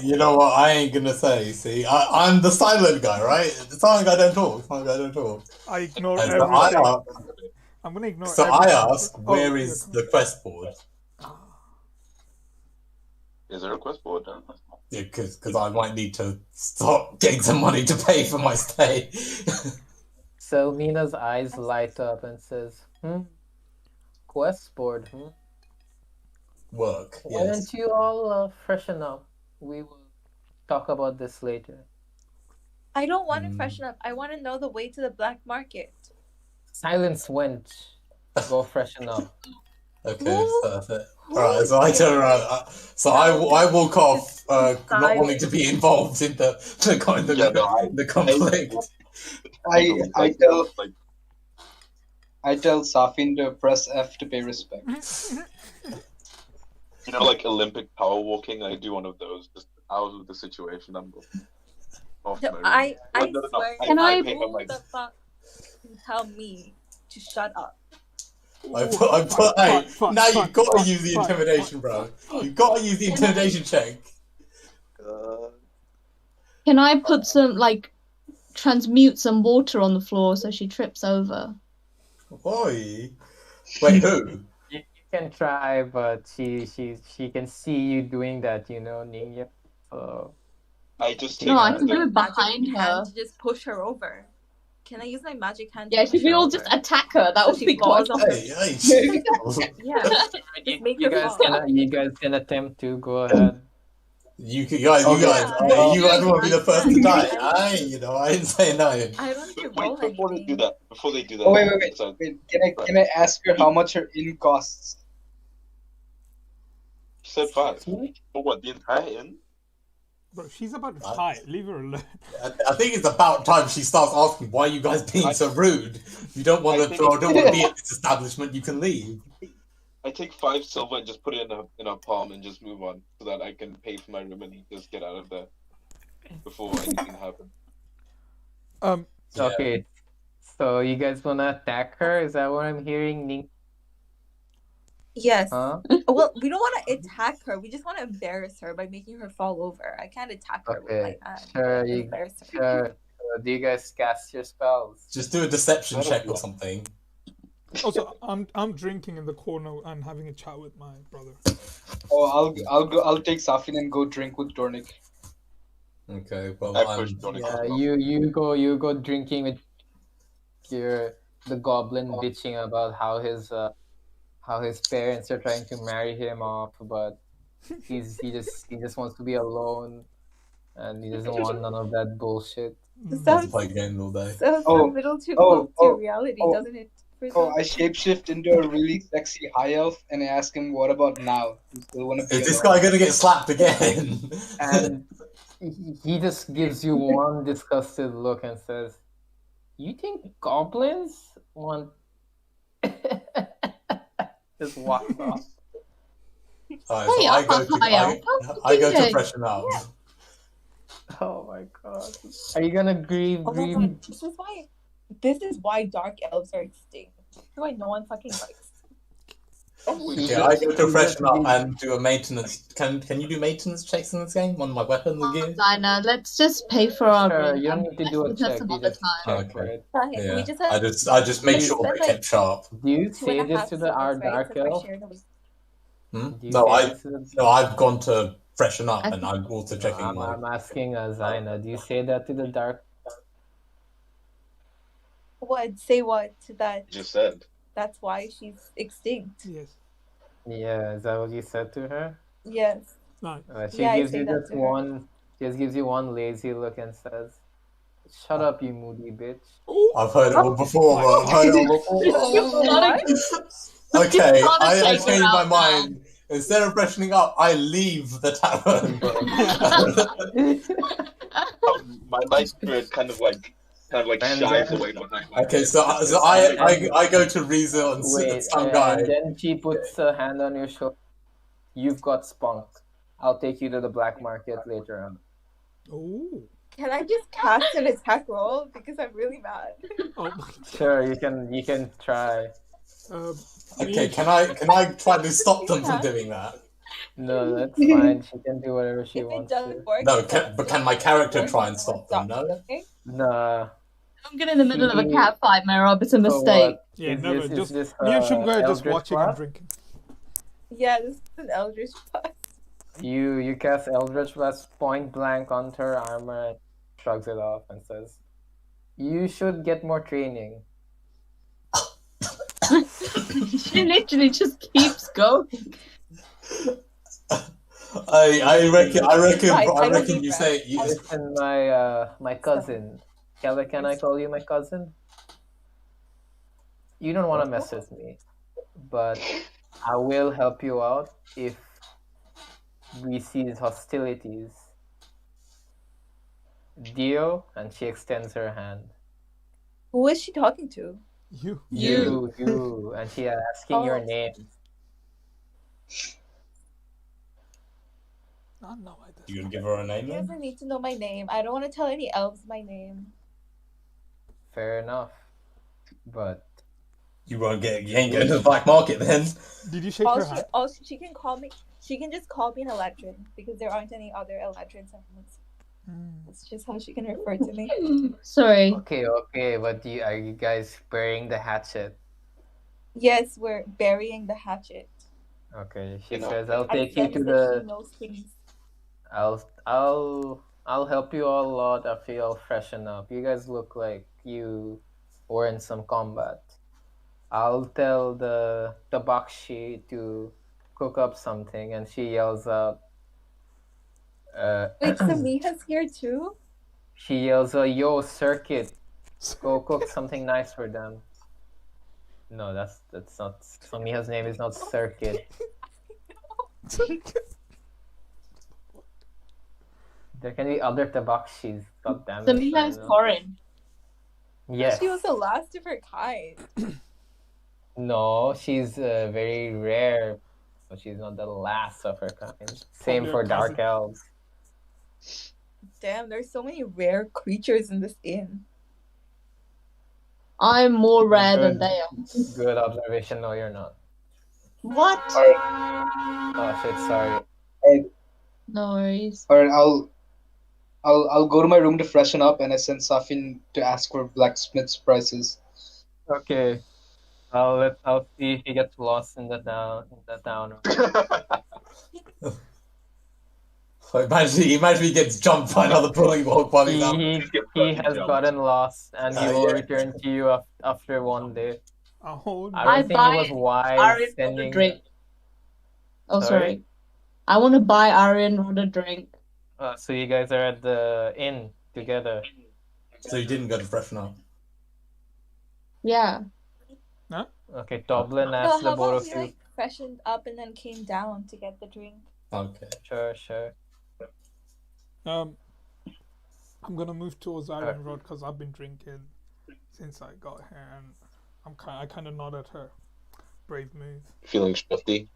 You know what? I ain't gonna say. See, I'm the silent guy, right? The silent guy don't talk. I ignore And everything. I'm gonna ignore. So everything. I ask, where is the quest board? Is there a quest board? Yeah, because I might need to start getting some money to pay for my stay. Selmina's eyes light up and says, quest board, Work, Why don't you all freshen up? We will talk about this later. I don't want to freshen up. I want to know the way to the black market. Silence went. Go freshen up. Okay, alright, so I turn around. So I walk off, not wanting to be involved in the conflict. I tell Safin to press F to pay respect. You know, like Olympic power walking. I do one of those, just out of the situation. I'm off No, my I no, swear, I pay who my the fuck can tell me to shut up? Now you've got to use the intimidation, bro. You've got to use the intimidation check. Can I put some, transmute some water on the floor so she trips over? Boy. Wait, who? You can try, but she can see you doing that, Ninja. So I just No, I can do it behind her. To just push her over. Can I use my magic hand? Yeah, should we all just attack her? That would be quite Yeah. Just make you her guys fall. you guys can attempt to go ahead. You guys want to be the first to die. I didn't say no. I don't need to roll before they do that. Oh, wait. Can I ask her how much her inn costs? She said 5. For what? The entire inn? Bro, she's about to die. Leave her alone. I think it's about time she starts asking why you guys being so rude. You don't want to be at this establishment. You can leave. I take 5 silver and just put it in her palm and just move on, so that I can pay for my room and just get out of there before anything happens. Okay, so you guys wanna attack her? Is that what I'm hearing? Yes. Huh? Well, we don't want to attack her. We just want to embarrass her by making her fall over. I can't attack her with my hand. Sure. Embarrass her. Sure. Do you guys cast your spells? Just do a deception check or something. Also, I'm drinking in the corner and having a chat with my brother. Oh, I'll take Safin and go drink with Dornick. Okay, well, you go drinking with the goblin bitching about how his parents are trying to marry him off, but he just wants to be alone, and he doesn't want none of that bullshit. Sounds play games all day. Sounds a little too close to reality, doesn't it? I shapeshift into a really sexy high elf and I ask him, "What about now? You still want to be?" Is this guy gonna get slapped again? And he just gives you one disgusted look and says, "You think goblins want?" Just walks off. Alright, so I go to freshen up. Yeah. Oh my god! Are you gonna grieve? Oh my god, this is why dark elves are extinct. That's why no one fucking likes. Okay, I go to freshen up and do a maintenance. Can you do maintenance checks in this game on my weapons and gear? Dinah, let's just pay for our. Sure, you don't need to do a check. Some You other just time. check. Yeah. I just make sure they kept sharp. Do you say this to our dark elf? No, I've gone to freshen up, and I'm also checking my. I'm asking Zaina, do you say that to the dark? What? Say what to that? You just said. That's why she's extinct. Yes. Yeah, is that what you said to her? Yes. Nice. She Yeah, I gives say you that just to her. one. Just gives you one lazy look and says, "Shut up, you moody bitch." I've heard it all before, bro. I've heard it all before. Okay, I changed my mind. Instead of freshening up, I leave the tavern, bro. My light spirit kind of like shies away from that. Okay, so I go to Riza and Wait, Sangai. and then she puts a hand on your shoulder. You've got spunk. I'll take you to the black market later on. Oh. Can I just cast an attack roll because I'm really mad? Sure, you can try. Okay, can I try to stop them from doing that? No, that's fine. She can do whatever she wants to. No, but can my character try and stop them? No. Nah. Don't get in the middle of a cat fight, Merob. It's a mistake. Yeah, Is never. this- is Just this, me and Shumga are just Eldritch watching and Blast? drinking. Yeah, this is an Eldritch Blast. You cast Eldritch Blast point blank onto her armor and shrugs it off and says, "You should get more training." She literally just keeps going. I reckon you say you. Listen, my cousin. Kelly, can I call you my cousin? You don't want to mess with me, but I will help you out if we cease hostilities. Dio, and she extends her hand. Who is she talking to? You, and she asking your name. You gonna give her a name She then? doesn't need to know my name. I don't want to tell any elves my name. Fair enough, but You ain't going to the black market then. Did you shake All her she, hand? all she can call me. She can just call me an Eladrin because there aren't any other Eladrin settlements. That's just how she can refer to me. Sorry. Okay, but are you guys burying the hatchet? Yes, we're burying the hatchet. Okay, she You know, says, "I'll I take you sense to that she the. knows things. I'll help you all a lot after you all freshen up. You guys look like you were in some combat. I'll tell the Bakshi to cook up something," and she yells out. Wait, so Miha's here too? She yells, "Yo, Circuit, go cook something nice for them." No, that's not. Samiha's name is not Circuit. There can be other tabakshis. God damn it. Samiha is foreign. Yes. She was the last of her kind. No, she's very rare, but she's not the last of her kind. Same Probably for a dark cousin. elves. Damn, there's so many rare creatures in this inn. I'm more rare than they are. Good observation. No, you're not. What? Oh shit, sorry. No worries. Alright, I'll go to my room to freshen up, and I send Safin to ask for blacksmith's prices. Okay. I'll see if he gets lost in the town. So imagine he gets jumped by another bullywog while he's out. He has gotten lost, and he will return to you after one day. Oh, I don't think it was wise Aryan a sending. drink. Oh, Sorry? sorry. I want to buy Aryan a drink. So you guys are at the inn together. So you didn't go to freshen up. Yeah. Okay, Toblin No, asked how the both about of we you. like freshened up and then came down to get the drink? Okay. Sure. I'm gonna move towards Iron Rod because I've been drinking since I got here, and I kind of nod at her. Brave move. Feeling shifty.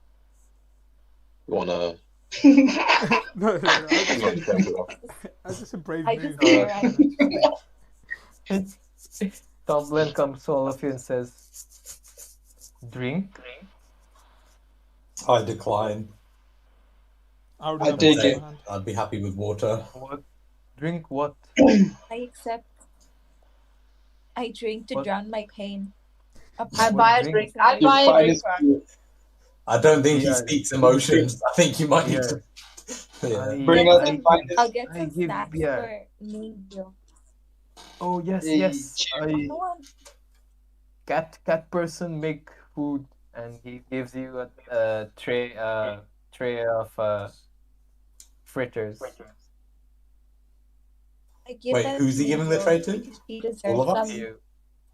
You wanna? No, I just a brave I move. just Toblin comes to all of you and says, "Drink." I decline. I take it. I'd be happy with water. What? Drink what? I accept. I drink to What? drown my pain. I buy a drink. I buy a drink. I don't think he Yeah. speaks emotions. I think you might need to. Yeah. Bring out the finest. I'll get I some give- snacks yeah. for Ningyo. Oh yes, Hey, yes. cheers. Cat person make food, and he gives you a tray of fritters. I give Wait, that who's to he giving the Ningyo tray to? because she deserves All of us? some. You.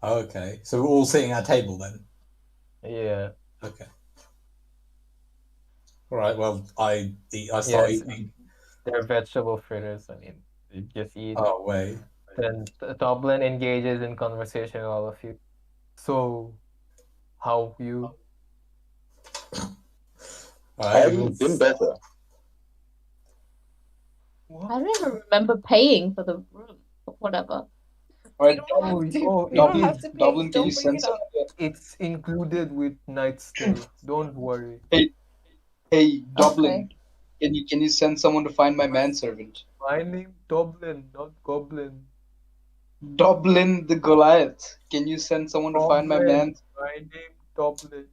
Oh, okay. So we're all sitting at a table then. Yeah. Okay. All right. Well, I start Yes. eating. They're vegetable fritters. I mean, you just eat. Oh wait. Then Toblin engages in conversation with all of you. So, how you? I've been better. I don't even remember paying for the room, but whatever. All right, You don't have to. Oh, You don't it have is. to pay. Dublin, can you Don't bring send it up. It's included with night's stay. Don't worry. Hey, Dublin, Okay. can you send someone to find my manservant? My name Toblin, not Goblin. Dublin the Goliath. Can you send someone to find my Toblin. man? My name Toblin.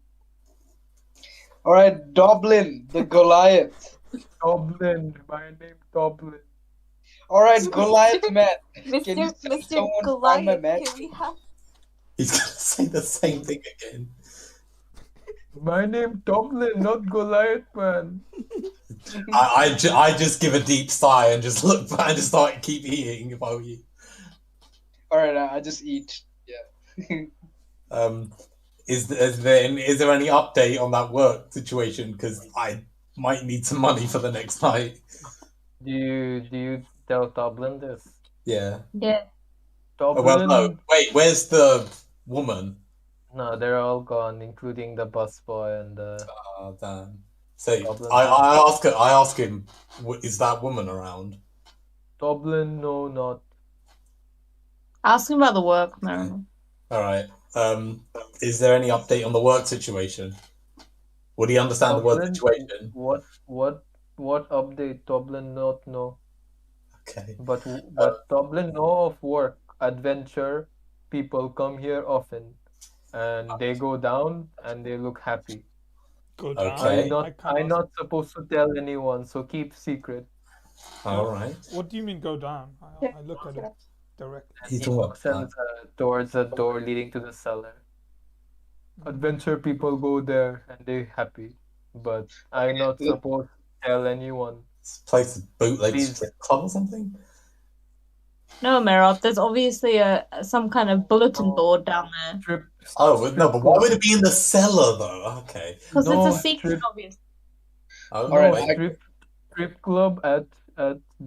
All right, Dublin the Goliath. Toblin. My name Toblin. All right, Goliath man. Can you Mr. send Mr. someone to find my Goliath, man? can we have? He's gonna say the same thing again. My name Toblin, not Goliath, man. I just give a deep sigh and just look back and just start keep eating if I were you. All right, I just eat. Yeah. Is there any update on that work situation? Because I might need some money for the next night. Do you tell Toblin this? Yeah. Yeah. Oh, well, no. Toblin. Wait, where's the woman? No, they're all gone, including the busboy and the. Oh, damn. So Toblin. I ask him, is that woman around? Toblin, no, not. Ask him about the work, Merriman. All right. Is there any update on the work situation? Would he understand the work Toblin, situation? what update? Toblin not know. Okay. But Toblin know of work, adventure. People come here often, and they go down and they look happy. Go down. Okay. I'm not supposed to tell anyone, so keep secret. All right. What do you mean go down? I look at it directly. He's He talking walks about towards the door leading to the cellar. Adventure people go there and they happy, but I'm not supposed to tell anyone. this place is bootleg Please. strip club or something? No, Merop, there's obviously some kind of bulletin board down there. Strip. Oh no, but why would it be in the cellar though? Okay. Because No, it's a secret, strip. obviously. Oh, All right, wait. Strip club at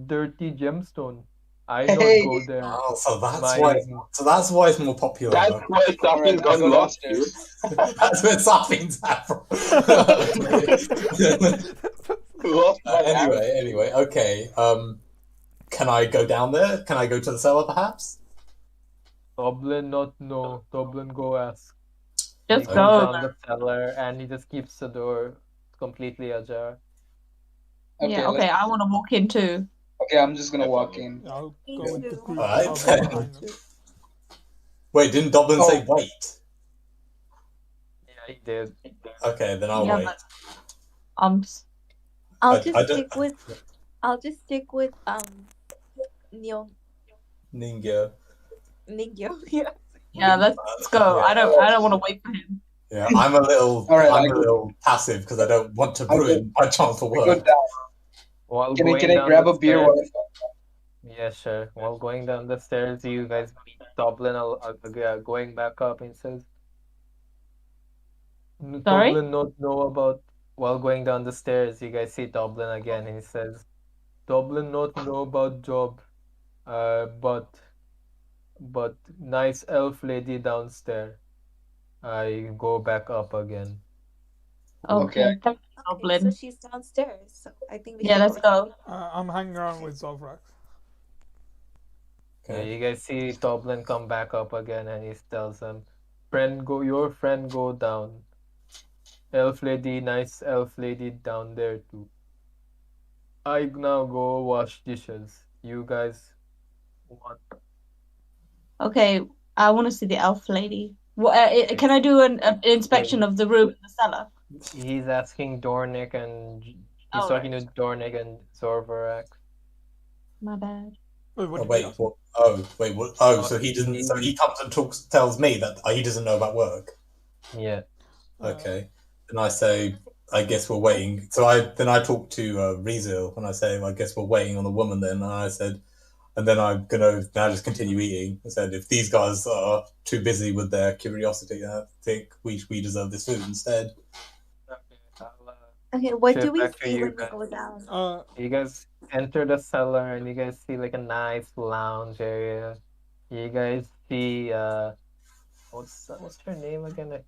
Dirty Gemstone. I Hey. not go there. Oh, so that's My- why. So that's why it's more popular. That's though. why something I got go lost, downstairs. dude. That's where Sapping's at from. Lost my Anyway, okay. Can I go down there? Can I go to the cellar, perhaps? Toblin not know. Toblin go ask. Just He go. goes down the cellar and he just keeps the door completely ajar. Yeah, okay, I want to walk in too. Okay, I'm just gonna walk in. I'll Me go with the too. group. Alright. I'll go behind them. Wait, didn't Doblin Oh. say wait? Yeah, he did. Okay, then I'll Yeah, wait. but- I'll I just don't- stick with Ningyo. Ningyo. Yeah. Yeah, let's go. I don't want to wait for him. Yeah, I'm a little, All right, I'm I a go- little passive because I don't want to I go- ruin my chance for I go work. down. While Can I going down grab the a beer stairs- while I fall? Yeah, sure. While going down the stairs, you guys meet Toblin going back up and says, Sorry? Toblin not know about. While going down the stairs, you guys see Toblin again, and he says, Toblin not know about job, but nice elf lady downstairs. I go back up again. Okay. Okay, so Goblin. she's downstairs. So I think we Yeah, should let's go. I'm hanging around with Zovrak. Yeah, Okay. you guys see Toblin come back up again, and he tells them, your friend go down. Elf lady, nice elf lady down there too. I now go wash dishes. You guys want? Okay, I want to see the elf lady. Can I do an inspection of the room in the cellar? He's asking Dornick and He's Oh, talking right. to Dornick and Zorvarak. My bad. Wait, what Oh, did he wait, ask? what? Oh, wait, what? Oh, Oh, so he doesn't. So he- he comes and tells me that he doesn't know about work. Yeah. Okay, and I say, I guess we're waiting. So I talk to Rizil and I say, I guess we're waiting on the woman. Then and I said, and then I'm gonna now just continue eating. I said, if these guys are too busy with their curiosity, I think we deserve this food instead. Okay, I'll Okay, what do shift we back to see you when we guys. go down? You guys enter the cellar and you guys see like a nice lounge area. You guys see what's her name again?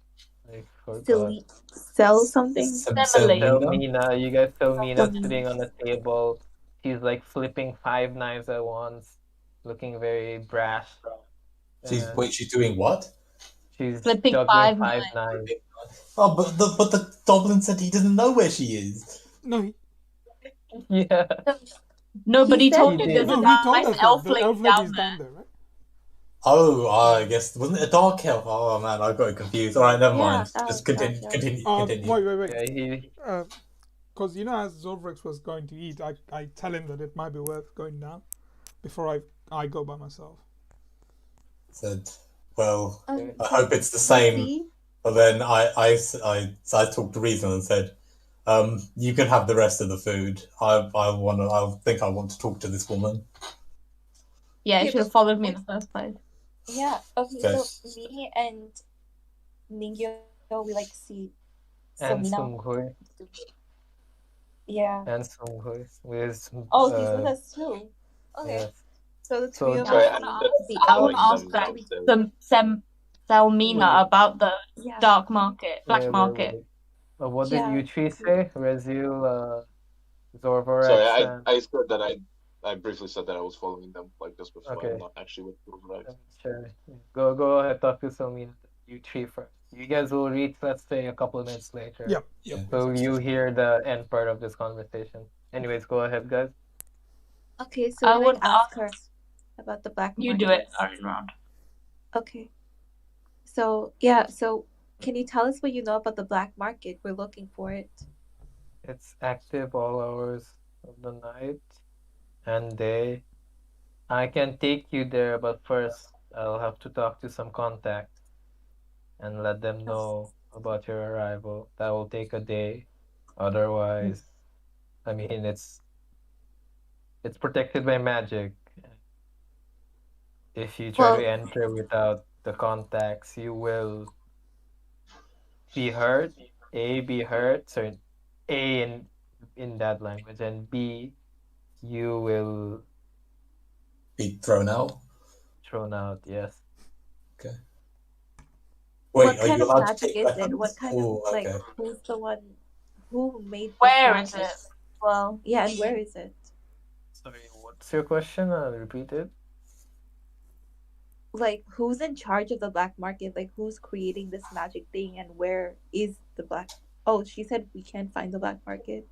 I forgot. Sell something? Selmina. You guys Selmina Selmina. sitting on the table. She's like flipping 5 knives at once, looking very brash. She's doing what? She's Flipping juggling 5 knives. Oh, but the goblin said he doesn't know where she is. No, Yeah. No, but he said told he you did. there's a he told nice us elf that the elf lady lady down is there. down there, right? Oh, I guess wasn't it a dark elf? Oh man, I got confused. All right, never mind. that Just was continue. dark Continue. Wait. Yeah, he Because as Zorvrix was going to eat, I tell him that it might be worth going down before I go by myself. Said, well, Okay. I hope it's the same. But then I talked to Reason and said, you can have the rest of the food. I think I want to talk to this woman. Yeah, Okay, you should have followed me in the first place. Yeah. Okay. Okay. So me and Ningyo, we like see and Selmina. Sunghui. Yeah. And Sunghui with Oh, he's with us too. Okay. yes. So the So three of Sorry, us see I want to elves. ask Selmina about the Yeah. dark market, black Wait. market. What did Yeah. you three say? Rezil, Zorvarex, Sorry, and I said that I briefly said that I was following them like just before. Okay. I'm not actually with Silverite. Sure. Go ahead, talk to Selmina. You three first. You guys will reach, let's say, a couple of minutes later. Yep. So you hear the end part of this conversation. Anyways, go ahead, guys. Okay, so I we would like ask her about the black market. You do it, Iron Round. Okay. So yeah, so can you tell us what you know about the black market? We're looking for it. It's active all hours of the night and day. I can take you there, but first I'll have to talk to some contacts and let them know about your arrival. That will take a day. Otherwise, I mean, it's protected by magic. If you try to enter without the contacts, you will be hurt. Be hurt. So A in that language, and B, you will be thrown out. Thrown out, yes. Okay. Wait, what kind of allowed magic to is take it? What kind Oh, of like okay. who's the one who made this Where is magic? it? Well, yeah, and where is it? Sorry, what's your question? I'll repeat it. Like who's in charge of the black market? Like who's creating this magic thing and where is the black Oh, she said we can't find the black market.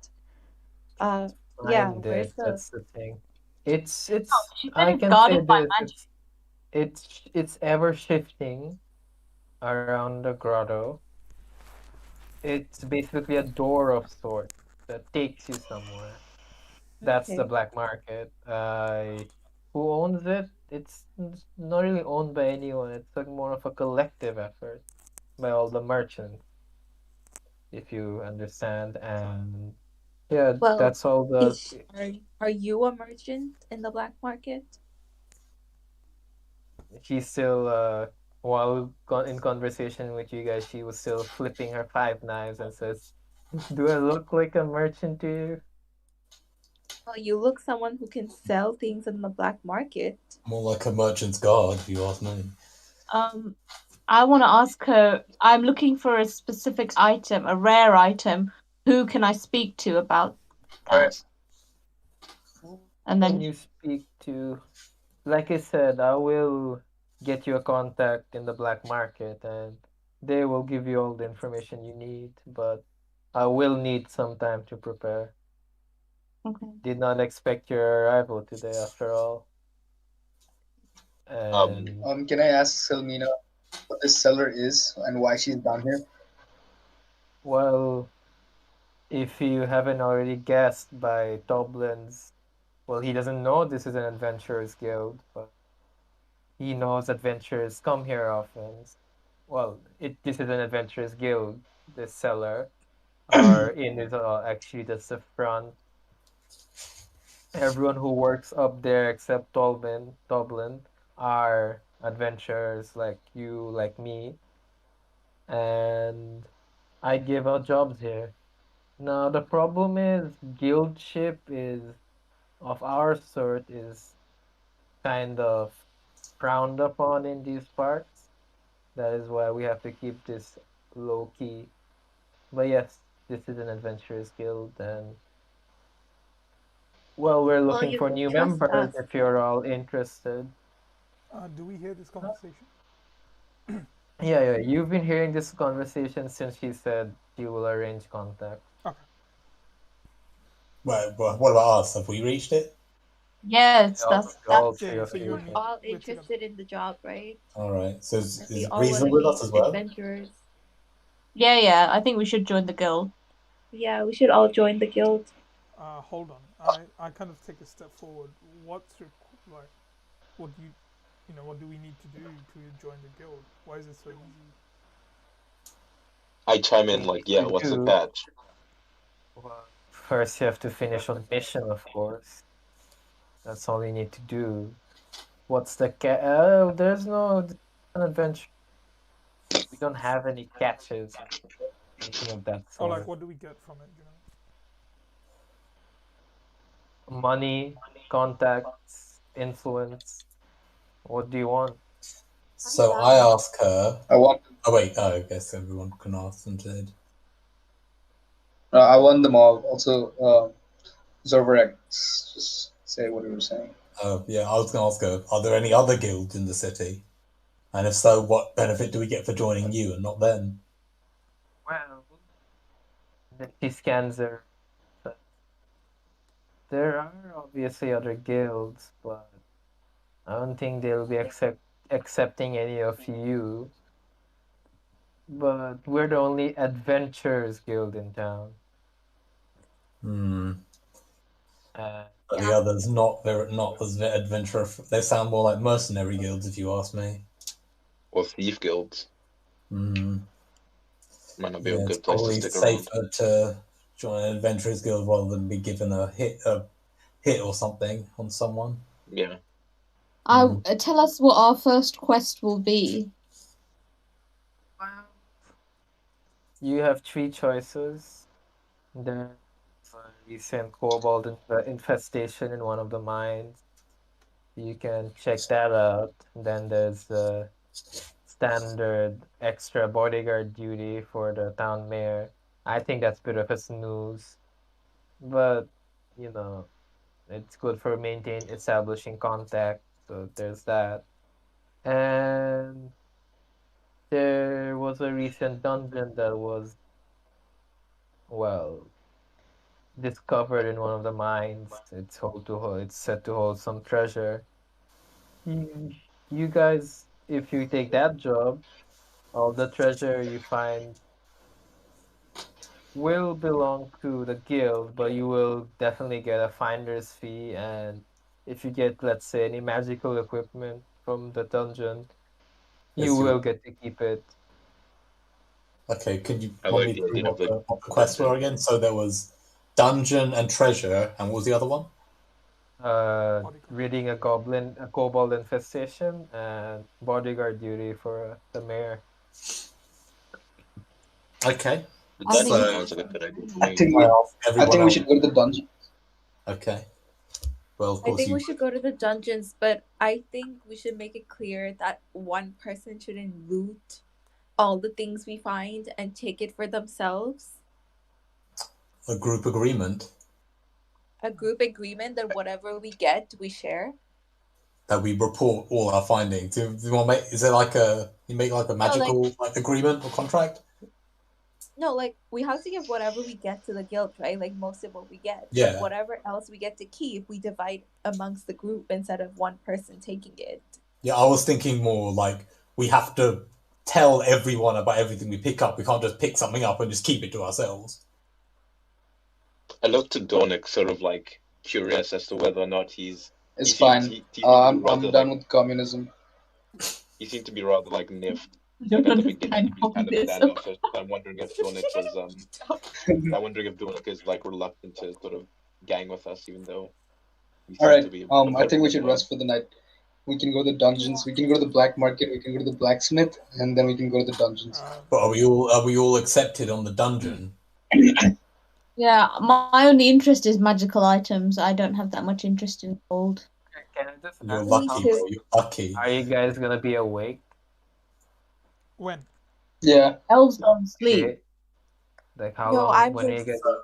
Yeah, Find where's it. the That's the thing. It's she said I it's can guarded say by this. magic. It's ever shifting around the grotto. It's basically a door of sorts that takes you somewhere. That's the Okay. black market. Who owns it? It's not really owned by anyone. It's like more of a collective effort by all the merchants, if you understand. And yeah, Well, that's all the. are you a merchant in the black market? She's still while in conversation with you guys, she was still flipping her 5 knives and says, "Do I look like a merchant to you?" Well, you look someone who can sell things in the black market. More like a merchant's guard, if you ask me. I want to ask her. I'm looking for a specific item, a rare item. Who can I speak to about that? And then you speak to, like I said, I will get you a contact in the black market, and they will give you all the information you need. But I will need some time to prepare. Okay. Did not expect your arrival today, after all. And Can I ask Selmina what this cellar is and why she's down here? well, if you haven't already guessed by Toblin's, well, he doesn't know this is an adventurers guild, but he knows adventurers come here often. Well, this is an adventurers guild. The cellar, our inn is actually just the front. Everyone who works up there except Toblin are adventurers like you, like me, and I give out jobs here. Now the problem is guildship is of our sort is kind of frowned upon in these parts. That is why we have to keep this low key. But yes, this is an adventurers guild, and well, we're Well, looking you for can new trust members us. if you're all interested. Do we hear this conversation? Yeah, you've been hearing this conversation since she said she will arrange contact. Okay. Well, what about us? Have we reached it? Yes, All that's all That's three of so you you. and me. all We're together. interested in the job, right? All right. So And we is all Reason want to with us be as well? adventurers. yeah. I think we should join the guild. Yeah, we should all join the guild. Hold on. I kind of take a step forward. What's your like? What do what do we need to do to join the guild? Why is it so easy? I chime in like, yeah, what's the patch? Well, first you have to finish on mission, of course. That's all you need to do. What's the there's no an adventure. We don't have any catches. Anything of that Or sort. like, what do we get from it? Money, contacts, influence. What do you want? So I ask her. I want. Oh wait, I guess everyone can ask instead. I want them all. Also, Zorvarex, just say what you were saying. Yeah, I was going to ask her, are there any other guilds in the city? And if so, what benefit do we get for joining you and not them? Well, she scans her. There are obviously other guilds, but I don't think they'll be accepting any of you. But we're the only adventurers guild in town. But the others not as adventurous. They sound more like mercenary guilds, if you ask me. Or thief guilds. Mm. Might not be a good It's place to probably stick around. safer to join an adventurers guild rather than be given a hit or something on someone. Yeah. Tell us what our first quest will be. You have 3 choices. There's a recent kobold infestation in one of the mines. You can check that out. Then there's the standard extra bodyguard duty for the town mayor. I think that's a bit of a snooze. But, it's good for establishing contact. So there's that. And there was a recent dungeon that was, well, discovered in one of the mines. It's said to hold some treasure. You guys, if you take that job, all the treasure you find will belong to the guild, but you will definitely get a finder's fee. And if you get, let's say, any magical equipment from the dungeon, you will get to keep it. Okay, could you I run like me the through idea of the what the quests were again? So there was dungeon and treasure, and what was the other one? Ridding a kobold infestation, and bodyguard duty for the mayor. Okay. The dungeon sounds like a good idea. I think we should go to the dungeon. Okay. Well, of I course think we should go to the dungeons, but I think we should make it clear that one person shouldn't loot all the things we find and take it for themselves. A group agreement. A group agreement that whatever we get, we share. That we report all our findings. Do you want to make? Is it like you make like a magical agreement or contract? No, like we have to give whatever we get to the guild, right? Like most of what we get. Yeah. But whatever else we get to keep, we divide amongst the group instead of one person taking it. Yeah, I was thinking more like we have to tell everyone about everything we pick up. We can't just pick something up and just keep it to ourselves. I looked to Dornick, sort of like curious as to whether or not he's. It's he seems- fine. he seems to be I'm rather, done like, with communism. He seemed to be rather like niffed. I don't Like at the beginning, understand he was kind of communism. standoffish. I'm wondering if Dornick was I'm wondering if Dornick is like reluctant to sort of gang with us, even though. He All seems right. to be I think we should rest for the night. We can go to the dungeons. We can go to the black market. We can go to the blacksmith, and then we can go to the dungeons. But are we all accepted on the dungeon? Yeah, my only interest is magical items. I don't have that much interest in gold. Can I just You're ask lucky, how bro. long You're lucky. are you guys gonna be awake? When? Yeah. Elves don't sleep. Okay. Like how No, long? I'm When are you just. guys?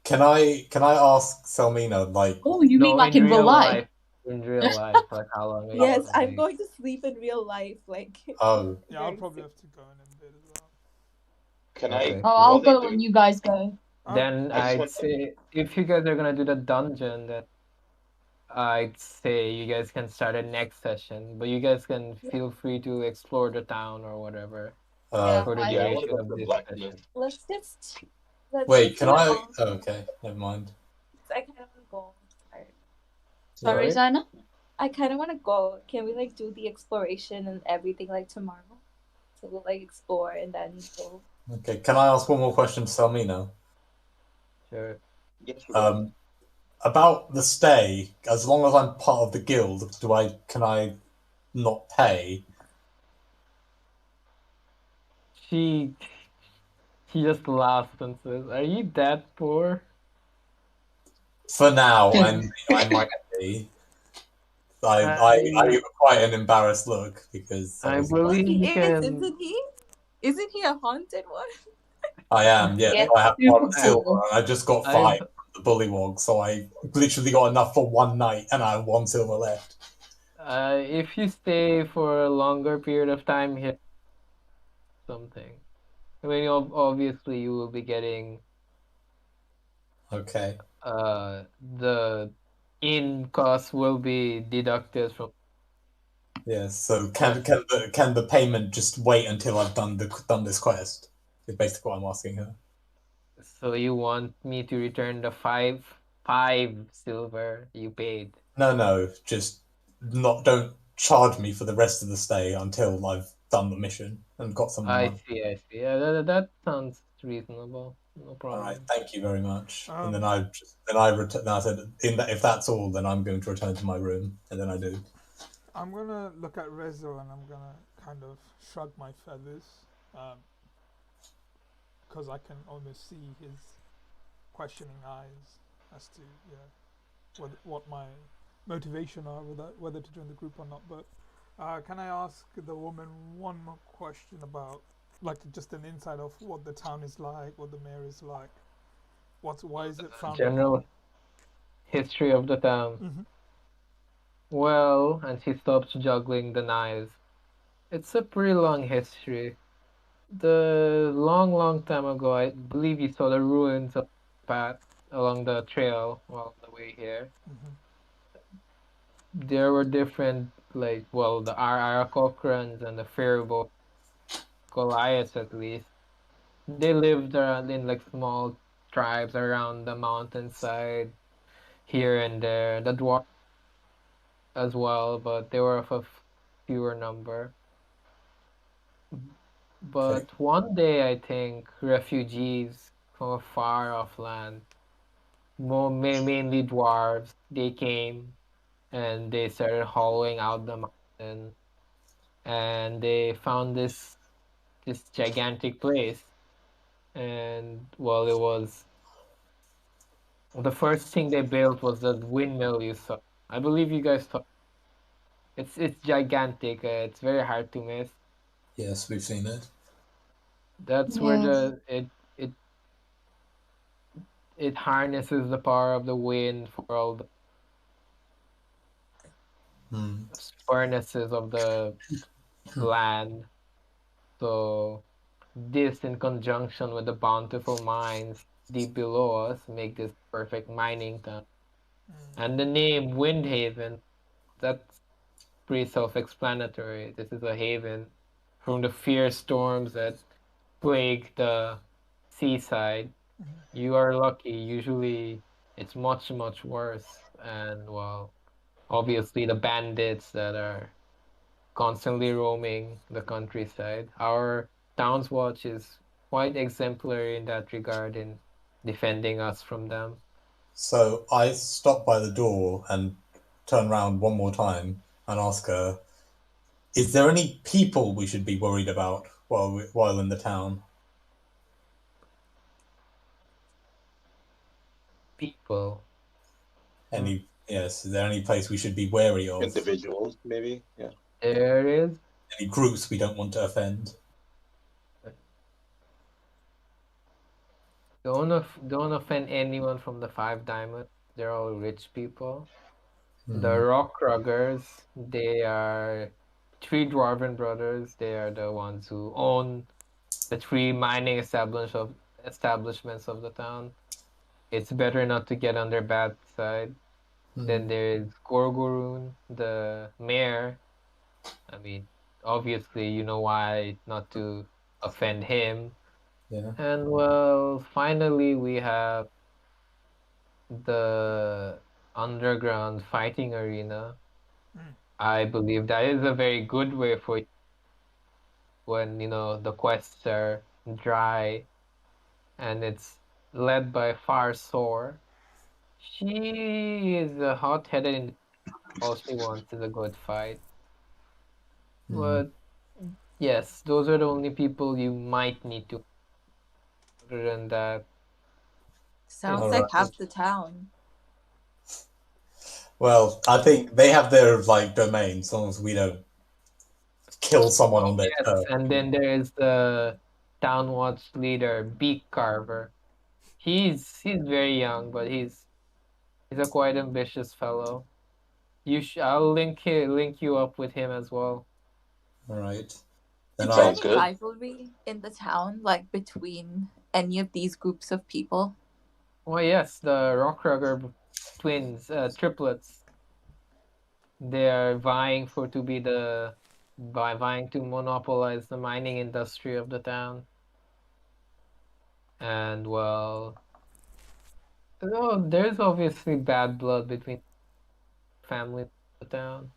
Can I ask Selmina, like, Oh, you mean No, like in in real real life? life. In real life, like how long are you Yes, guys I'm awake? going to sleep in real life. Like. oh, Yeah, I'll very probably soon. have to go in a bit as well. Can Okay. I? Oh, I'll While they go do when it, you guys go. Then I just I'd want to. say if you guys are gonna do the dungeon, then I'd say you guys can start a next session, but you guys can feel free to explore the town or whatever Yeah, for the I Yeah, I want to think duration go to of the this blacksmith. session. let's wait, just can do it I? all. Oh, okay, never mind. I kind of want to go. Alright. Sorry, Sorry? Zaina? I kind of want to go. Can we like do the exploration and everything like tomorrow? So we'll like explore and then go. Okay, can I ask one more question to Selmina? Sure. Yes, About the stay, as long as I'm part of the guild, can I not pay? She just laughs and says, "Are you that poor?" For now, I might be. I give quite an embarrassed look because I obviously believe He you is, can. isn't he? Isn't he a haunted one? I am. Yeah, Yeah. I have one Super silver, cool. and I just got I- 5 from the bullywog, so I literally got enough for one night, and I have 1 silver left. If you stay for a longer period of time here, something. I mean, obviously you will be getting Okay. the inn cost will be deducted from. Yes. So can the payment just wait until I've done this quest? Is basically what I'm asking her. So you want me to return the five silver you paid? No, just don't charge me for the rest of the stay until I've done the mission and got some I money. see. Yeah, that sounds reasonable. No All problem. right, thank you very much. And then I said, if that's all, then I'm going to return to my room, and then I do. I'm gonna look at Rezo and I'm gonna kind of shrug my feathers, because I can almost see his questioning eyes as to what my motivation are, whether to join the group or not. But can I ask the woman one more question about, like, just an insight of what the town is like, what the mayor is like, why is it found General history of the town. Mhm. Well, and she stops juggling the knives. It's a pretty long history. The long time ago, I believe you saw the ruins of the path along the trail on the way here. There were different, the Arakocrans and the Faribault Goliaths at least. They lived around in like small tribes around the mountainside, here and there. The dwarf as well, but they were of a fewer number. But one day, I think refugees from a far off land, mainly dwarves, they came and they started hollowing out the mountain, and they found this gigantic place. And well, it was the first thing they built was the windmill you saw. I believe you guys saw. It's gigantic. It's very hard to miss. Yes, we've seen it. That's where it harnesses the power of the wind for all the furnaces of the land. So this, in conjunction with the bountiful mines deep below us, make this perfect mining town. And the name Windhaven, that's pretty self-explanatory. This is a haven from the fierce storms that plague the seaside. You are lucky. Usually, it's much, much worse. And, well, obviously, the bandits that are constantly roaming the countryside. Our town's watch is quite exemplary in that regard in defending us from them. So I stop by the door and turn around one more time and ask her, is there any people we should be worried about while in the town? People. Yes, is there any place we should be wary of? Individuals, maybe. Yeah. There is. Any groups we don't want to offend? Don't offend anyone from the Five Diamonds. They're all rich people. The Rock Ruggers, they are three dwarven brothers. They are the ones who own the three mining establishments of the town. It's better not to get on their bad side. Then there's Gorgoroon, the mayor. I mean, obviously, you know why not to offend him. Yeah. And, well, finally, we have the underground fighting arena. I believe that is a very good way for when, the quests are dry, and it's led by Farsor. She is a hot-headed and all she wants is a good fight. But yes, those are the only people you might need to. Other than that, Sounds like half the town. Well, I think they have their domain, as long as we don't kill someone on their turf. And then there is the town watch leader, Beak Carver. He's very young, but he's a quite ambitious fellow. I'll link you up with him as well. All right. Is there any rivalry in the town, between any of these groups of people? Well, yes, the Rockrugger twins, triplets. They are vying to monopolize the mining industry of the town. And, well, there's obviously bad blood between families in the town.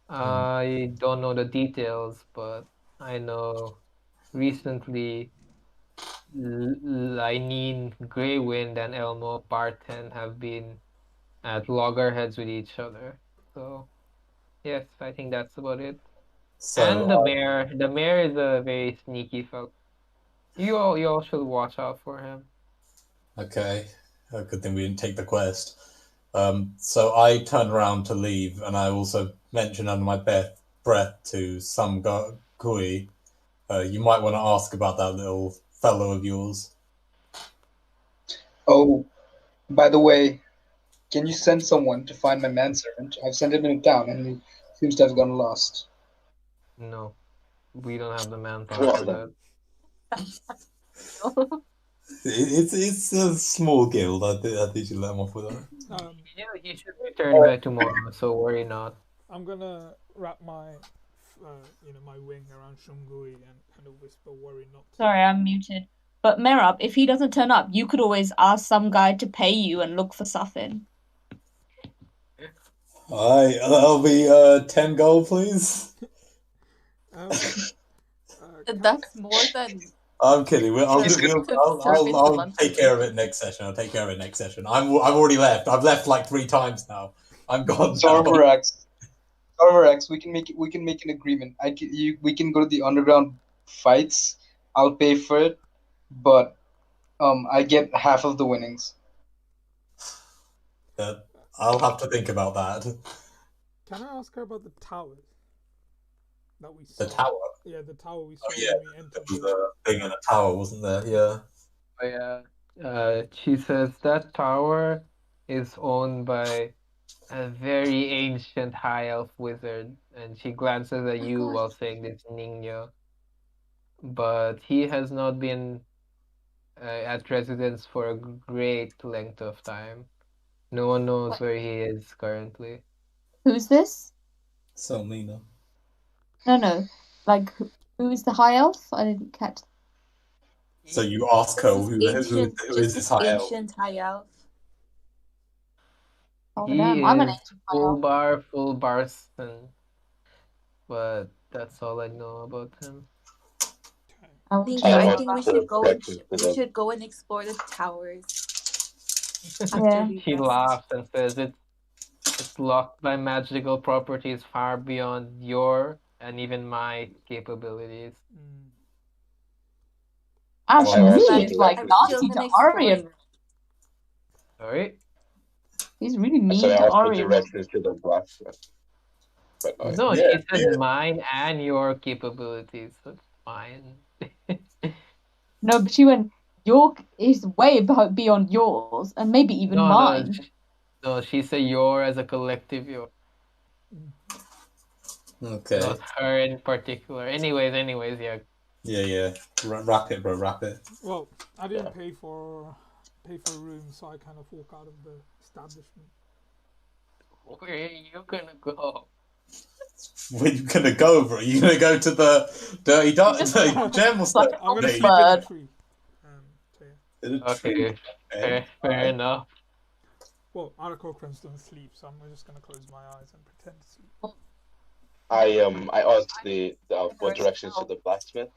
I don't know the details, but I know recently Lineen Greywind and Elmo Barton have been at loggerheads with each other. So, yes, I think that's about it. And the mayor is a very sneaky fellow. You all should watch out for him. Okay, good thing we didn't take the quest. So I turn around to leave, and I also mention under my breath to some Kui, you might want to ask about that little fellow of yours. Oh, by the way, can you send someone to find my manservant? I've sent him into town, and he seems to have gone lost. No, we don't have the manpower for that. It's a small guild. I think you should let him off with that. He should return by tomorrow, so worry not. I'm gonna wrap my my wing around Shungui and kind of whisper, "Worry not." Sorry, I'm muted. But Merab, if he doesn't turn up, you could always ask some guy to pay you and look for something. Alright, that'll be 10 gold, please. That's more than. I'm kidding. I'll take care of it next session. I've already left. I've left 3 times now. I'm gone. Sarverax, we can make an agreement. We can go to the underground fights. I'll pay for it, but I get half of the winnings. I'll have to think about that. Can I ask her about the towers that we saw? The tower? Yeah, the tower we saw when we entered. There was a thing in a tower, wasn't there? Yeah. Oh, yeah. She says that tower is owned by a very ancient high elf wizard, and she glances at you while saying this, Ningyo. But he has not been at residence for a great length of time. No one knows where he is currently. Who's this? Selmina. No. Who is the high elf? I didn't catch. So you ask her who Just is this high elf? ancient high elf. Oh He damn, I'm an is ancient high elf. full Barson, but that's all I know about him. Oh, Nico, I I want think we the should go. directions to We them. should go and explore the towers. Yeah. She laughs and says it's locked by magical properties far beyond your and even my capabilities. Actually, I he also is like directed nasty to Arian. Sorry? He's really So mean I to also Arian. directed to the blacksmith. But No, Yeah, she said mine and your capabilities. That's fine. No, but she went, your is way beyond yours, and maybe even mine. No, she said your as a collective, your. Okay. Not her in particular. Anyways, yeah. Yeah. Wrap it, bro. Wrap it. Well, I didn't pay for a room, so I kind of walk out of the establishment. Where are you gonna go? Where you gonna go, bro? You gonna go to the dirty gem or something? I'm gonna sleep in a tree. In a tree. Okay, fair enough. Well, Arakocrans don't sleep, so I'm just gonna close my eyes and pretend to sleep. I asked the what directions to the blacksmith.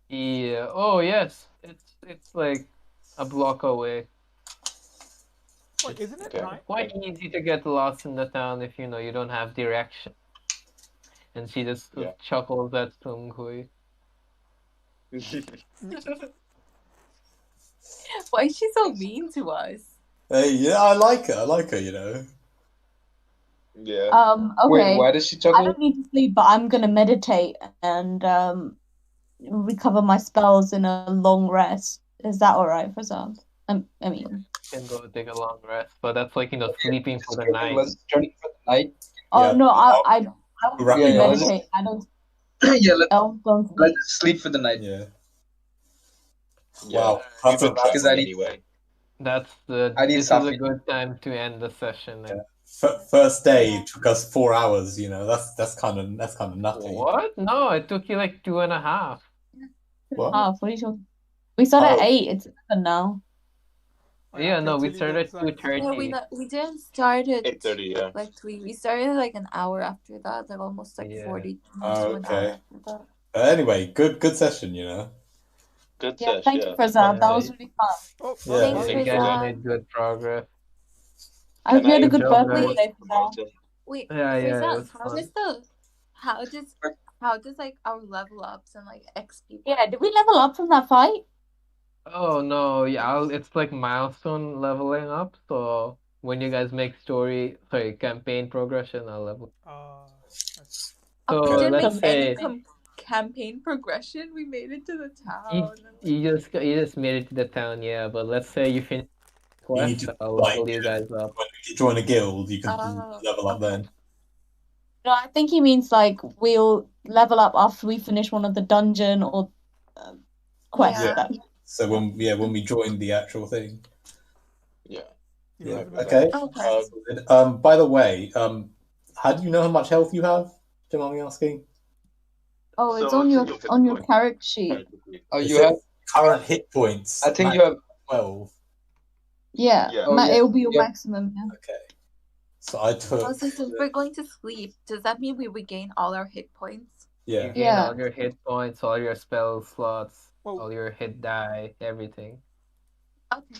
Yeah. Oh yes, it's like a block away. Wait, isn't it night? Quite easy to get lost in the town if you don't have direction. And she just chuckles at Sunghui. Why is she so mean to us? Hey, yeah, I like her, Yeah. Okay. Wait, why does she chuckle? I don't need to sleep, but I'm gonna meditate and recover my spells in a long rest. Is that alright, Fazal? I mean, Can go take a long rest, but that's like sleeping for the night. Let's journey for the night. oh no, I want to let's- meditate. I don't. Yeah, don't. let's sleep for the night. Yeah. Wow. That's a Because I need anyway. That's I need this is a something. good time to end the session. first day took us 4 hours. That's kind of nothing. What? No, it took you like 2.5. What? What are you talking? We started at 8. It's 7 now. Yeah, no, we started at 2:30. No, we didn't start at 8:30. Yeah. like 3. We started like an hour after that, like almost like 40 minutes to an hour Okay. after that. Anyway, good session. Good Yeah, sesh. thank you, Fazal. That was really fun. Oh, Yeah. Thanks, You guys Fazal. made good progress. I hope you had a good Good job, birthday guys. today, Fazal. Wait, Yeah, it Fazal, was how fun. does like our level ups and like XP? Yeah, did we level up from that fight? Oh no, yeah, it's like milestone leveling up. So when you guys make campaign progression, I'll level. So We didn't let's make any say campaign progression. We made it to the you, town. you just made it to the town, yeah. But let's say you finish the You need quest, to I'll level you guys up. When you join a guild, you can Oh, level up then. No, I think he means like we'll level up after we finish one of the dungeon or quests. Yeah. That... So when we join the actual thing. Yeah. Yeah. Okay. By the way, how do you know how much health you have? Do you mind me asking? Oh, it's So on it's your character sheet. Oh, It you says have. current hit points. I think you have. 12. Yeah, Yeah. Oh, yeah. it'll be your Yeah. maximum. Yeah. Okay. So I took. Also, since we're going to sleep, does that mean we regain all our hit points? Yeah. You gain all your hit points, all your spell slots, all your hit die, everything. Okay.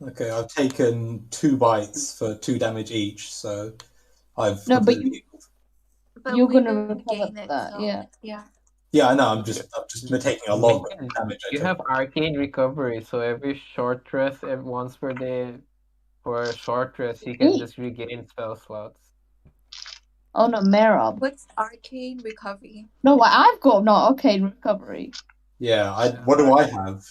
Okay, I've taken 2 bites for 2 damage each, so I've No, but completely. But you're we gonna will recover regain it, that. so, Yeah. Yeah, I know. I'm just taking a log of damage. I You took. have arcane recovery, so every short rest, once per day, for a short rest, you can just regain spell slots. Oh no, Merab. What's arcane recovery? No, what I've got not arcane recovery. Yeah, what do I have?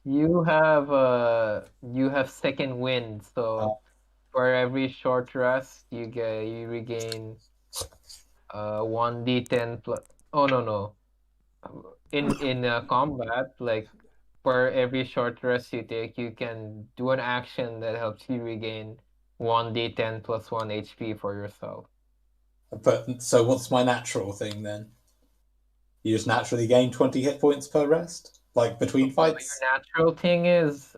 You have second wind, so for every short rest, you regain 1d10 plus. Oh no. In combat, like for every short rest you take, you can do an action that helps you regain 1d10 plus 1 HP for yourself. But so what's my natural thing then? You just naturally gain 20 hit points per rest, like between fights. Your natural thing is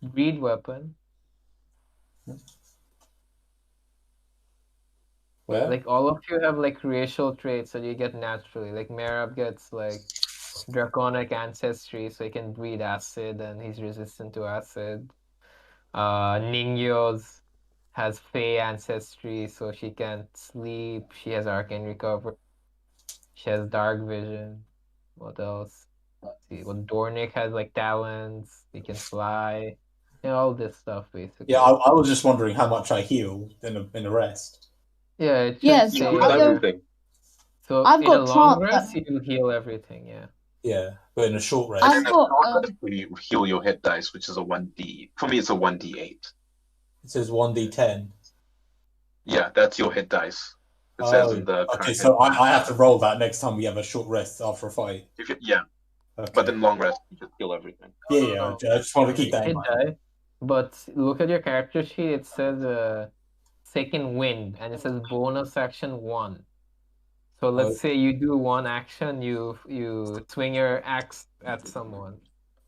breed weapon. Where? Like all of you have like racial traits that you get naturally. Like Merab gets like draconic ancestry, so he can breed acid and he's resistant to acid. Ningyo's has Fey ancestry, so she can't sleep. She has arcane recovery. She has dark vision. What else? Let's see. Well, Dornick has like talents. He can fly. All this stuff basically. Yeah, I was just wondering how much I heal in a rest. Yeah, it should Yeah, say so everything. So I've in got a long trance rest, that- you'll heal everything. Yeah. Yeah, but in a short rest. I've got You heal your hit dice, which is a 1d. For me, it's a 1d8. It says 1d10. Yeah, that's your hit dice. It says in the okay, so I have to roll that next time we have a short rest after a fight. Yeah. Okay. But in long rest, you just heal everything. Yeah, I just want to keep that in Hit mind. die. But look at your character sheet. It says second wind, and it says bonus action 1. So let's say you do one action, you swing your axe at someone.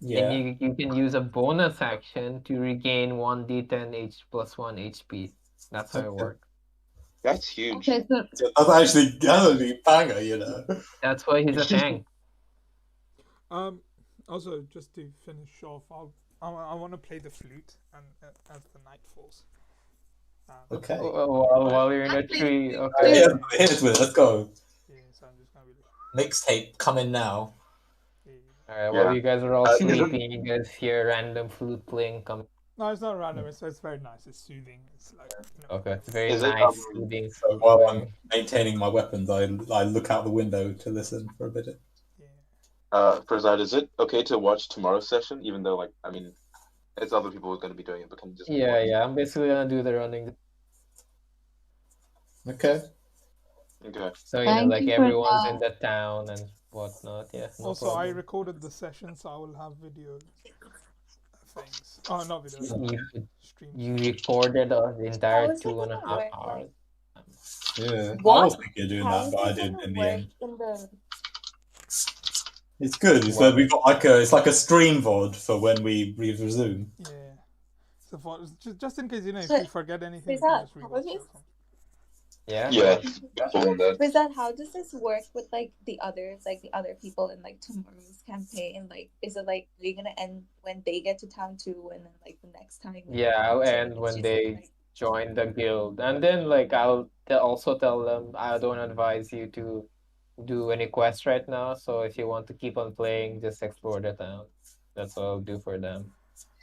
Yeah. And you can use a bonus action to regain 1d10 plus 1 HP. That's how it works. That's huge. Okay, so That's actually banger, you know. That's why he's a tank. Also, just to finish off, I want to play the flute and as the night falls. Okay. While you're in a tree. Okay. Yeah, here's with it. Let's go. Yeah, so I'm just gonna be Mixtape coming now. Alright, while you guys are all sleeping, you guys hear random flute playing come. No, it's not random. It's very nice. It's soothing. It's like Okay, it's very nice, soothing. So while I'm maintaining my weapons, I look out the window to listen for a bit. Farzad, is it okay to watch tomorrow's session? Even though, like, I mean, it's other people who are going to be doing it, but can you just Yeah, I'm basically gonna do the running. Okay. Okay. So Thank like you for everyone's that. in the town and whatnot. Yeah. No also, problem. I recorded the session, so I will have video things. Oh, not videos. You recorded the entire 2.5 hours. Yeah. What? I was thinking of doing How that, is but I it didn't gonna in the work end. in the- It's good. It's that we've got it's like a stream VOD for when we resume. Yeah. So for just in case if So, you forget anything, is you can that just rewatch how it. is- or something. Yeah. With that, how does this work with like the others, like the other people in like tomorrow's campaign? Like, is it like are you gonna end when they get to town too, and then like the next time? Yeah, I'll end it's when just, they like- join the guild, and then like I'll also tell them I don't advise you to do any quests right now. So if you want to keep on playing, just explore the town. That's what I'll do for them.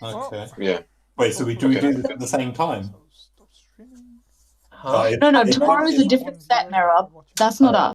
Okay. Yeah. Wait, so we do this at the same time? Huh? no, tomorrow is a different set, Merab. That's not us.